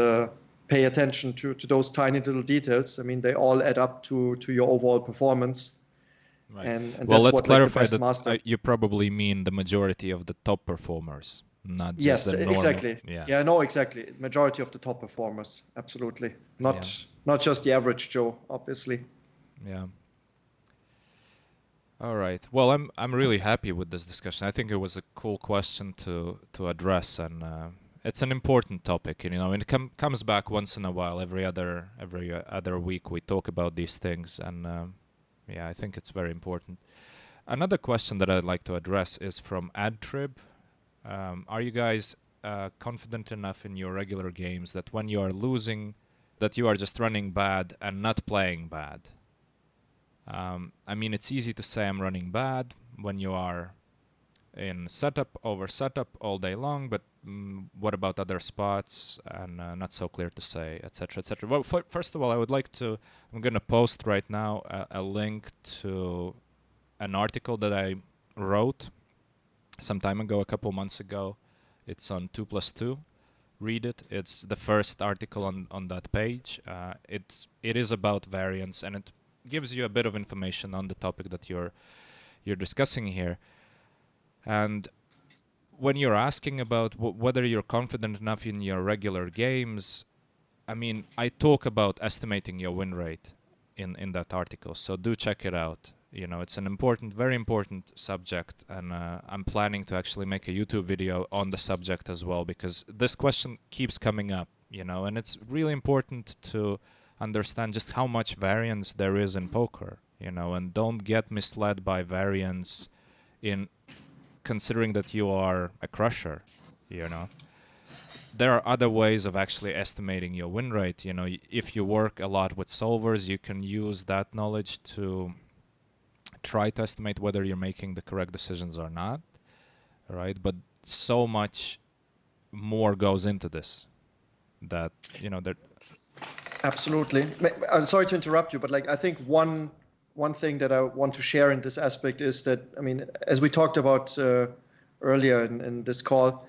[SPEAKER 2] pay attention to those tiny little details. I mean, they all add up to your overall performance.
[SPEAKER 1] Right.
[SPEAKER 2] And
[SPEAKER 1] well,
[SPEAKER 2] that's
[SPEAKER 1] let's clarify
[SPEAKER 2] the
[SPEAKER 1] that you probably mean the majority of the top performers, not just the normal.
[SPEAKER 2] Exactly.
[SPEAKER 1] Yeah,
[SPEAKER 2] no, exactly. Majority of the top performers, absolutely. Not just the average Joe, obviously.
[SPEAKER 1] Yeah. All right. Well, I'm really happy with this discussion. I think it was a cool question to address, and it's an important topic. You know, and it comes back once in a while. Every other week we talk about these things, and I think it's very important. Another question that I'd like to address is from AdTrib. Are you guys confident enough in your regular games that when you are losing, that you are just running bad and not playing bad. I mean, it's easy to say I'm running bad when you are in setup over setup all day long, but what about other spots? And not so clear to say, etc., etc. Well, first of all, I'm going to post right now a link to an article that I wrote some time ago, a couple months ago. It's on 2+2. Read it. It's the first article on that page. It is about variance, and it gives you a bit of information on the topic that you're discussing here. And when you're asking about whether you're confident enough in your regular games, I mean, I talk about estimating your win rate in that article, so do check it out. You know, it's an important, very important subject, and I'm planning to actually make a YouTube video on the subject as well, because this question keeps coming up, you know, and it's really important to understand just how much variance there is in poker, you know, and don't get misled by variance in considering that you are a crusher, you know. There are other ways of actually estimating your win rate. You know, if you work a lot with solvers, you can use that knowledge to try to estimate whether you're making the correct decisions or not, right? But so much more goes into this that, you know, that...
[SPEAKER 2] Absolutely. I'm sorry to interrupt you, but like I think one thing that I want to share in this aspect is that, I mean, as we talked about earlier in this call,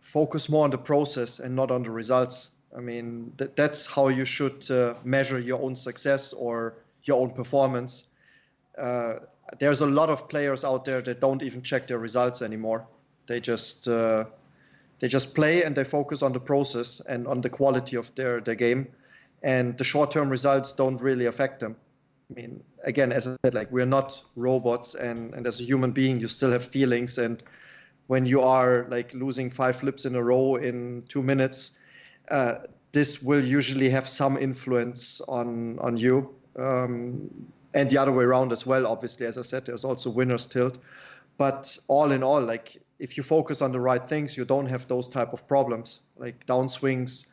[SPEAKER 2] focus more on the process and not on the results. I mean, that's how you should measure your own success or your own performance. There's a lot of players out there that don't even check their results anymore. They just play and they focus on the process and on the quality of their game, and the short-term results don't really affect them. I mean, again, as I said, like we're not robots, and as a human being, you still have feelings. And when you are like losing 5 flips in a row in 2 minutes, this will usually have some influence on you. And the other way around as well, obviously, as I said, there's also winner's tilt. But all in all, like if you focus on the right things, you don't have those type of problems, like downswings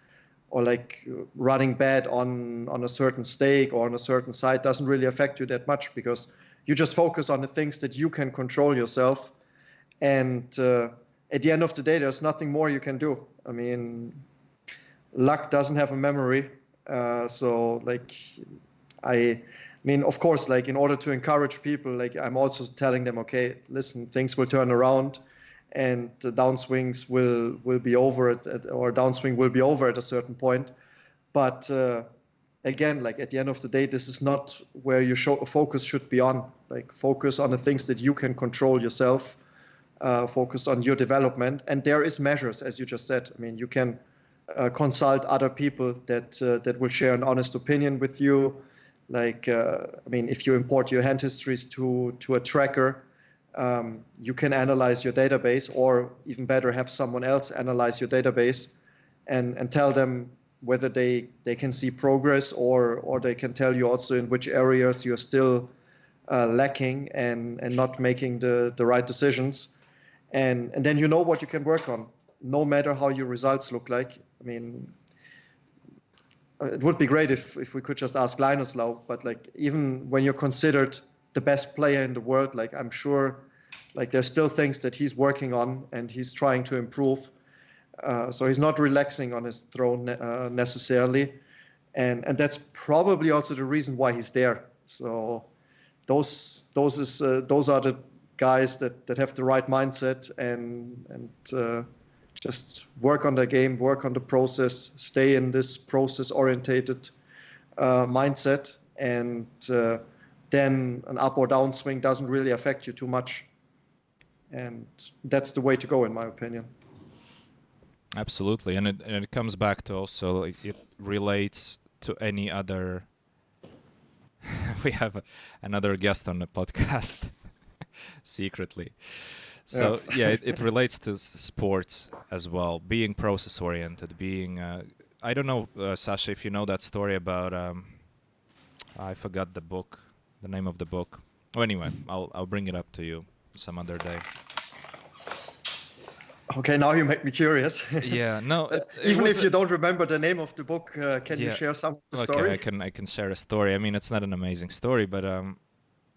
[SPEAKER 2] or like running bad on a certain stake or on a certain side doesn't really affect you that much, because you just focus on the things that you can control yourself. And at the end of the day, there's nothing more you can do. I mean, luck doesn't have a memory. So like, I mean, of course, like in order to encourage people, like I'm also telling them, okay, listen, things will turn around, and the downswings will be over or downswing will be over at a certain point. But again, like at the end of the day, this is not where your focus should be on. Like focus on the things that you can control yourself. Focus on your development, and there is measures, as you just said. I mean, you can consult other people that will share an honest opinion with you. Like, I mean, if you import your hand histories to a tracker, you can analyze your database, or even better, have someone else analyze your database and tell them whether they can see progress, or they can tell you also in which areas you're still lacking and not making the right decisions. And then you know what you can work on, no matter how your results look like. I mean, it would be great if we could just ask Linus now, but like even when you're considered the best player in the world, like I'm sure like there's still things that he's working on and he's trying to improve. So he's not relaxing on his throne necessarily. And that's probably also the reason why he's there. So those are the guys that have the right mindset and just work on their game, work on the process, stay in this process-orientated mindset, and then an up or down swing doesn't really affect you too much. And that's the way to go, in my opinion.
[SPEAKER 1] Absolutely, and it comes back to also, it relates to any other... We have another guest on the podcast, secretly. So yeah, it relates to sports as well, being process-oriented, being... I don't know, Sasha, if you know that story about... I forgot the name of the book. Oh, anyway, I'll bring it up to you some other day.
[SPEAKER 2] Okay, now you make me curious.
[SPEAKER 1] Yeah, no,
[SPEAKER 2] Even if you don't remember the name of the book, can you share some of the story?
[SPEAKER 1] Okay, I can share a story. I mean, it's not an amazing story, but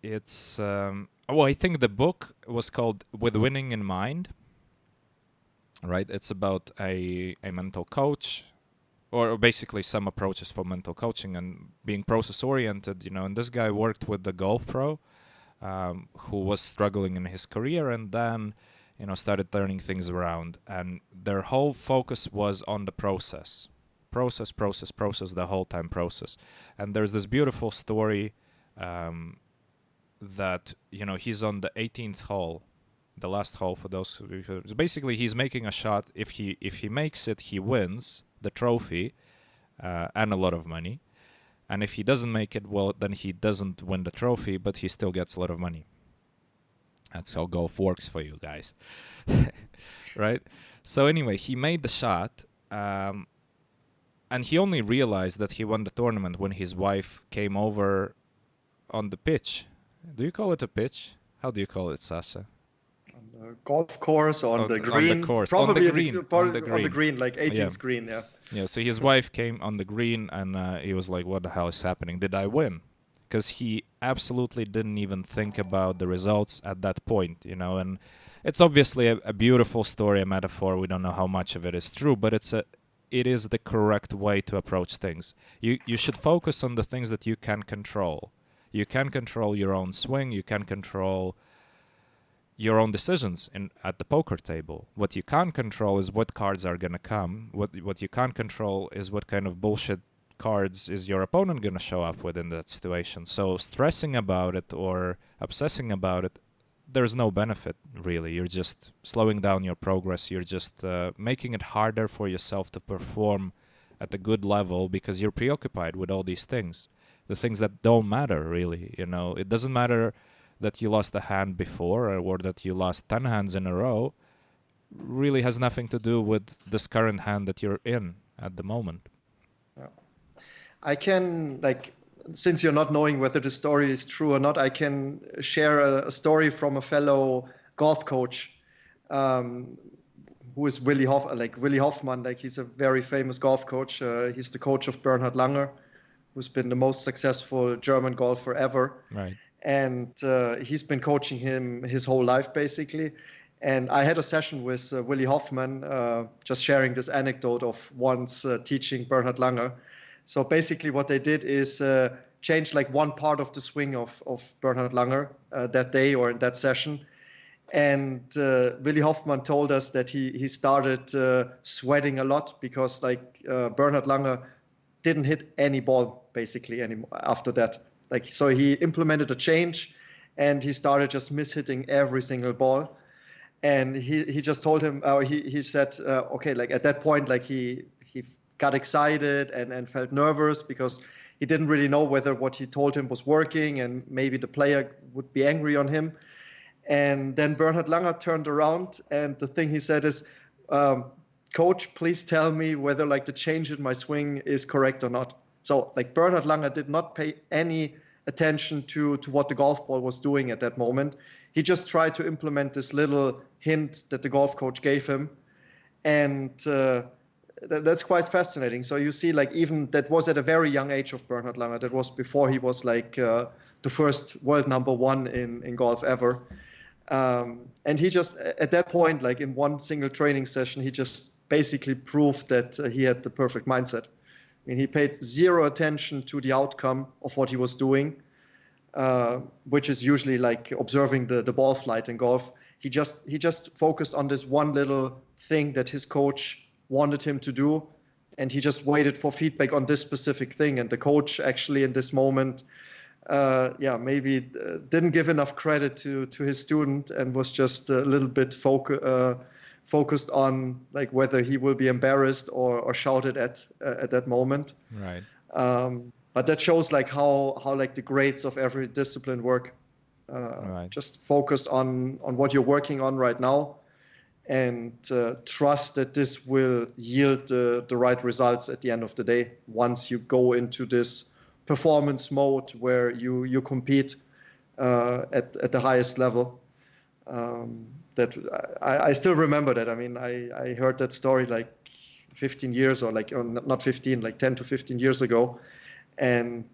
[SPEAKER 1] it's well, I think the book was called With Winning in Mind, right? It's about a mental coach, or basically some approaches for mental coaching and being process oriented, you know. And this guy worked with the golf pro, who was struggling in his career, and then, you know, started turning things around. And their whole focus was on the process, the whole time process. And there's this beautiful story that, you know, he's on the 18th hole, the last hole for those who, basically he's making a shot. If he makes it, he wins the trophy and a lot of money. And if he doesn't make it, well, then he doesn't win the trophy, but he still gets a lot of money. That's how golf works for you guys. Right? So anyway, he made the shot, and he only realized that he won the tournament when his wife came over on the pitch. Do you call it a pitch? How do you call it, Sasha?
[SPEAKER 2] On the golf course, on the green.
[SPEAKER 1] On the course.
[SPEAKER 2] Probably
[SPEAKER 1] on the green,
[SPEAKER 2] like 18th green, yeah.
[SPEAKER 1] Yeah, so his wife came on the green, and he was like, what the hell is happening? Did I win? Because he absolutely didn't even think about the results at that point, you know. And it's obviously a beautiful story, a metaphor. We don't know how much of it is true, but it is the correct way to approach things. You should focus on the things that you can control. You can control your own swing. You can control your own decisions at the poker table. What you can't control is what cards are going to come. What you can't control is what kind of bullshit cards is your opponent going to show up with in that situation. So stressing about it or obsessing about it, there's no benefit, really. You're just slowing down your progress. You're just making it harder for yourself to perform at a good level because you're preoccupied with all these things, the things that don't matter, really. You know, it doesn't matter that you lost a hand before or that you lost 10 hands in a row. Really has nothing to do with this current hand that you're in at the moment.
[SPEAKER 2] Yeah. I can, since you're not knowing whether the story is true or not, I can share a story from a fellow golf coach who is Willi Hoffmann. He's a very famous golf coach. He's the coach of Bernhard Langer, who's been the most successful German golfer ever.
[SPEAKER 1] Right.
[SPEAKER 2] And he's been coaching him his whole life, basically. And I had a session with Willi Hoffmann, just sharing this anecdote of once teaching Bernhard Langer. So basically what they did is change one part of the swing of Bernhard Langer that day or in that session. And Willi Hoffmann told us that he started sweating a lot because Bernhard Langer didn't hit any ball basically anymore after that. So he implemented a change and he started just mishitting every single ball. And he just told him, he said, okay, at that point, he got excited and felt nervous because he didn't really know whether what he told him was working and maybe the player would be angry on him. And then Bernhard Langer turned around and the thing he said is, coach, please tell me whether the change in my swing is correct or not. So Bernhard Langer did not pay any attention to what the golf ball was doing at that moment. He just tried to implement this little hint that the golf coach gave him. And that's quite fascinating. So you see, even that was at a very young age of Bernhard Langer. That was before he was the first world #1 in golf ever. And he just, at that point, in one single training session, he just basically proved that he had the perfect mindset. I mean, he paid zero attention to the outcome of what he was doing, which is usually observing the ball flight in golf. He just focused on this one little thing that his coach wanted him to do, and he just waited for feedback on this specific thing. And the coach actually in this moment, maybe didn't give enough credit to his student and was just a little bit focused on whether he will be embarrassed or shouted at that moment.
[SPEAKER 1] Right.
[SPEAKER 2] But that shows how the grades of every discipline work.
[SPEAKER 1] Right.
[SPEAKER 2] Just focus on what you're working on right now and trust that this will yield the right results at the end of the day once you go into this performance mode where you compete at the highest level. that I still remember that. I mean, I heard that story like 15 years or not 15, like 10 to 15 years ago. And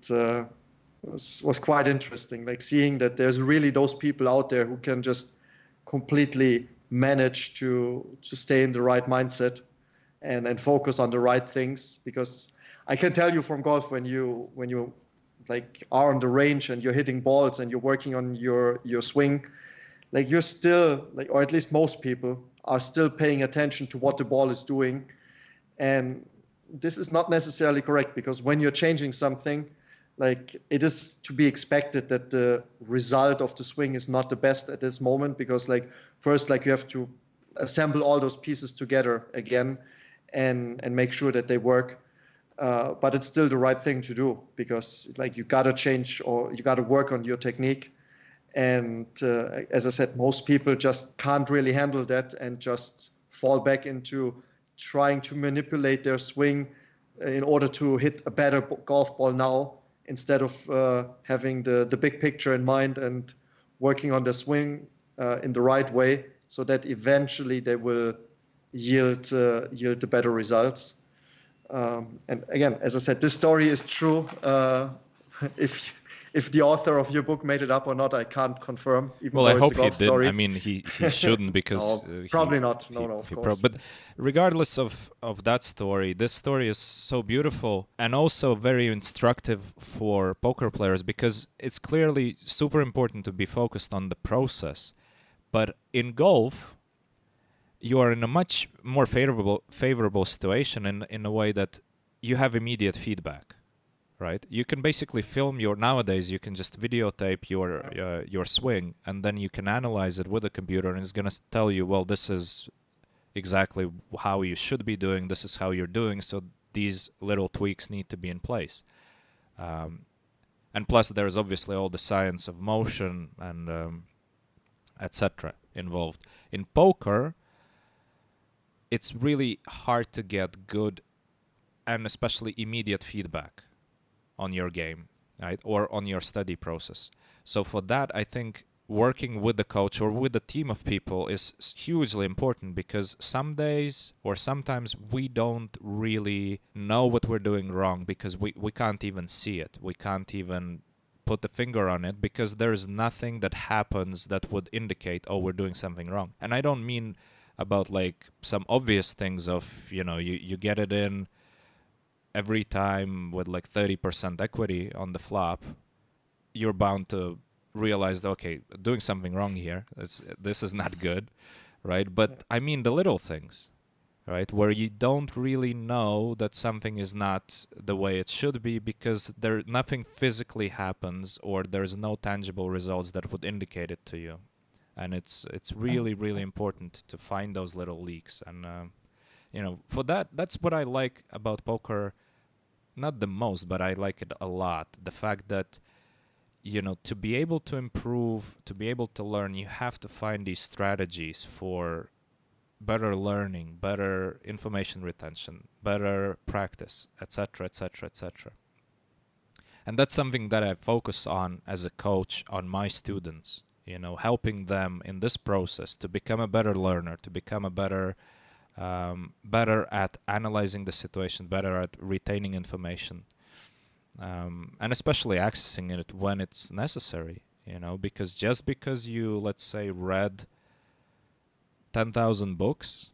[SPEAKER 2] was quite interesting, like seeing that there's really those people out there who can just completely manage to stay in the right mindset and focus on the right things. Because I can tell you from golf, when you like are on the range and you're hitting balls and you're working on your swing, like you're still like, or at least most people are still paying attention to what the ball is doing. And this is not necessarily correct, because when you're changing something, like it is to be expected that the result of the swing is not the best at this moment, because like first, like you have to assemble all those pieces together again and make sure that they work. But it's still the right thing to do, because like you got to change, or you got to work on your technique. And as I said, most people just can't really handle that and just fall back into trying to manipulate their swing in order to hit a better golf ball now, instead of having the big picture in mind and working on the swing in the right way, so that eventually they will yield the better results. And again, as I said, this story is true. If the author of your book made it up or not, I can't confirm. Even
[SPEAKER 1] Well,
[SPEAKER 2] though
[SPEAKER 1] I
[SPEAKER 2] it's
[SPEAKER 1] hope
[SPEAKER 2] a
[SPEAKER 1] he
[SPEAKER 2] golf
[SPEAKER 1] didn't.
[SPEAKER 2] story.
[SPEAKER 1] I mean, he shouldn't, because
[SPEAKER 2] No, probably not. No, of course.
[SPEAKER 1] But regardless of that story, this story is so beautiful and also very instructive for poker players, because it's clearly super important to be focused on the process. But in golf, you are in a much more favorable situation in a way that you have immediate feedback. Right, you can basically film nowadays you can just videotape your swing, and then you can analyze it with a computer, and it's going to tell you, well, this is exactly how you should be doing, this is how you're doing, so these little tweaks need to be in place. And plus there's obviously all the science of motion and etc. involved. In poker, it's really hard to get good and especially immediate feedback on your game, right, or on your study process. So for that, I think working with the coach or with a team of people is hugely important, because some days or sometimes we don't really know what we're doing wrong, because we can't even see it. We can't even put the finger on it, because there's nothing that happens that would indicate, oh, we're doing something wrong. And I don't mean about like some obvious things of, you get it in every time with like 30% equity on the flop. You're bound to realize, okay, doing something wrong here. This is not good, right? But I mean the little things, right, where you don't really know that something is not the way it should be, because nothing physically happens, or there's no tangible results that would indicate it to you. And it's really, really important to find those little leaks. And for that's what I like about poker. Not the most, but I like it a lot. The fact that, to be able to improve, to be able to learn, you have to find these strategies for better learning, better information retention, better practice, etc., etc., etc. And that's something that I focus on as a coach on my students, helping them in this process to become a better learner, to become a better at analyzing the situation, better at retaining information, and especially accessing it when it's necessary, because just because you, let's say, read 10,000 books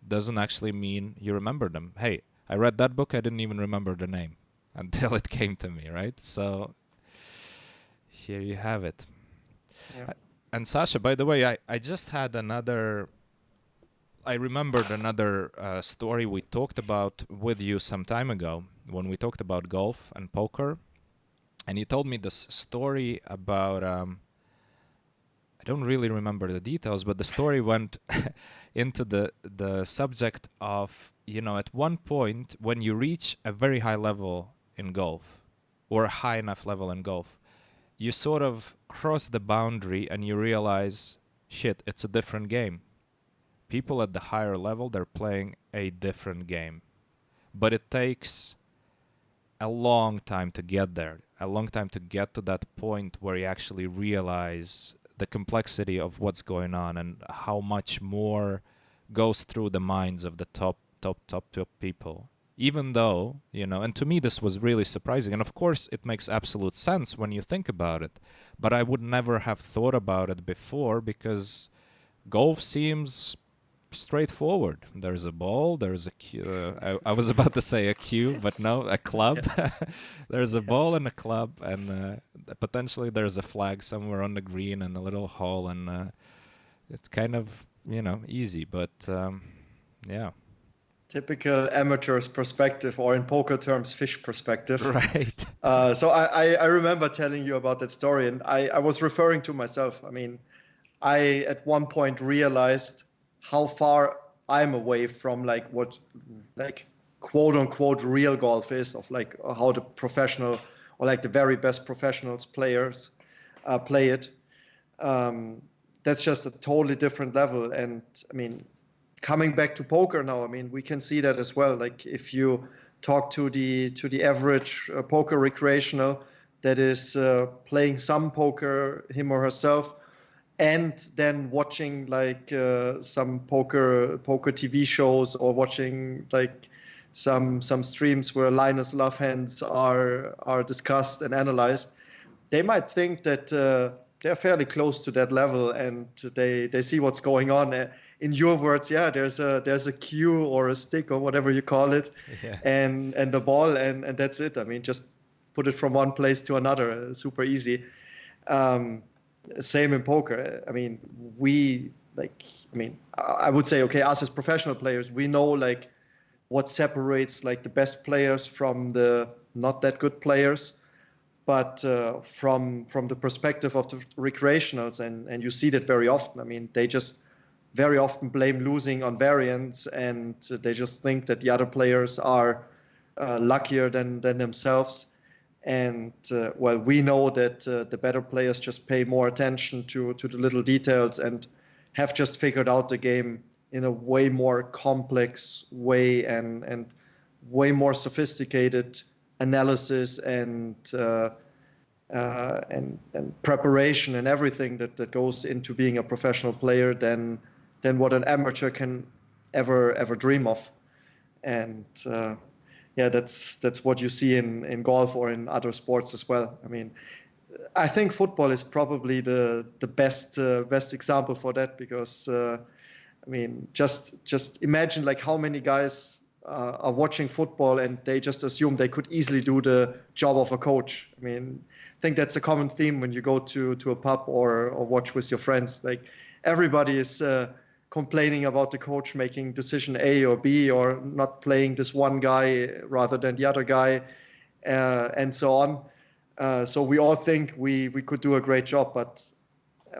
[SPEAKER 1] doesn't actually mean you remember them. Hey, I read that book, I didn't even remember the name until it came to me, right? So here you have it.
[SPEAKER 2] Yeah.
[SPEAKER 1] And Sasha, by the way, I just had I remembered another story we talked about with you some time ago when we talked about golf and poker. And you told me this story about, I don't really remember the details, but the story went into the subject of, at one point when you reach a very high level in golf, or a high enough level in golf, you sort of cross the boundary and you realize, shit, it's a different game. People at the higher level, they're playing a different game. But it takes a long time to get there, a long time to get to that point where you actually realize the complexity of what's going on and how much more goes through the minds of the top people. Even though, and to me this was really surprising. And of course it makes absolute sense when you think about it. But I would never have thought about it before because golf seems straightforward. There's a ball, there's a cue. I was about to say a cue, but no, a club. There's a ball and a club, and potentially there's a flag somewhere on the green and a little hole, and it's kind of, easy. But yeah.
[SPEAKER 2] Typical amateur's perspective, or in poker terms, fish perspective.
[SPEAKER 1] Right.
[SPEAKER 2] So I remember telling you about that story, and I was referring to myself. I mean, I at one point realized how far I'm away from what quote unquote real golf is, of how the professional or the very best professionals players play it. That's just a totally different level. And I mean, coming back to poker now, I mean, we can see that as well. Like if you talk to the average poker recreational that is playing some poker, him or herself, and then watching some poker TV shows, or watching some streams where Linus Love hands are discussed and analyzed, they might think that they're fairly close to that level, and they see what's going on. In your words, yeah, there's a cue or a stick or whatever you call it, and the ball, and that's it. I mean, just put it from one place to another, super easy. Same in poker. I mean, I would say, okay, us as professional players, we know what separates the best players from the not that good players. But from the perspective of the recreationals, and you see that very often. I mean, they just very often blame losing on variance, and they just think that the other players are luckier than themselves. And we know that the better players just pay more attention to the little details and have just figured out the game in a way more complex way, and way more sophisticated analysis and preparation and everything that goes into being a professional player than what an amateur can ever dream of. And that's what you see in golf or in other sports as well. I mean, I think football is probably the best example for that, because I mean, just imagine how many guys are watching football and they just assume they could easily do the job of a coach. I mean, I think that's a common theme when you go to a pub or watch with your friends. Everybody is complaining about the coach making decision A or B, or not playing this one guy rather than the other guy, and so on. So we all think we could do a great job, but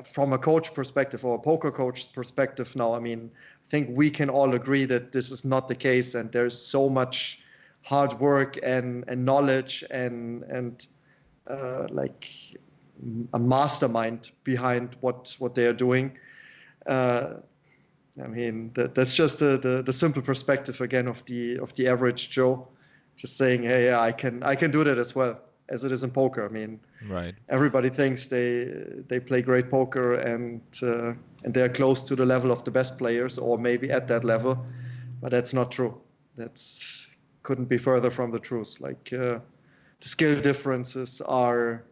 [SPEAKER 2] from a coach perspective, or a poker coach perspective now, I mean, I think we can all agree that this is not the case, and there's so much hard work and knowledge and a mastermind behind what they are doing. I mean, that's just the simple perspective again of the average Joe, just saying, hey, yeah, I can do that as well as it is in poker. I mean,
[SPEAKER 1] right.
[SPEAKER 2] Everybody thinks they play great poker and they're close to the level of the best players, or maybe at that level, but that's not true. That's couldn't be further from the truth. The skill differences are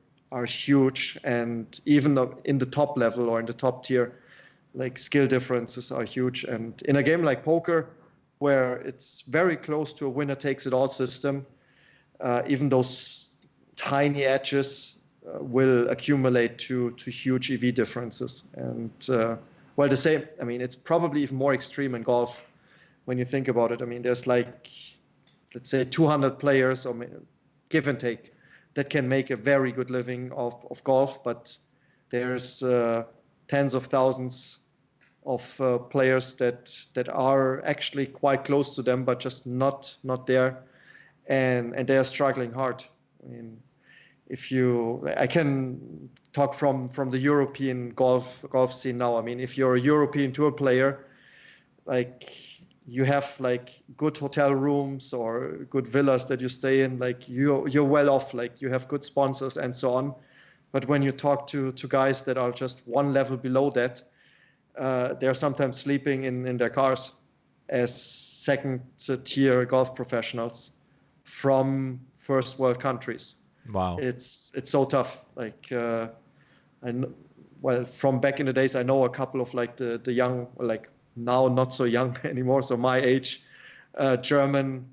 [SPEAKER 2] huge, and even in the top level or in the top tier, skill differences are huge. And in a game like poker, where it's very close to a winner takes it all system, even those tiny edges will accumulate to huge EV differences. And the same, I mean, it's probably even more extreme in golf when you think about it. I mean, there's let's say 200 players, or give and take, that can make a very good living of golf, but there's tens of thousands of players that are actually quite close to them, but just not there, and they are struggling hard. I mean, I can talk from the European golf scene now. I mean, if you're a European tour player, you have good hotel rooms or good villas that you stay in, you're well off, you have good sponsors and so on. But when you talk to guys that are just one level below that, they're sometimes sleeping in their cars as second tier golf professionals from first world countries.
[SPEAKER 1] Wow.
[SPEAKER 2] It's so tough. Like from back in the days, I know a couple of like the young, like now not so young anymore, so my age, German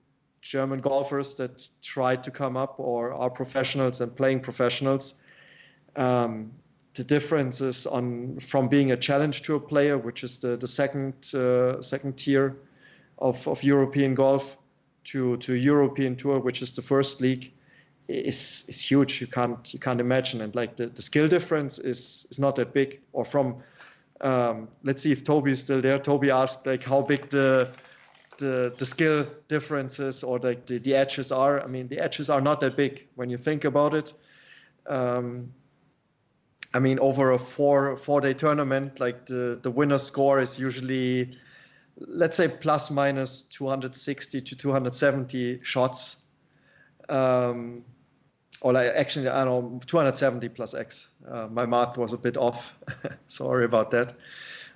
[SPEAKER 2] golfers that tried to come up or are professionals and playing professionals. The difference is from being a challenge tour player, which is the second tier of European golf, to European tour, which is the first league, is huge. You can't imagine. And like the skill difference is not that big. Or from let's see if Tobi is still there. Tobi asked like how big the skill differences or like the edges are. I mean, the edges are not that big when you think about it. I mean, over a four-day tournament, like the winner score is usually, let's say, plus minus 260 to 270 shots. Or like actually, I don't know, 270 plus X. My math was a bit off. Sorry about that.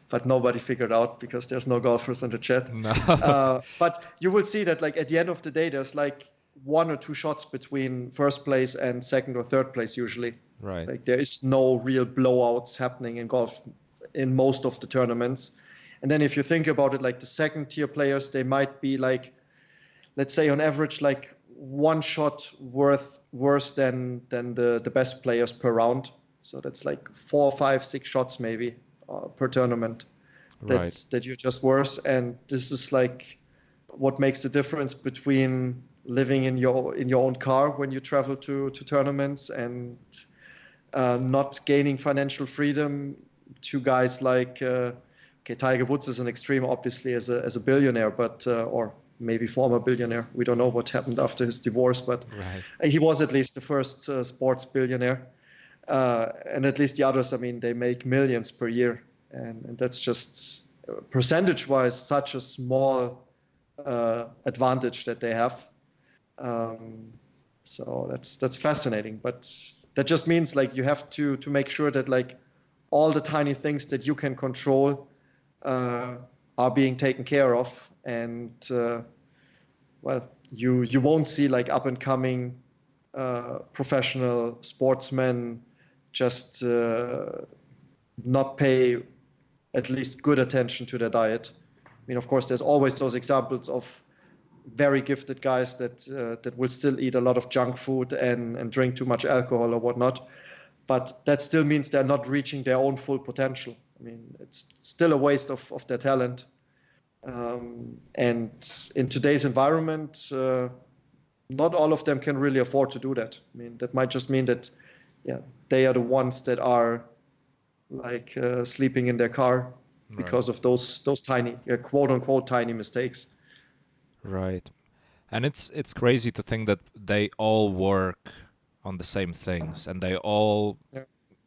[SPEAKER 2] But nobody figured out because there's no golfers in the chat.
[SPEAKER 1] No.
[SPEAKER 2] But you will see that like at the end of the day, there's like 1 or 2 shots between first place and second or third place usually.
[SPEAKER 1] Right.
[SPEAKER 2] Like there is no real blowouts happening in golf in most of the tournaments. And then if you think about it, like the second tier players, they might be like, let's say on average, like 1 shot worse than the best players per round. So that's like 4, 5, 6 shots maybe per tournament that you're just worse. And this is like what makes the difference between living in your own car when you travel to tournaments and not gaining financial freedom, to guys like Tiger Woods is an extreme, obviously, as a billionaire, but or maybe former billionaire. We don't know what happened after his divorce, but he was at least the first sports billionaire. And at least the others, I mean, they make millions per year, and that's just percentage-wise such a small advantage that they have. So that's fascinating, but that just means like you have to make sure that like all the tiny things that you can control are being taken care of, and well, you won't see like up and coming professional sportsmen just not pay at least good attention to their diet. I mean, of course, there's always those examples of very gifted guys that will still eat a lot of junk food and drink too much alcohol or whatnot, but that still means they're not reaching their own full potential. I mean, it's still a waste of their talent. And in today's environment, not all of them can really afford to do that. I mean, that might just mean that, they are the ones that are like sleeping in their car because of those tiny, quote unquote, tiny mistakes.
[SPEAKER 1] Right. And it's crazy to think that they all work on the same things, and they all,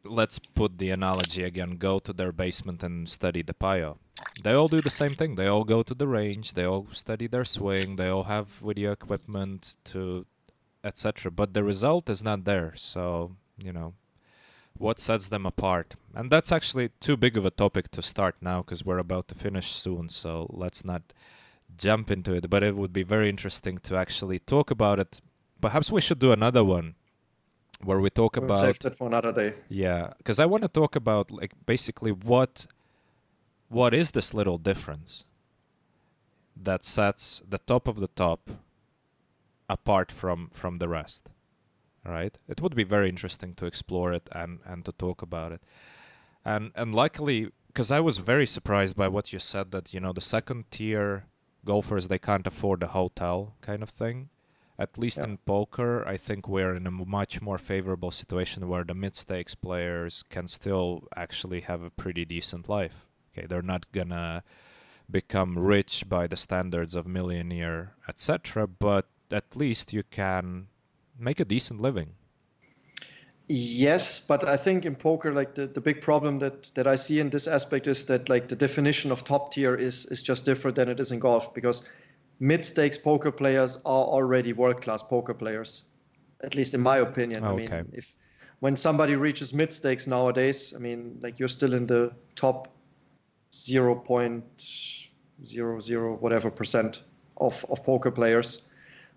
[SPEAKER 1] let's put the analogy again, go to their basement and study the PLO. They all do the same thing. They all go to the range, they all study their swing, they all have video equipment to etc. But the result is not there. So, what sets them apart? And that's actually too big of a topic to start now because we're about to finish soon, so let's not jump into it, but it would be very interesting to actually talk about it. Perhaps we should do another one where we talk about...
[SPEAKER 2] Save that for another day.
[SPEAKER 1] Yeah, because I want to talk about like basically what is this little difference that sets the top of the top apart from the rest, right? It would be very interesting to explore it and to talk about it. And luckily, because I was very surprised by what you said, that, the second tier golfers, they can't afford a hotel kind of thing. At least in poker, I think we're in a much more favorable situation where the mid-stakes players can still actually have a pretty decent life. Okay, they're not gonna become rich by the standards of millionaire, etc., but at least you can make a decent living.
[SPEAKER 2] Yes, but I think in poker, like the big problem that I see in this aspect is that like the definition of top tier is just different than it is in golf, because mid-stakes poker players are already world-class poker players, at least in my opinion.
[SPEAKER 1] Oh,
[SPEAKER 2] I mean, when somebody reaches mid stakes nowadays, I mean, like you're still in the top 0.00 whatever percent of poker players.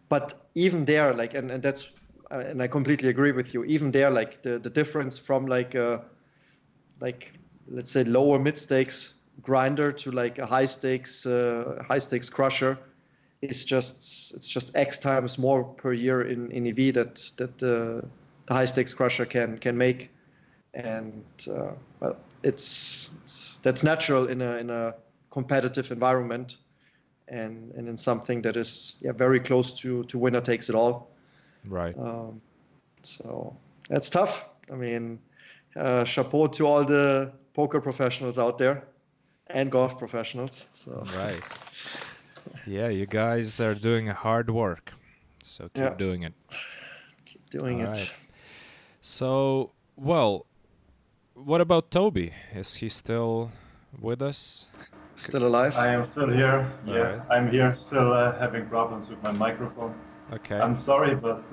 [SPEAKER 2] But even there, like, and that's, and I completely agree with you. Even there, like the difference from like let's say lower mid stakes grinder to like a high stakes crusher is just X times more per year in EV that the high stakes crusher can make, and well, that's natural in a competitive environment, and in something that is very close to winner takes it all.
[SPEAKER 1] Right.
[SPEAKER 2] So that's tough. I mean, chapeau to all the poker professionals out there and golf professionals. So
[SPEAKER 1] Right. Yeah, you guys are doing hard work, so keep doing it.
[SPEAKER 2] Keep doing
[SPEAKER 1] All
[SPEAKER 2] it.
[SPEAKER 1] right. So, well, what about Tobi? Is he still with us?
[SPEAKER 2] Still alive?
[SPEAKER 3] I am still here. Yeah,
[SPEAKER 1] Alright.
[SPEAKER 3] I'm here, still having problems with my microphone.
[SPEAKER 1] Okay.
[SPEAKER 3] I'm sorry, but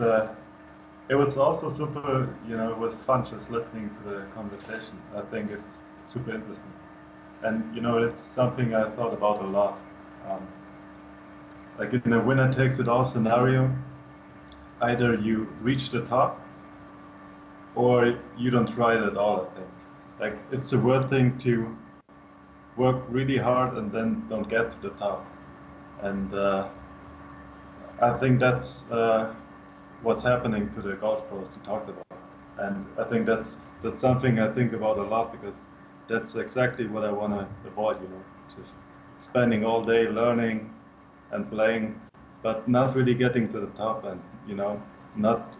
[SPEAKER 3] it was also super, it was fun just listening to the conversation. I think it's super interesting. And, it's something I thought about a lot. Like in the winner takes it all scenario, either you reach the top or you don't try it at all, I think. Like it's the worst thing to work really hard and then don't get to the top. And I think that's what's happening to the golf pros you talked about. And I think that's something I think about a lot, because that's exactly what I want to avoid, just spending all day learning and playing, but not really getting to the top and, not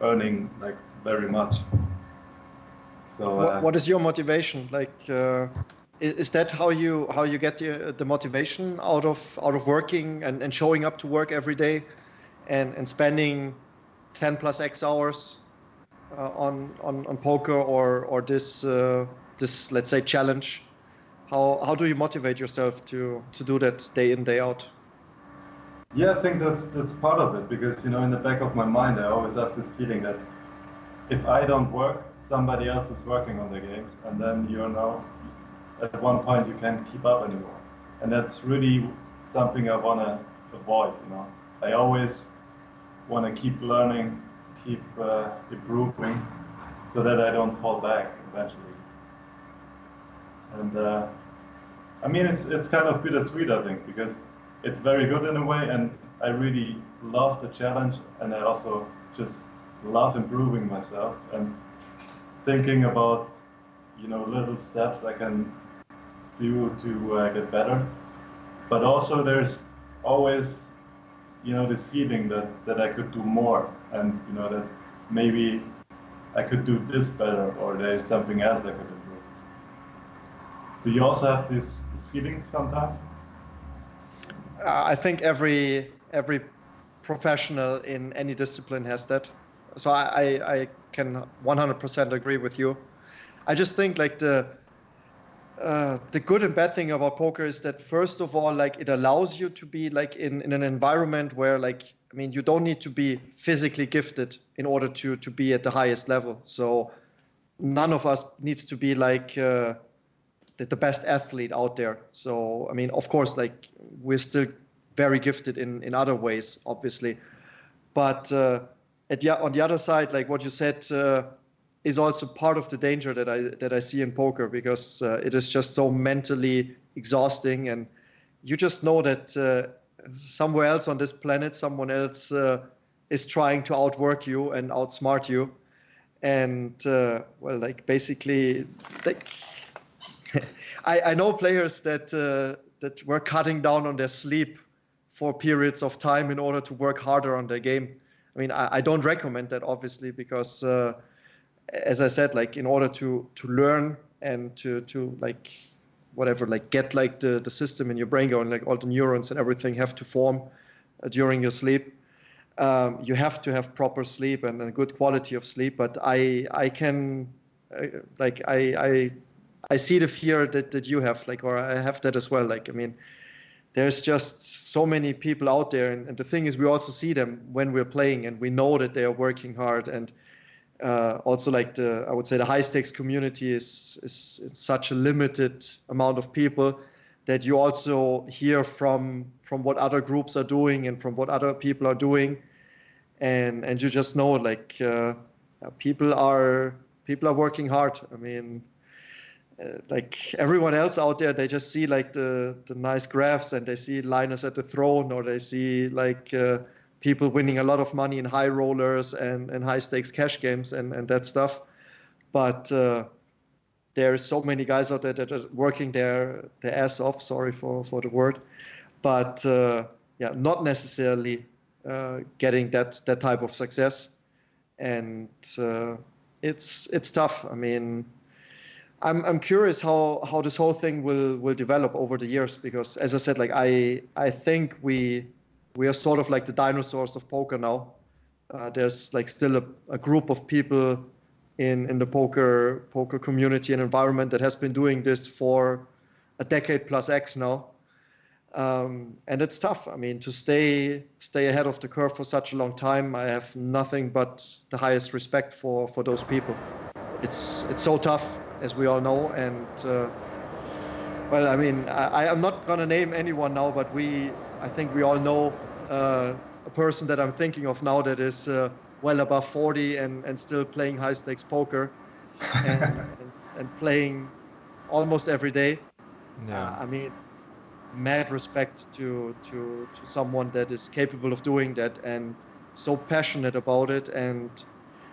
[SPEAKER 3] earning like very much. So
[SPEAKER 2] what is your motivation? Like, is that how you get the motivation out of working and showing up to work every day, and spending 10 plus X hours on poker or this let's say challenge? How do you motivate yourself to do that day in, day out?
[SPEAKER 3] Yeah, I think that's part of it, because in the back of my mind I always have this feeling that if I don't work, somebody else is working on the games, and then at one point you can't keep up anymore, and that's really something I want to avoid. I always want to keep learning, keep improving, so that I don't fall back eventually. And I mean, it's kind of bittersweet, I think, because it's very good in a way, and I really love the challenge, and I also just love improving myself and thinking about little steps I can do to get better. But also there's always this feeling that I could do more, and that maybe I could do this better, or there's something else I could improve. Do you also have this feeling sometimes?
[SPEAKER 2] I think every professional in any discipline has that. So I can 100% agree with you. I just think like the good and bad thing about poker is that, first of all, like it allows you to be like in an environment where, like, I mean, you don't need to be physically gifted in order to be at the highest level. So none of us needs to be like the best athlete out there. So I mean, of course, like we're still very gifted in other ways, obviously, but on the other side, like what you said, is also part of the danger that I see in poker, because it is just so mentally exhausting, and you just know that somewhere else on this planet, someone else is trying to outwork you and outsmart you, and well, like basically, like I know players that were cutting down on their sleep for periods of time in order to work harder on their game. I mean, I don't recommend that, obviously, because as I said, like in order to learn and to like whatever, like get like the system in your brain going, like all the neurons and everything have to form during your sleep. You have to have proper sleep and a good quality of sleep. But I can like I see the fear that you have, like, or I have that as well. Like, I mean, there's just so many people out there, and the thing is, we also see them when we're playing, and we know that they are working hard, and Also, like I would say the high stakes community is it's such a limited amount of people that you also hear from what other groups are doing and from what other people are doing, and you just know like people are working hard. I mean, like everyone else out there, they just see like the nice graphs and they see Linus at the throne, or they see like people winning a lot of money in high rollers and high stakes cash games and that stuff. But there's so many guys out there that are working their ass off. Sorry for the word, but yeah, not necessarily getting that type of success, and it's tough. I mean, I'm curious how this whole thing will develop over the years, because as I said, like I think we are sort of like the dinosaurs of poker now. There's like still a group of people in the poker community and environment that has been doing this for a decade plus X now. And it's tough. I mean, to stay ahead of the curve for such a long time, I have nothing but the highest respect for those people. It's so tough, as we all know. And well, I mean, I'm not gonna name anyone now, but I think we all know a person that I'm thinking of now that is well above 40 and still playing high stakes poker and playing almost every day.
[SPEAKER 1] Yeah.
[SPEAKER 2] I mean, mad respect to someone that is capable of doing that and so passionate about it. And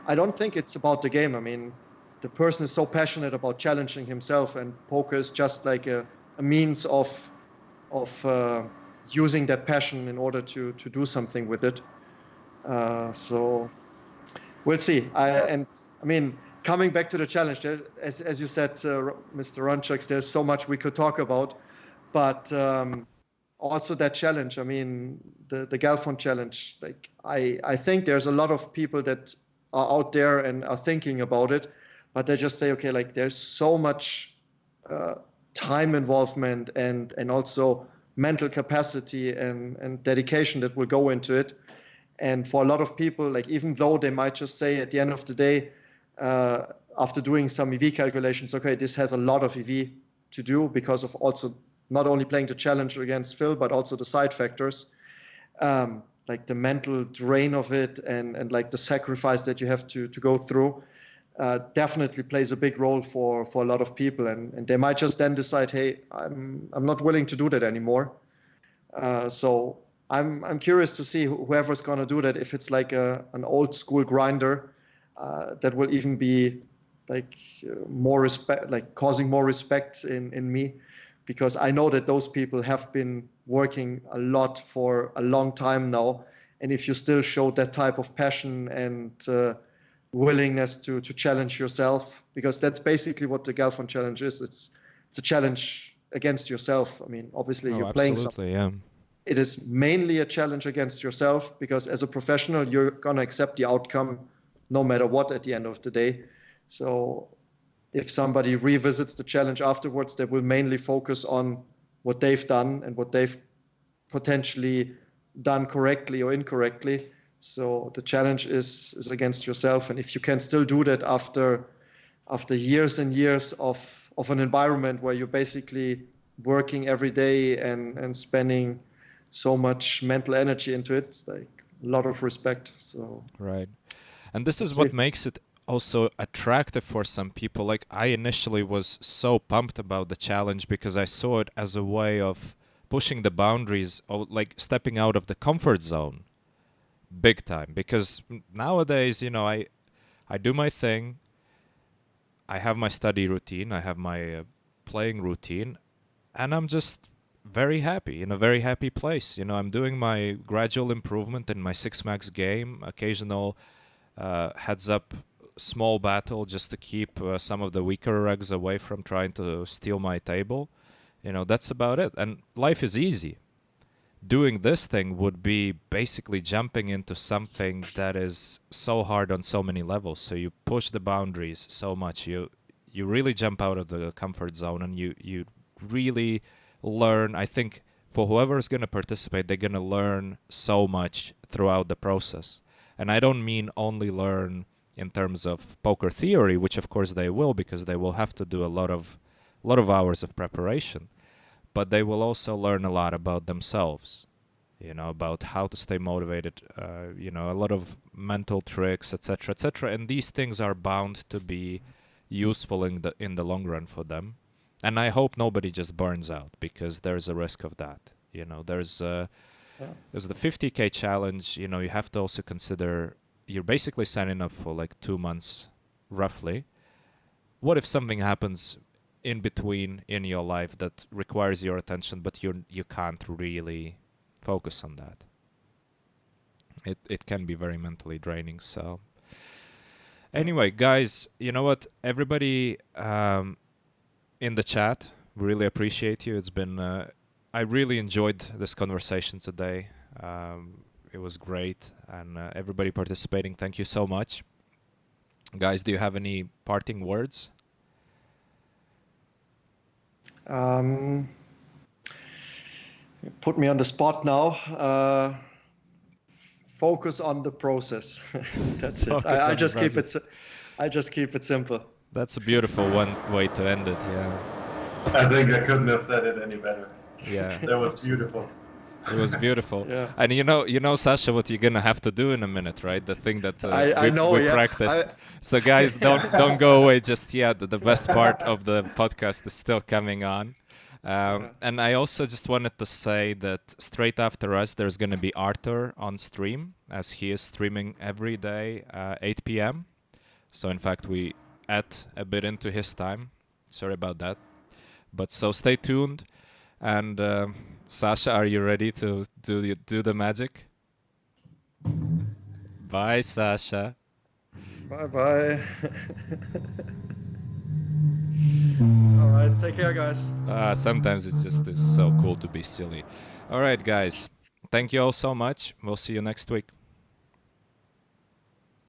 [SPEAKER 2] I don't think it's about the game. I mean, the person is so passionate about challenging himself, and poker is just like a means of using that passion in order to do something with it. So we'll see. I mean, coming back to the challenge, as you said, Mr. Runchuks, there's so much we could talk about, but also that challenge. I mean, the Galfond challenge. Like I think there's a lot of people that are out there and are thinking about it, but they just say, okay, like there's so much time involvement and also mental capacity and dedication that will go into it. And for a lot of people, like even though they might just say at the end of the day, after doing some EV calculations, okay, this has a lot of EV to do because of also not only playing the challenge against Phil, but also the side factors, like the mental drain of it and like the sacrifice that you have to go through. Definitely plays a big role for a lot of people, and they might just then decide, hey, I'm not willing to do that anymore. So I'm curious to see whoever's going to do that, if it's like an old school grinder that will even be like more respect, like causing more respect in me, because I know that those people have been working a lot for a long time now, and if you still show that type of passion and willingness to challenge yourself, because that's basically what the Galfond challenge is. It's a challenge against yourself. I mean, obviously you're playing something.
[SPEAKER 1] Yeah.
[SPEAKER 2] It is mainly a challenge against yourself, because as a professional, you're going to accept the outcome no matter what at the end of the day. So if somebody revisits the challenge afterwards, they will mainly focus on what they've done and what they've potentially done correctly or incorrectly. So the challenge is against yourself. And if you can still do that after years and years of an environment where you're basically working every day and spending so much mental energy into it, it's like a lot of respect. So
[SPEAKER 1] Right. And this is what makes it also attractive for some people. Like I initially was so pumped about the challenge because I saw it as a way of pushing the boundaries, or like stepping out of the comfort zone big time. Because nowadays, I do my thing. I have my study routine. I have my playing routine, and I'm just very happy, in a very happy place. I'm doing my gradual improvement in my 6-max game, occasional heads up small battle just to keep some of the weaker regs away from trying to steal my table. That's about it. And life is easy. Doing this thing would be basically jumping into something that is so hard on so many levels. So you push the boundaries so much. You really jump out of the comfort zone, and you really learn. I think for whoever is going to participate, they're going to learn so much throughout the process. And I don't mean only learn in terms of poker theory, which of course they will, because they will have to do a lot of hours of preparation, but they will also learn a lot about themselves, about how to stay motivated, a lot of mental tricks, etc., etc. And these things are bound to be useful in the long run for them. And I hope nobody just burns out, because there's a risk of that. There's the 50K challenge. You have to also consider you're basically signing up for like 2 months, roughly. What if something happens in between in your life that requires your attention, but you can't really focus on that? It can be very mentally draining. So anyway, guys, you know what? Everybody in the chat, really appreciate you. It's been I really enjoyed this conversation today. It was great, and everybody participating, thank you so much. Guys, do you have any parting words?
[SPEAKER 2] Put me on the spot now. Focus on the process. That's it. I just keep it simple.
[SPEAKER 1] That's a beautiful way to end it. Yeah.
[SPEAKER 3] I think I couldn't have said it any better.
[SPEAKER 1] Yeah.
[SPEAKER 3] That was beautiful.
[SPEAKER 1] It was beautiful.
[SPEAKER 2] Yeah.
[SPEAKER 1] And you know, Sasha, what you're gonna have to do in a minute, right? The thing that we practiced. So guys, don't go away just yet. The best part of the podcast is still coming on. And I also just wanted to say that straight after us, there's gonna be Arthur on stream, as he is streaming every day 8 p.m. So in fact, we add a bit into his time. Sorry about that. But so stay tuned. And Sasha, are you ready to do the magic? Bye, Sasha.
[SPEAKER 2] Bye. All right, take care, guys.
[SPEAKER 1] Sometimes it's so cool to be silly. All right, guys. Thank you all so much. We'll see you next week.